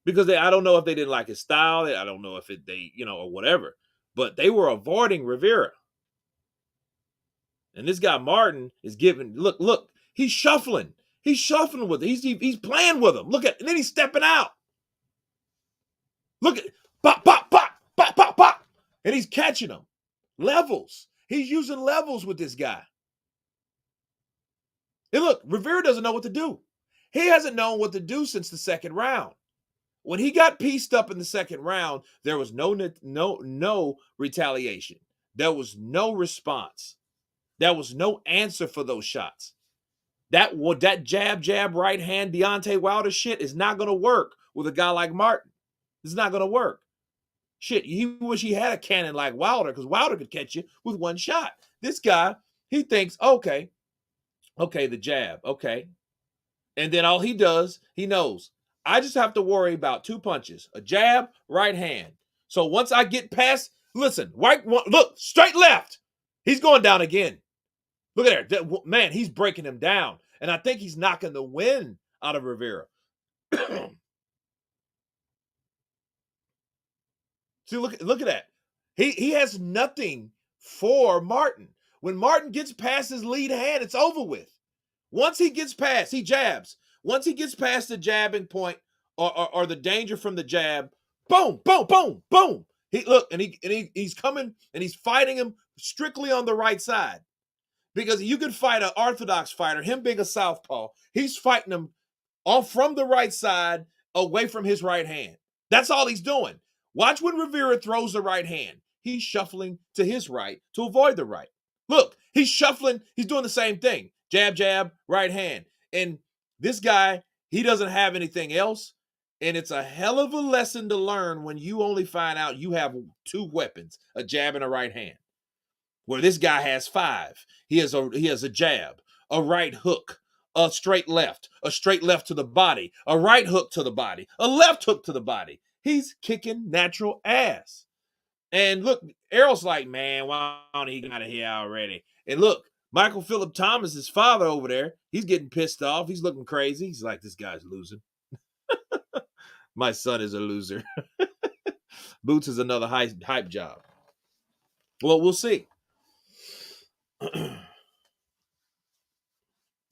because I don't know if they didn't like his style. I don't know if or whatever, but they were avoiding Rivera. And this guy Martin is giving. Look, he's shuffling. He's shuffling with it. He's playing with him. Look at, and then he's stepping out. Look at pop, pop, pop, pop, pop, pop. And he's catching them. Levels. He's using levels with this guy. And look, Rivera doesn't know what to do. He hasn't known what to do since the second round. When he got pieced up in the second round, there was no retaliation. There was no response. There was no answer for those shots. That jab, right hand, Deontay Wilder shit is not going to work with a guy like Martin. It's not going to work. Shit, he wish he had a cannon like Wilder because Wilder could catch you with one shot. This guy, he thinks, okay, the jab, okay. And then all he does, he knows, I just have to worry about two punches, a jab, right hand. So once I get past, listen, right one, look, straight left. He's going down again. Look at that. Man, he's breaking him down. And I think he's knocking the wind out of Rivera. See, look at that. He has nothing for Martin. When Martin gets past his lead hand, it's over with. Once he gets past, he jabs. Once he gets past the jabbing point or the danger from the jab, boom, boom, boom, boom. He's coming and he's fighting him strictly on the right side. Because you could fight an orthodox fighter, him being a southpaw, he's fighting him all from the right side, away from his right hand. That's all he's doing. Watch when Rivera throws the right hand. He's shuffling to his right to avoid the right. Look, he's shuffling. He's doing the same thing. Jab, jab, right hand. And this guy, he doesn't have anything else. And it's a hell of a lesson to learn when you only find out you have two weapons, a jab and a right hand. Where this guy has five. He has a jab, a right hook, a straight left to the body, a right hook to the body, a left hook to the body. He's kicking natural ass. And look, Errol's like, man, why don't he get out of here already? And look, Michael Phillip Thomas, his father over there, he's getting pissed off. He's looking crazy. He's like, this guy's losing. My son is a loser. Boots is another hype job. Well, we'll see.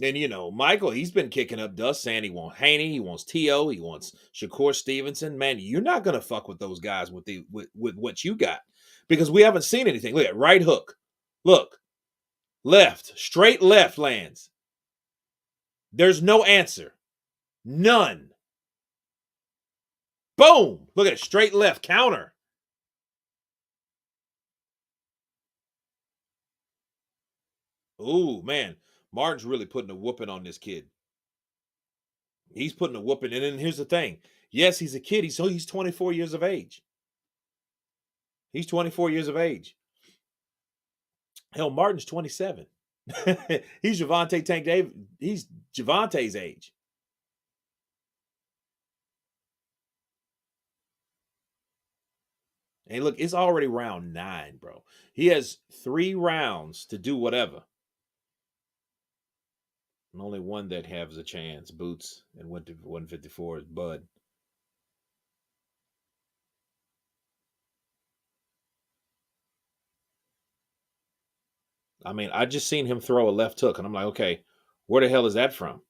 And, Michael, he's been kicking up dust saying he wants Haney, he wants T.O., he wants Shakur Stevenson. Man, you're not going to fuck with those guys with what you got because we haven't seen anything. Look at right hook. Look, left, straight left lands. There's no answer. None. Boom. Look at it, straight left, counter. Ooh, man. Martin's really putting a whooping on this kid. He's putting a whooping. And then here's the thing. Yes, he's a kid. He's 24 years of age. He's 24 years of age. Hell, Martin's 27. He's Gervonta Tank Davis. He's Gervonta's age. Hey, look, it's already round 9, bro. He has 3 rounds to do whatever. And only one that has a chance, Boots, and went to 154 is Bud. I mean, I just seen him throw a left hook, and I'm like, okay, where the hell is that from?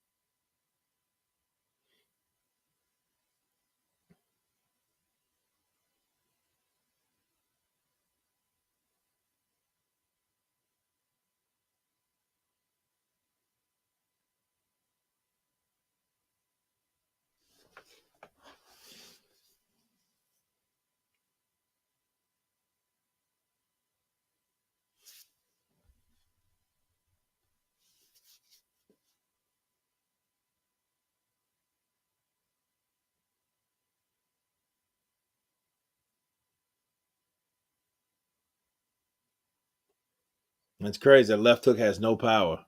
It's crazy. That left hook has no power.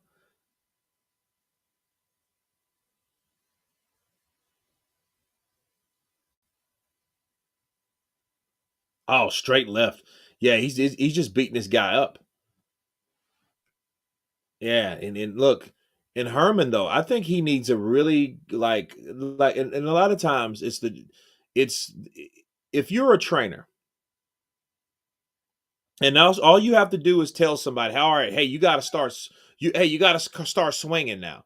Oh, straight left. Yeah, he's just beating this guy up. Yeah, and look, in Herman though, I think he needs a really and a lot of times it's if you're a trainer and now all you have to do is tell somebody, all right, hey, you got to start swinging now.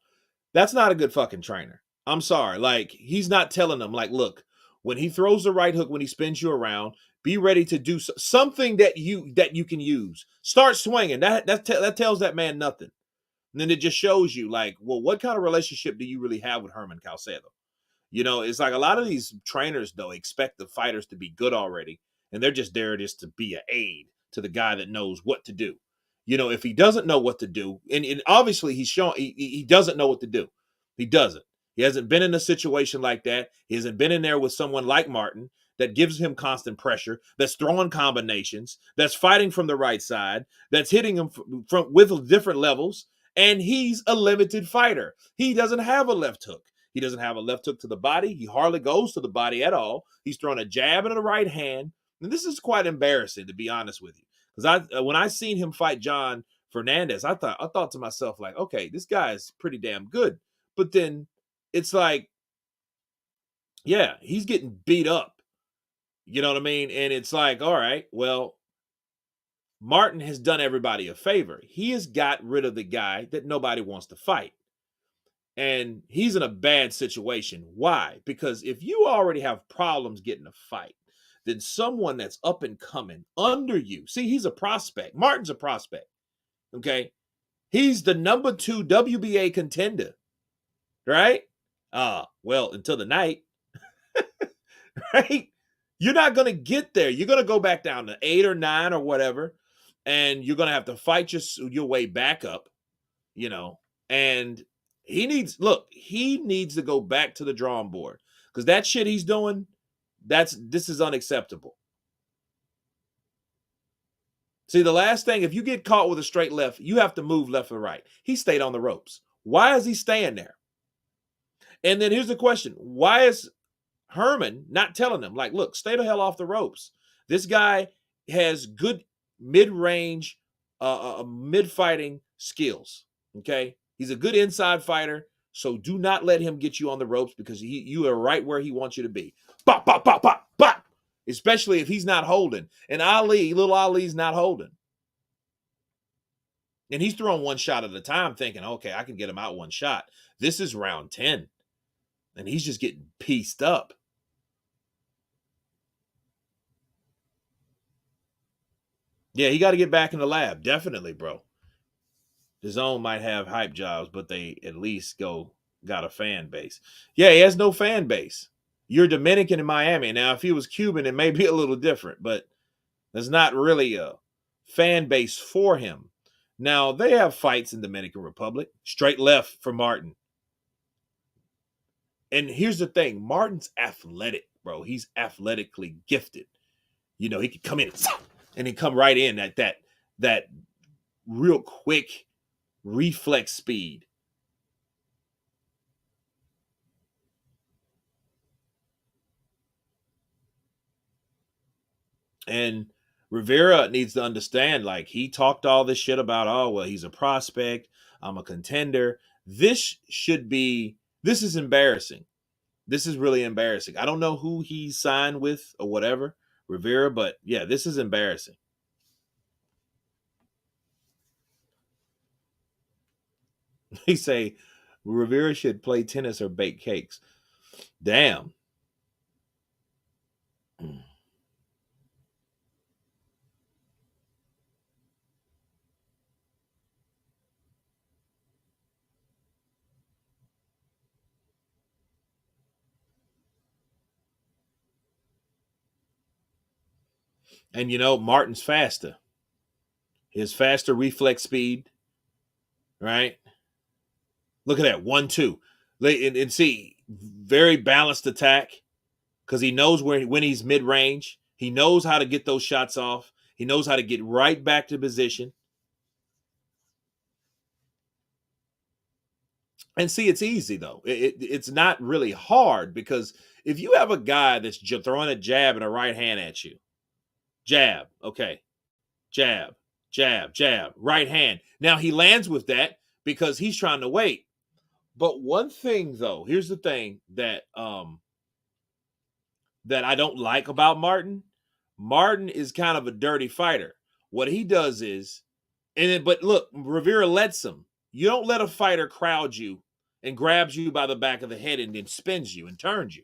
That's not a good fucking trainer. I'm sorry. Like, he's not telling them, like, look, when he throws the right hook, when he spins you around, be ready to do something that you can use. Start swinging. That tells that man nothing. And then it just shows you, like, well, what kind of relationship do you really have with Herman Calcedo? It's like a lot of these trainers, though, expect the fighters to be good already, and they're just there just to be an aid to the guy that knows what to do. If he doesn't know what to do, and obviously he's shown he doesn't know what to do. He doesn't. He hasn't been in a situation like that. He hasn't been in there with someone like Martin that gives him constant pressure, that's throwing combinations, that's fighting from the right side, that's hitting him from with different levels, and he's a limited fighter. He doesn't have a left hook. He doesn't have a left hook to the body. He hardly goes to the body at all. He's throwing a jab and a right hand. And this is quite embarrassing, to be honest with you. Because when I seen him fight John Fernandez, I thought to myself, like, okay, this guy is pretty damn good. But then it's like, yeah, he's getting beat up. You know what I mean? And it's like, all right, well, Martin has done everybody a favor. He has got rid of the guy that nobody wants to fight. And he's in a bad situation. Why? Because if you already have problems getting a fight, then someone that's up and coming under you, see, he's a prospect. Martin's a prospect. Okay. He's the number 2 WBA contender. Right? Well, until the night. Right? You're not going to get there. You're going to go back down to 8 or 9 or whatever. And you're going to have to fight your way back up, and he needs to go back to the drawing board, because that shit he's doing, this is unacceptable. See, the last thing, if you get caught with a straight left, you have to move left or right. He stayed on the ropes. Why is he staying there? And then here's the question: why is Herman not telling him, like, look, stay the hell off the ropes? This guy has good mid-range, mid-fighting skills. Okay, he's a good inside fighter, so do not let him get you on the ropes, because you are right where he wants you to be. Bop, bop, bop, bop, bop. Especially if he's not holding. And little Ali's not holding. And he's throwing one shot at a time, thinking, okay, I can get him out one shot. This is round 10. And he's just getting pieced up. Yeah, he got to get back in the lab. Definitely, bro. The zone might have hype jobs, but they at least got a fan base. Yeah, he has no fan base. You're Dominican in Miami. Now, if he was Cuban, it may be a little different, but there's not really a fan base for him. Now, they have fights in Dominican Republic. Straight left for Martin. And here's the thing. Martin's athletic, bro. He's athletically gifted. He could come in and then come right in at that real quick reflex speed. And Rivera needs to understand, like, he talked all this shit about, oh, well, he's a prospect, I'm a contender. This is embarrassing. This is really embarrassing. I don't know who he signed with or whatever, Rivera, but yeah, this is embarrassing. They say Rivera should play tennis or bake cakes. Damn. And you know, Martin's faster. His faster reflex speed, right? Look at that 1-2. And see, very balanced attack because he knows when he's mid range. He knows how to get those shots off. He knows how to get right back to position. And see, it's easy though. It's not really hard because if you have a guy that's throwing a jab and a right hand at you, jab, okay, jab, jab, jab, right hand. Now he lands with that because he's trying to wait. But one thing though, here's the thing that I don't like about Martin. Martin is kind of a dirty fighter. What he does is, but look, Rivera lets him. You don't let a fighter crowd you and grabs you by the back of the head and then spins you and turns you.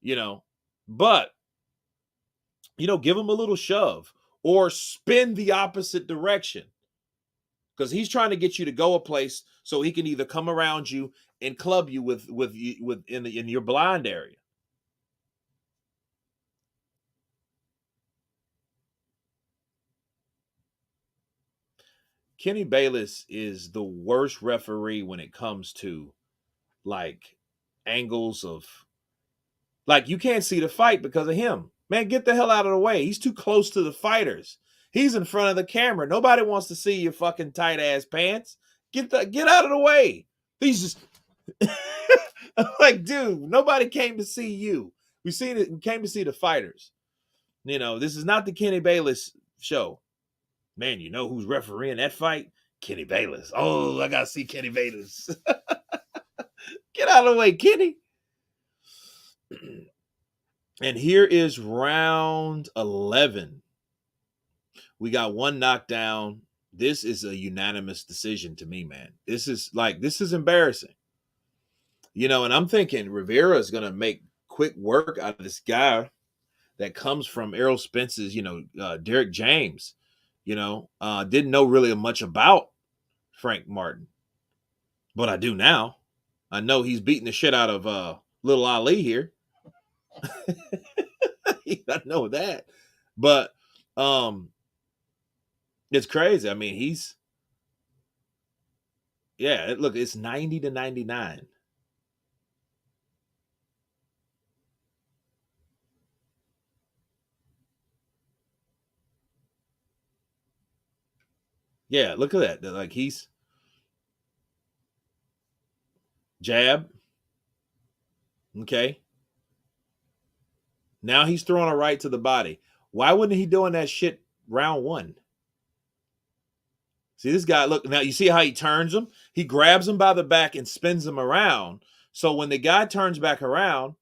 You know, but give him a little shove or spin the opposite direction because he's trying to get you to go a place so he can either come around you and club you with in your blind area. Kenny Bayless is the worst referee when it comes to like angles of like you can't see the fight because of him. Man, get the hell out of the way. He's too close to the fighters. He's in front of the camera. Nobody wants to see your fucking tight ass pants. Get out of the way. He's just like, dude, nobody came to see you. We came to see the fighters. This is not the Kenny Bayless show. Man, you know who's refereeing that fight? Kenny Bayless. Oh, I gotta see Kenny Bayless. Get out of the way, Kenny. And here is round 11. We got one knockdown. This is a unanimous decision to me, man. This is embarrassing. And I'm thinking Rivera is going to make quick work out of this guy that comes from Errol Spence's, Derrick James. Didn't know really much about Frank Martin. But I do now. I know he's beating the shit out of little Ali here. I know that. But it's crazy. I mean, look, it's 90-99. Yeah, look at that. Like he's jab. Okay. Now he's throwing a right to the body. Why wasn't he doing that shit round one? See this guy, look, now you see how he turns him? He grabs him by the back and spins him around. So when the guy turns back around,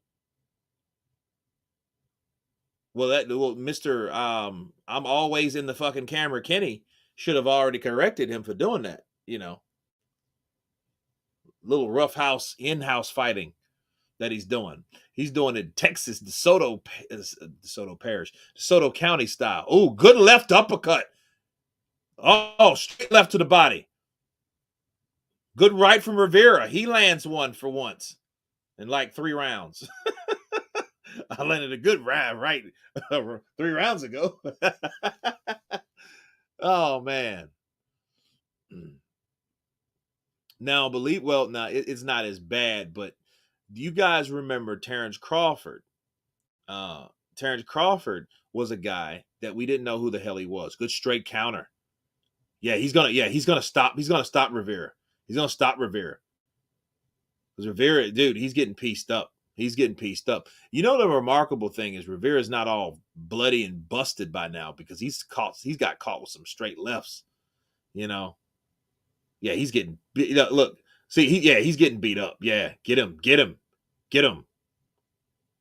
Mr. I'm always in the fucking camera, Kenny should have already corrected him for doing that, Little rough house, in-house fighting that he's doing. He's doing it in Texas, DeSoto Parish, DeSoto County style. Oh, good left uppercut. Oh, straight left to the body. Good right from Rivera. He lands one for once in like 3 rounds. I landed a good right 3 rounds ago. Oh, man. Now, it's not as bad, but do you guys remember Terrence Crawford? Terrence Crawford was a guy that we didn't know who the hell he was. Good straight counter. He's gonna stop Rivera. He's gonna stop Rivera. Because Rivera, dude, he's getting pieced up. The remarkable thing is Rivera's not all bloody and busted by now because he's got caught with some straight lefts. Yeah, he's getting look. See, he's getting beat up. Yeah, get him.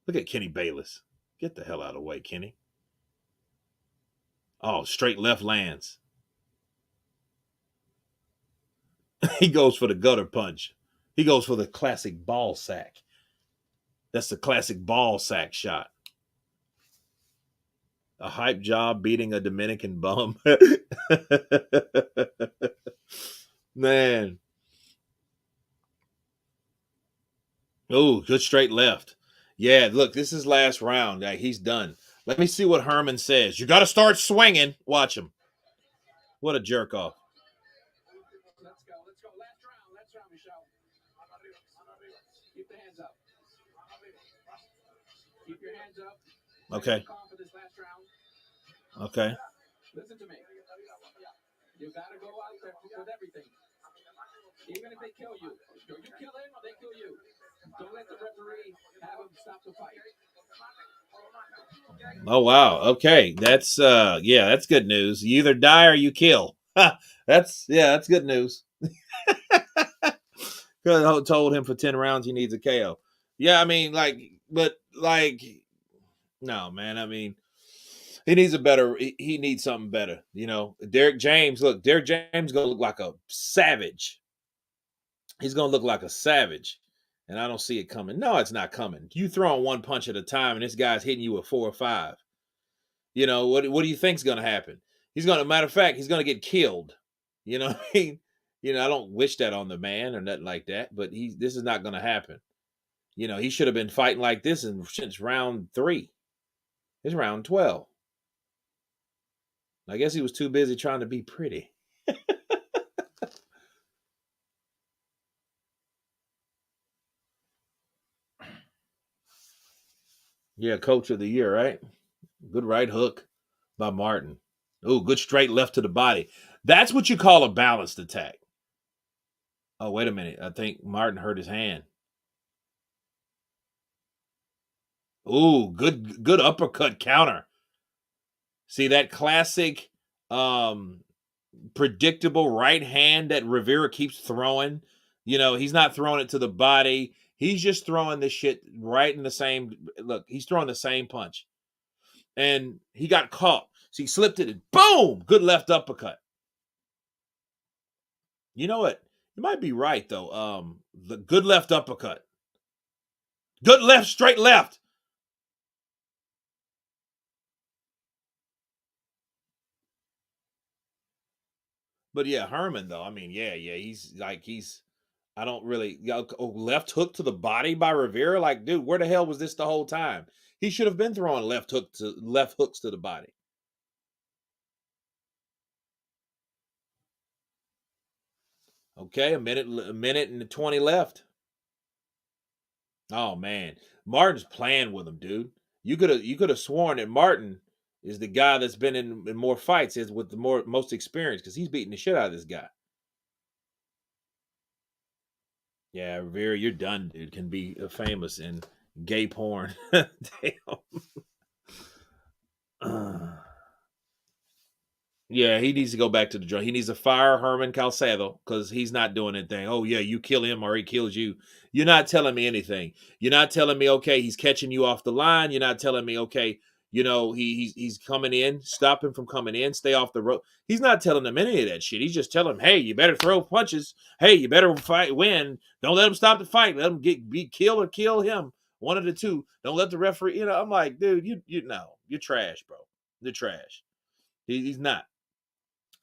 Look at Kenny Bayless. Get the hell out of the way, Kenny. Oh, straight left lands. He goes for the gutter punch. He goes for the classic ball sack. That's the classic ball sack shot. A hype job beating a Dominican bum. Man. Oh, good straight left. Yeah, look, this is last round. Like, he's done. Let me see what Herman says. You got to start swinging. Watch him. What a jerk off.
Let's go. Last round, Micheal. Keep the hands up. Keep your hands up.
Okay.
For this last round.
Okay.
Listen to me. You got to go out there with everything. Even if they kill you. You kill him or they kill you. Don't let the referee have him stop the fight.
Oh wow. Okay. That's that's good news. You either die or you kill. That's good news. Because I told him for 10 rounds he needs a KO. Yeah, I mean, no, man. I mean, he needs he needs something better. You know, Derrick James gonna look like a savage. He's gonna look like a savage. And I don't see it coming. No, it's not coming. You throwing one punch at a time, and this guy's hitting you with 4 or 5. You know, what do you think's gonna happen? Matter of fact, he's gonna get killed. You know what I mean? You know, I don't wish that on the man or nothing like that, but this is not gonna happen. You know, he should have been fighting like this since round 3. It's round 12. I guess he was too busy trying to be pretty. Yeah, coach of the year, right? Good right hook by Martin. Oh, good straight left to the body. That's what you call a balanced attack. Oh, wait a minute. I think Martin hurt his hand. Ooh, good uppercut counter. See that classic predictable right hand that Rivera keeps throwing? You know, he's not throwing it to the body. He's just throwing this shit right in the same look, he's throwing the same punch. And he got caught. So he slipped it and boom! Good left uppercut. You know what? You might be right though. The good left uppercut. Good left, straight left. But yeah, Herman though. I mean, yeah, he's I don't really left hook to the body by Rivera. Like, dude, where the hell was this the whole time? He should have been throwing left hooks to the body. Okay, a minute and 20 left. Oh man, Martin's playing with him, dude. You could have sworn that Martin is the guy that's been in more fights, is with the most experience, because he's beating the shit out of this guy. Yeah, Rivera, you're done, dude. Can be famous in gay porn. Damn. Yeah, he needs to go back to the drum. He needs to fire Herman Calzado because he's not doing anything. Oh, yeah, you kill him or he kills you. You're not telling me anything. You're not telling me, okay, he's catching you off the line. You're not telling me, okay, you know, he's coming in. Stop him from coming in. Stay off the road. He's not telling them any of that shit. He's just telling them, hey, you better throw punches. Hey, you better win. Don't let him stop the fight. Let him be killed or kill him. One of the two. Don't let the referee, I'm like, dude, you know, you're trash, bro. You're trash. He's not.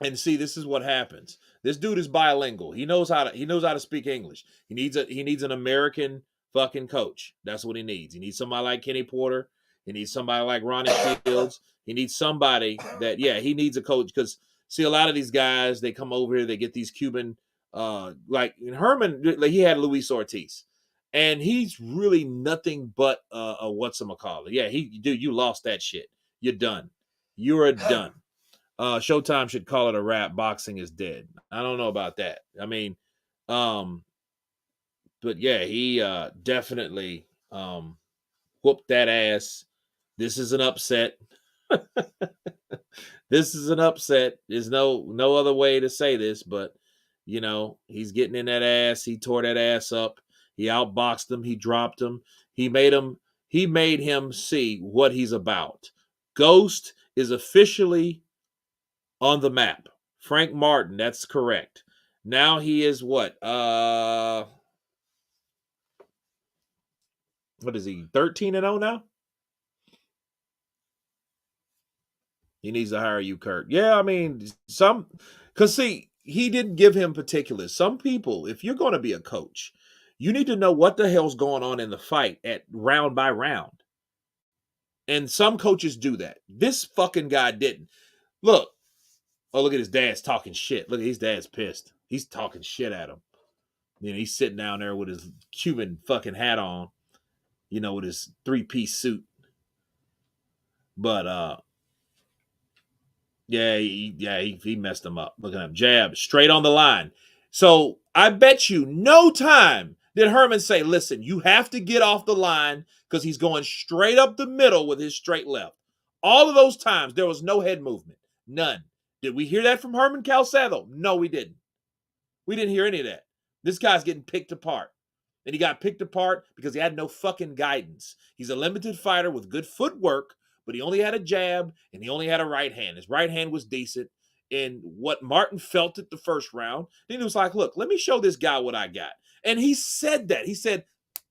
And see, this is what happens. This dude is bilingual. He knows how to speak English. He needs an American fucking coach. That's what he needs. He needs somebody like Kenny Porter. He needs somebody like Ronnie Shields. He needs somebody that, he needs a coach, because see, a lot of these guys, they come over here, they get these Cuban like Herman, like he had Luis Ortiz. And he's really nothing but a whatchamacallit. Yeah, you lost that shit. You're done. You're done. Showtime should call it a wrap. Boxing is dead. I don't know about that. I mean, but yeah, he definitely whooped that ass. This is an upset. This is an upset. There's no other way to say this, but you know, he's getting in that ass. He tore that ass up. He outboxed him. He dropped him. He made him see what he's about. Ghost is officially on the map. Frank Martin, that's correct. Now he is what? What is he? 13-0 now? He needs to hire you, Kurt. Yeah, I mean, because see, he didn't give him particulars. Some people, if you're going to be a coach, you need to know what the hell's going on in the fight at round by round. And some coaches do that. This fucking guy didn't. Look. Oh, look at his dad's talking shit. Look, his dad's pissed. He's talking shit at him. You know, he's sitting down there with his Cuban fucking hat on, you know, with his 3-piece suit. But yeah, he messed him up. Look at him. Jab straight on the line. So I bet you no time did Herman say, listen, you have to get off the line because he's going straight up the middle with his straight left. All of those times, there was no head movement. None. Did we hear that from Herman Calzado? No, we didn't. We didn't hear any of that. This guy's getting picked apart. And he got picked apart because he had no fucking guidance. He's a limited fighter with good footwork, but he only had a jab and he only had a right hand. His right hand was decent. And what Martin felt at the first round, then he was like, look, let me show this guy what I got. And he said that. He said,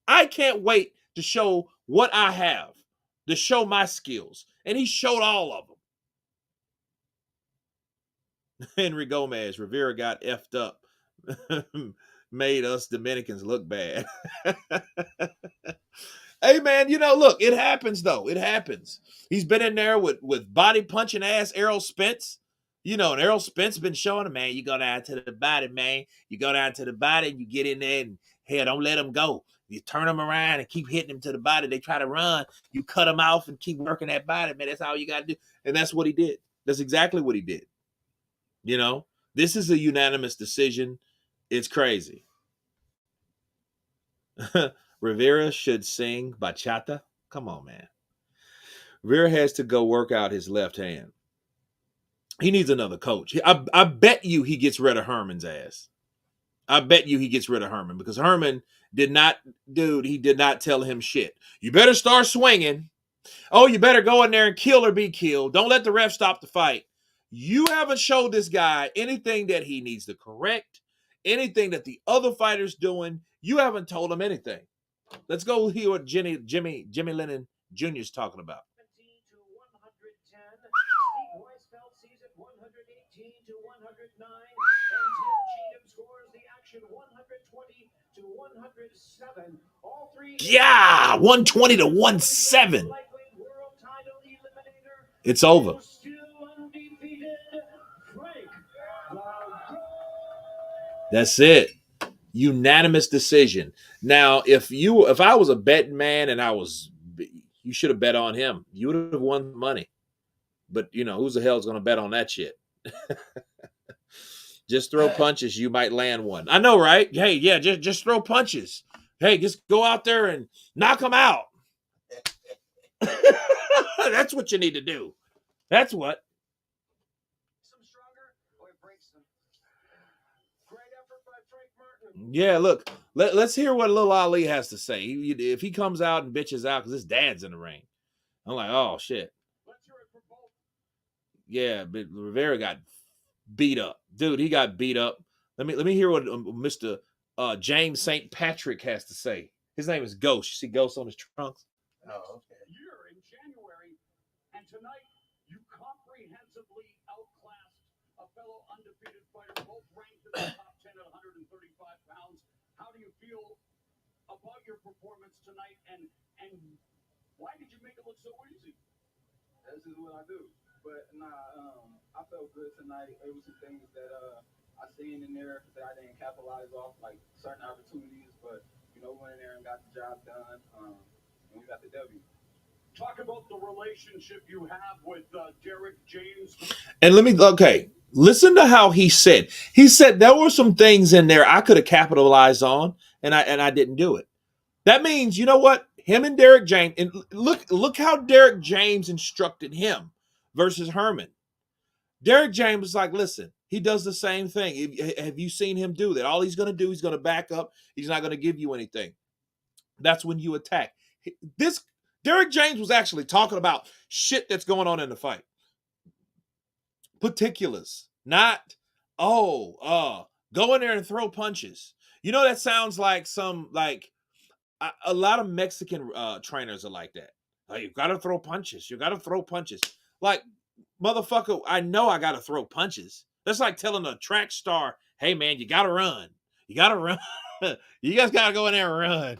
I can't wait to show what I have, to show my skills. And he showed all of them. Henry Gomez, Rivera got effed up. Made us Dominicans look bad. Hey, man, you know, look, it happens, though. It happens. He's been in there with body punching ass Errol Spence. You know, and Errol Spence been showing him, man, you go down to the body, man. You go down to the body and you get in there and, hey, don't let him go. You turn him around and keep hitting him to the body. They try to run. You cut him off and keep working that body, man. That's all you got to do. And that's what he did. That's exactly what he did. You know, this is a unanimous decision. It's crazy. Rivera should sing bachata. Come on, man. Rivera has to go work out his left hand. He needs another coach. I bet you he gets rid of Herman's ass. I bet you he gets rid of Herman because Herman did not tell him shit. You better start swinging. Oh, you better go in there and kill or be killed. Don't let the ref stop the fight. You haven't showed this guy anything that he needs to correct, anything that the other fighter's doing. You haven't told him anything. Let's go hear what Jimmy Lennon Jr. is talking about.
70 to 110. Steve Weisfeld sees it 118 to 109. And Tim Cheatham scores the action 120 to 107. All three.
Yeah, 120 to 107. It's over. That's it. Unanimous decision. Now, if I was a betting man and you should have bet on him. You would have won money. But, you know, who the hell is going to bet on that shit? Just throw punches. You might land one. I know, right? Hey, yeah, just throw punches. Hey, just go out there and knock them out. That's what you need to do. That's what.
Some stronger or it breaks them. Great effort by Frank Martin.
Yeah, look, let's hear what Lil Ali has to say. If he comes out and bitches out because his dad's in the ring, I'm like, oh shit.
Let's hear it for both.
Yeah, but Rivera got beat up, dude. He got beat up. Let me hear what Mr. James St. Patrick has to say. His name is Ghost. You see Ghost on his trunks?
Oh, okay.
Year in January, and tonight you comprehensively outclassed a fellow undefeated fighter, both ranked in the top 10 at 135 pounds. How do you feel about your performance tonight, and why did you make it look so easy?
This is what I do. But I felt good tonight. It was some things that I seen in there that I didn't capitalize off, like certain opportunities. But you know, went in there and got the job done, and we got the W.
Talk about the relationship you have with Derrick James.
And listen to how he said. He said there were some things in there I could have capitalized on, and I didn't do it. That means, you know what? Him and Derrick James, and look how Derrick James instructed him versus Herman. Derrick James was like, listen, he does the same thing. Have you seen him do that? All he's going to do, he's going to back up. He's not going to give you anything. That's when you attack. Derrick James was actually talking about shit that's going on in the fight. Particulars. Not, Go in there and throw punches. You know, that sounds like some, like, a lot of Mexican trainers are like that. Oh, you got to throw punches. You got to throw punches. Like, motherfucker, I know I got to throw punches. That's like telling a track star, hey, man, you got to run. You got to run. You guys got to go in there and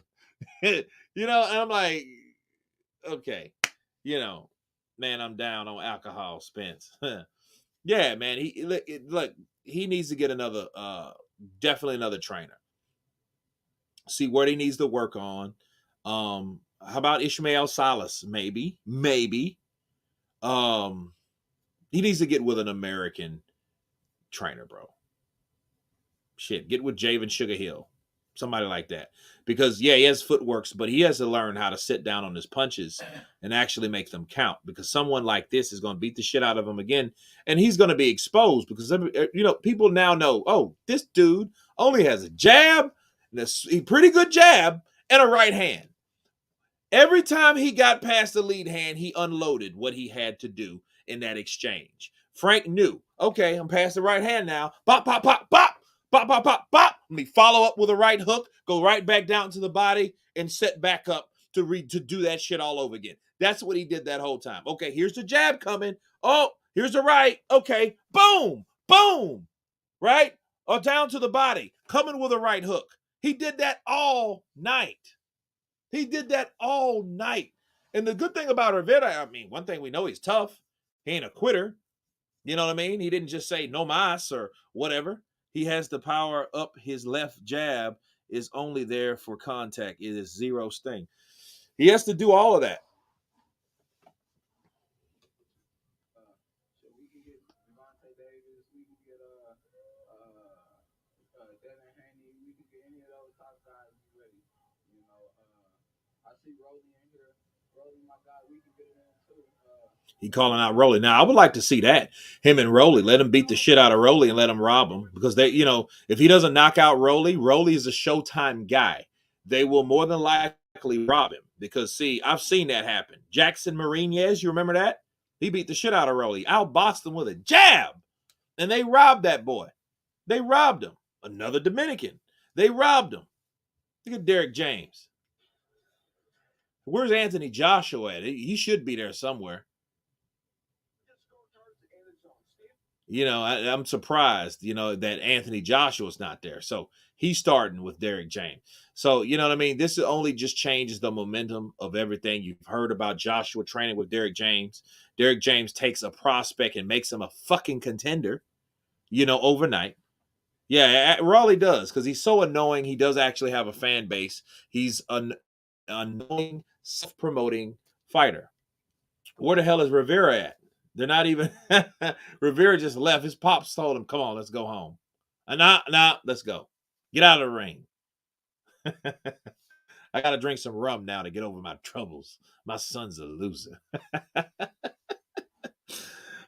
run. You know, and I'm like, okay, you know, man, I'm down on alcohol, Spence. Yeah, man, look, he needs to get another, definitely another trainer. See what he needs to work on. How about Ishmael Salas? Maybe. He needs to get with an American trainer, bro. Shit, get with Javen Sugar Hill, somebody like that. Because yeah, he has footworks, but he has to learn how to sit down on his punches and actually make them count. Because someone like this is going to beat the shit out of him again, and he's going to be exposed because people now know. Oh, this dude only has a jab, and a pretty good jab, and a right hand. Every time he got past the lead hand, he unloaded what he had to do in that exchange. Frank knew, okay, I'm past the right hand now. Bop, pop, pop, bop, bop, pop, pop, bop. Let me follow up with a right hook, go right back down to the body, and set back up to do that shit all over again. That's what he did that whole time. Okay, here's the jab coming. Oh, here's the right. Okay, boom, boom, right? Or down to the body, coming with a right hook. He did that all night. He did that all night. And the good thing about Rivera, I mean, one thing we know, he's tough. He ain't a quitter. You know what I mean? He didn't just say no mas or whatever. He has the power up. His left jab is only there for contact. It is zero sting. He has to do all of that.
So we can get Davis, we can get Devin Haney, we can get any of those top guys ready. You know, I see Rolly in here. Rolly, my guy, we can get it in too.
He calling out Rolly. Now, I would like to see that. Him and Rolly. Let him beat the shit out of Rolly and let him rob him. Because they, if he doesn't knock out Rolly, Rolly is a Showtime guy. They will more than likely rob him. Because, see, I've seen that happen. Jackson Marinez, you remember that? He beat the shit out of Rolly. Outboxed him with a jab. And they robbed that boy. They robbed him. Another Dominican. They robbed him. Look at Derrick James. Where's Anthony Joshua at? He should be there somewhere. I'm surprised, that Anthony Joshua's not there. So he's starting with Derrick James. So, you know what I mean? This only just changes the momentum of everything you've heard about Joshua training with Derrick James. Derrick James takes a prospect and makes him a fucking contender, overnight. Yeah, Raleigh does, because he's so annoying. He does actually have a fan base. He's an annoying, self-promoting fighter. Where the hell is Rivera at? They're not even. Rivera just left. His pops told him, "Come on, let's go home." Nah, let's go. Get out of the ring. I got to drink some rum now to get over my troubles. My son's a loser.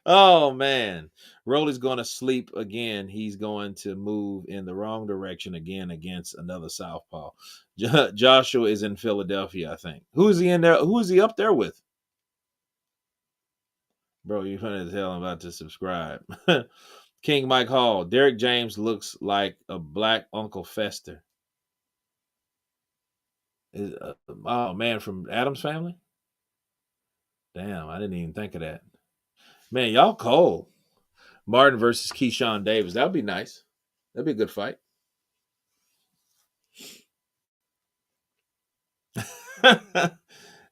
Oh, man. Rolly's going to sleep again. He's going to move in the wrong direction again against another southpaw. Joshua is in Philadelphia, I think. Who is he in there? Who is he up there with? Bro, you're funny as hell. I'm about to subscribe. King Mike Hall. Derrick James looks like a black Uncle Fester. Oh, man, from Addams Family? Damn, I didn't even think of that. Man, y'all cold. Martin versus Keyshawn Davis. That would be nice. That'd be a good fight.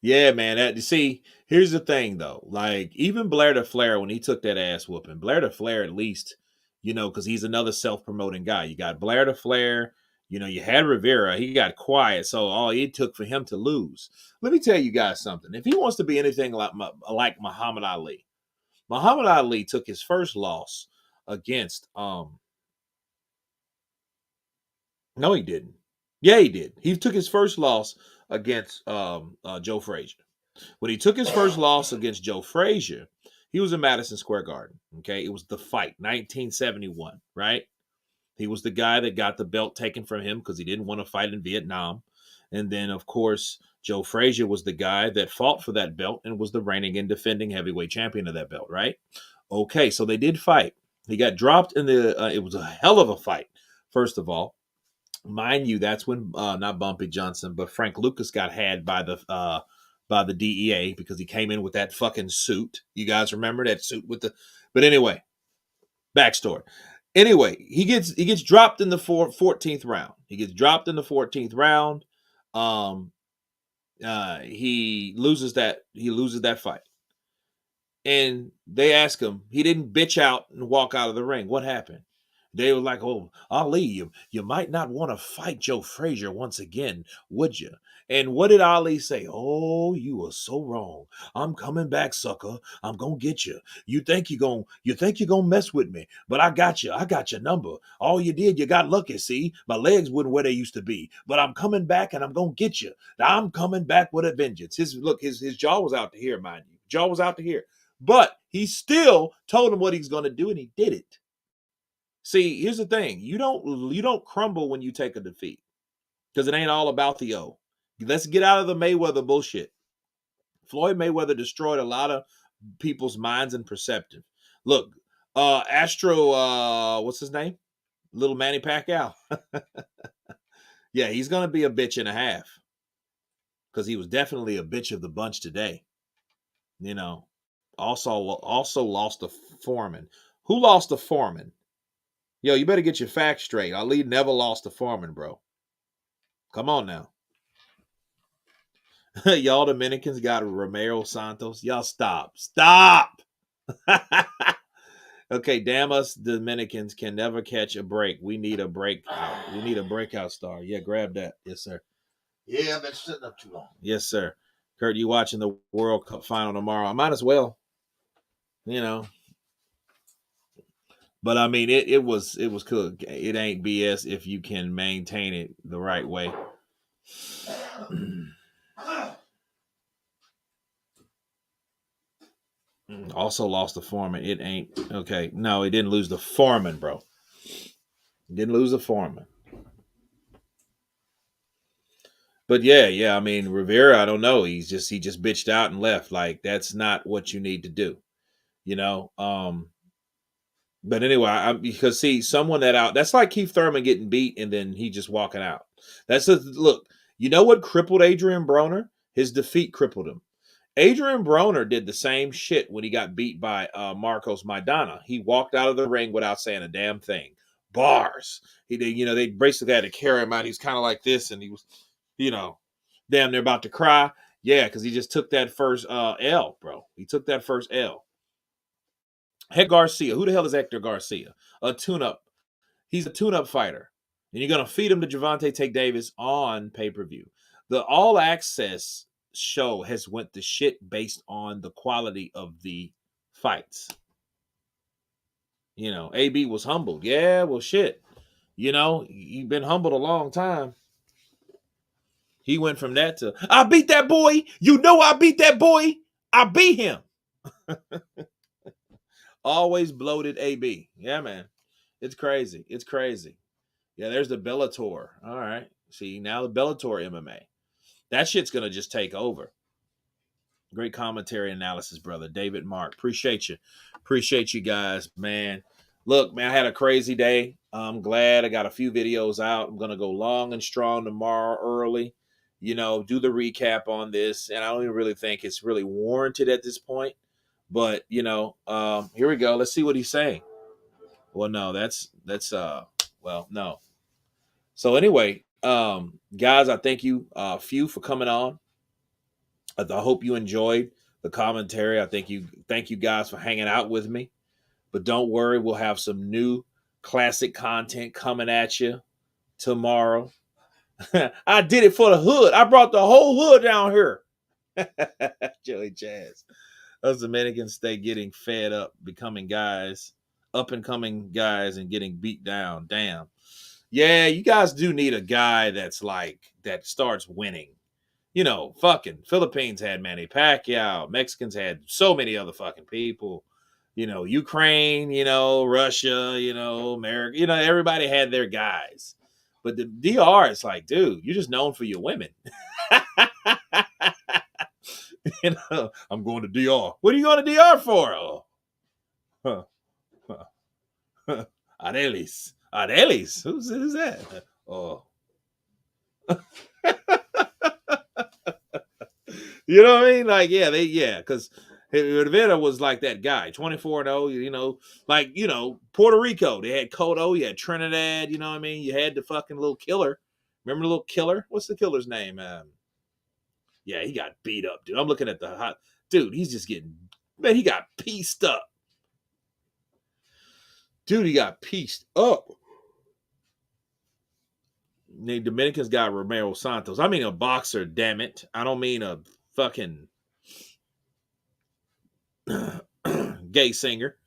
Yeah, man. See, here's the thing, though. Like, even Blair to Flair, when he took that ass whooping, Blair to Flair, at least, because he's another self-promoting guy. You got Blair to Flair. You had Rivera. He got quiet, so all it took for him to lose. Let me tell you guys something. If he wants to be anything like Muhammad Ali, Muhammad Ali took his first loss against no, he didn't. Yeah, he did. He took his first loss against Joe Frazier. When he took his first loss against Joe Frazier, he was in Madison Square Garden. Okay, it was the fight, 1971, right? He was the guy that got the belt taken from him because he didn't want to fight in Vietnam. And then, of course, Joe Frazier was the guy that fought for that belt and was the reigning and defending heavyweight champion of that belt, right? Okay, so they did fight. He got dropped in it was a hell of a fight. First of all, mind you, that's when not Bumpy Johnson, but Frank Lucas got had by the DEA because he came in with that fucking suit. You guys remember that suit with the? But anyway, backstory. Anyway, he gets dropped in the 14th round. He gets dropped in the 14th round. He loses that fight. And they ask him, he didn't bitch out and walk out of the ring. What happened? They were like, "Oh, Ali, you might not want to fight Joe Frazier once again, would you?" And what did Ali say? "Oh, you were so wrong. I'm coming back, sucker. I'm gonna get you. You think you're gonna mess with me, but I got you. I got your number. All you did, you got lucky. See, my legs weren't where they used to be, but I'm coming back and I'm gonna get you. I'm coming back with a vengeance." His jaw was out to here, mind you. Jaw was out to here. But he still told him what he's going to do, and he did it. See, here's the thing: you don't crumble when you take a defeat, because it ain't all about the O. Let's get out of the Mayweather bullshit. Floyd Mayweather destroyed a lot of people's minds and perceptive. Look, what's his name? Little Manny Pacquiao. Yeah, he's going to be a bitch and a half, because he was definitely a bitch of the bunch today. You know. Also lost to Foreman. Who lost to Foreman? Yo, you better get your facts straight. Ali never lost to Foreman, bro. Come on now. Y'all Dominicans got Romero Santos. Y'all stop. Okay, damn us Dominicans can never catch a break. We need a breakout. We need a breakout star. Yeah, grab that. Yes, sir.
Yeah, I've been sitting up too long.
Yes, sir. Kurt, you watching the World Cup final tomorrow? I might as well. You know. But I mean, it was cool. It ain't BS if you can maintain it the right way. Also lost the Foreman. It ain't okay. No, he didn't lose the Foreman, bro. He didn't lose the Foreman. But yeah. I mean, Rivera, I don't know. He just bitched out and left. Like, that's not what you need to do. You know. But anyway, because see, someone that's like Keith Thurman getting beat and then he just walking out. Look, you know what crippled Adrian Broner? His defeat crippled him. Adrian Broner did the same shit when he got beat by Marcos Maidana. He walked out of the ring without saying a damn thing. Bars. They basically had to carry him out. He's kind of like this, and he was, damn near about to cry. Yeah, because he just took that first L, bro. He took that first L. Hector Garcia. Who the hell is Hector Garcia? A tune-up. He's a tune-up fighter. And you're going to feed him to Gervonta Tank Davis on pay-per-view. The All Access show has went to shit based on the quality of the fights. AB was humbled. Yeah, well, shit. You've been humbled a long time. He went from that to, I beat that boy. I beat that boy. I beat him. Always bloated AB. Yeah, man. It's crazy. Yeah, there's the Bellator. All right. See, now the Bellator MMA. That shit's going to just take over. Great commentary analysis, brother. David Mark. Appreciate you. Appreciate you guys, man. Look, man, I had a crazy day. I'm glad I got a few videos out. I'm going to go long and strong tomorrow early. Do the recap on this. And I don't even really think it's really warranted at this point. But, here we go. Let's see what he's saying. Well, no, no. So anyway, guys, I thank you, few, for coming on. I hope you enjoyed the commentary. I thank you guys for hanging out with me. But don't worry, we'll have some new classic content coming at you tomorrow. I did it for the hood. I brought the whole hood down here. Joey Jazz. Those Dominicans stay getting fed up, becoming guys, up and coming guys, and getting beat down. Damn. Yeah, you guys do need a guy that starts winning. Fucking Philippines had Manny Pacquiao. Mexicans had so many other fucking people. Ukraine, Russia, America, everybody had their guys. But the DR is like, dude, you're just known for your women. I'm going to DR. What are you going to DR for? Oh. Arelis. Adelis. Who's that? Oh. You know what I mean? Like, yeah, because Rivera was like that guy, 24-0, you know, like, you know, Puerto Rico. They had Cotto, you had Trinidad, you know what I mean? You had the fucking little killer. Remember the little killer? What's the killer's name? Yeah, he got beat up, dude. I'm looking at the hot dude, he's just getting, man, he got pieced up. Dude, he got pieced up. The Dominicans got Romero Santos. I mean a boxer, damn it. I don't mean a fucking gay singer.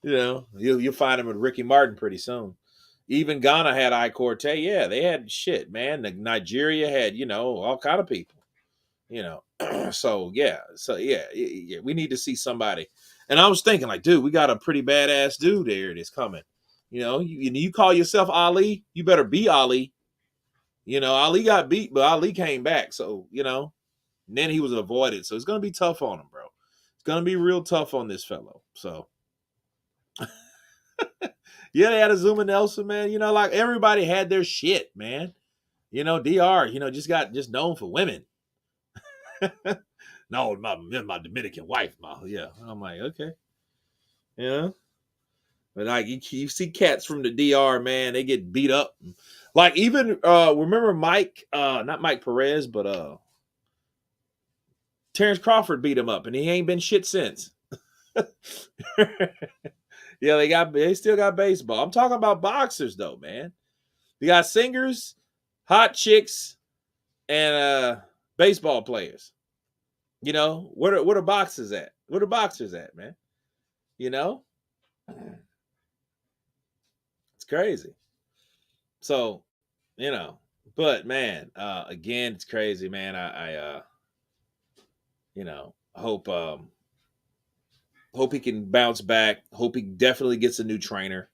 You know, you'll find him with Ricky Martin pretty soon. Even Ghana had I Corte. Yeah, they had shit, man. Nigeria had, you know, all kind of people. You know, so yeah, we need to see somebody. And I was thinking, like, dude, we got a pretty badass dude there that's coming. You know, you call yourself Ali, you better be Ali. You know, Ali got beat, but Ali came back. So, you know, and then he was avoided. So it's going to be tough on him, bro. It's going to be real tough on this fellow. So, yeah, they had Azuma Nelson, man. You know, like everybody had their shit, man. You know, DR, you know, just known for women. No, my Dominican wife, yeah. I'm like, okay. Yeah. But like you see cats from the DR, man, they get beat up. Like even remember Mike, not Mike Perez, but Terrence Crawford beat him up and he ain't been shit since. Yeah, they still got baseball. I'm talking about boxers though, man. You got singers, hot chicks, and baseball players. You know, where the boxers at? Where the boxers at, man? You know? It's crazy. So, you know, but man, again, it's crazy, man. I you know, hope he can bounce back. Hope he definitely gets a new trainer.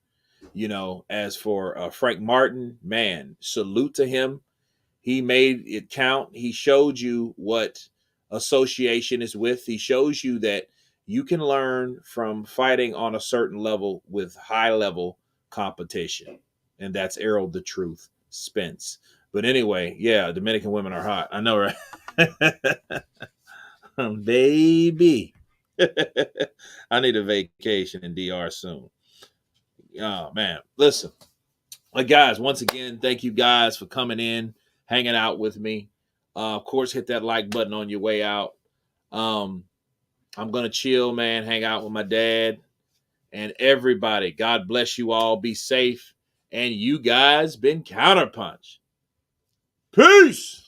You know, as for Frank Martin, man, salute to him. He made it count. He showed you what association is with. He shows you that you can learn from fighting on a certain level with high level competition. And that's Errol the Truth Spence. But anyway, yeah, Dominican women are hot. I know, right? Baby. I need a vacation in DR soon. Oh, man. Listen, guys, once again, thank you guys for coming in, hanging out with me. Of course, hit that like button on your way out. I'm going to chill, man, hang out with my dad and everybody. God bless you all. Be safe. And you guys been Counterpunch. Peace.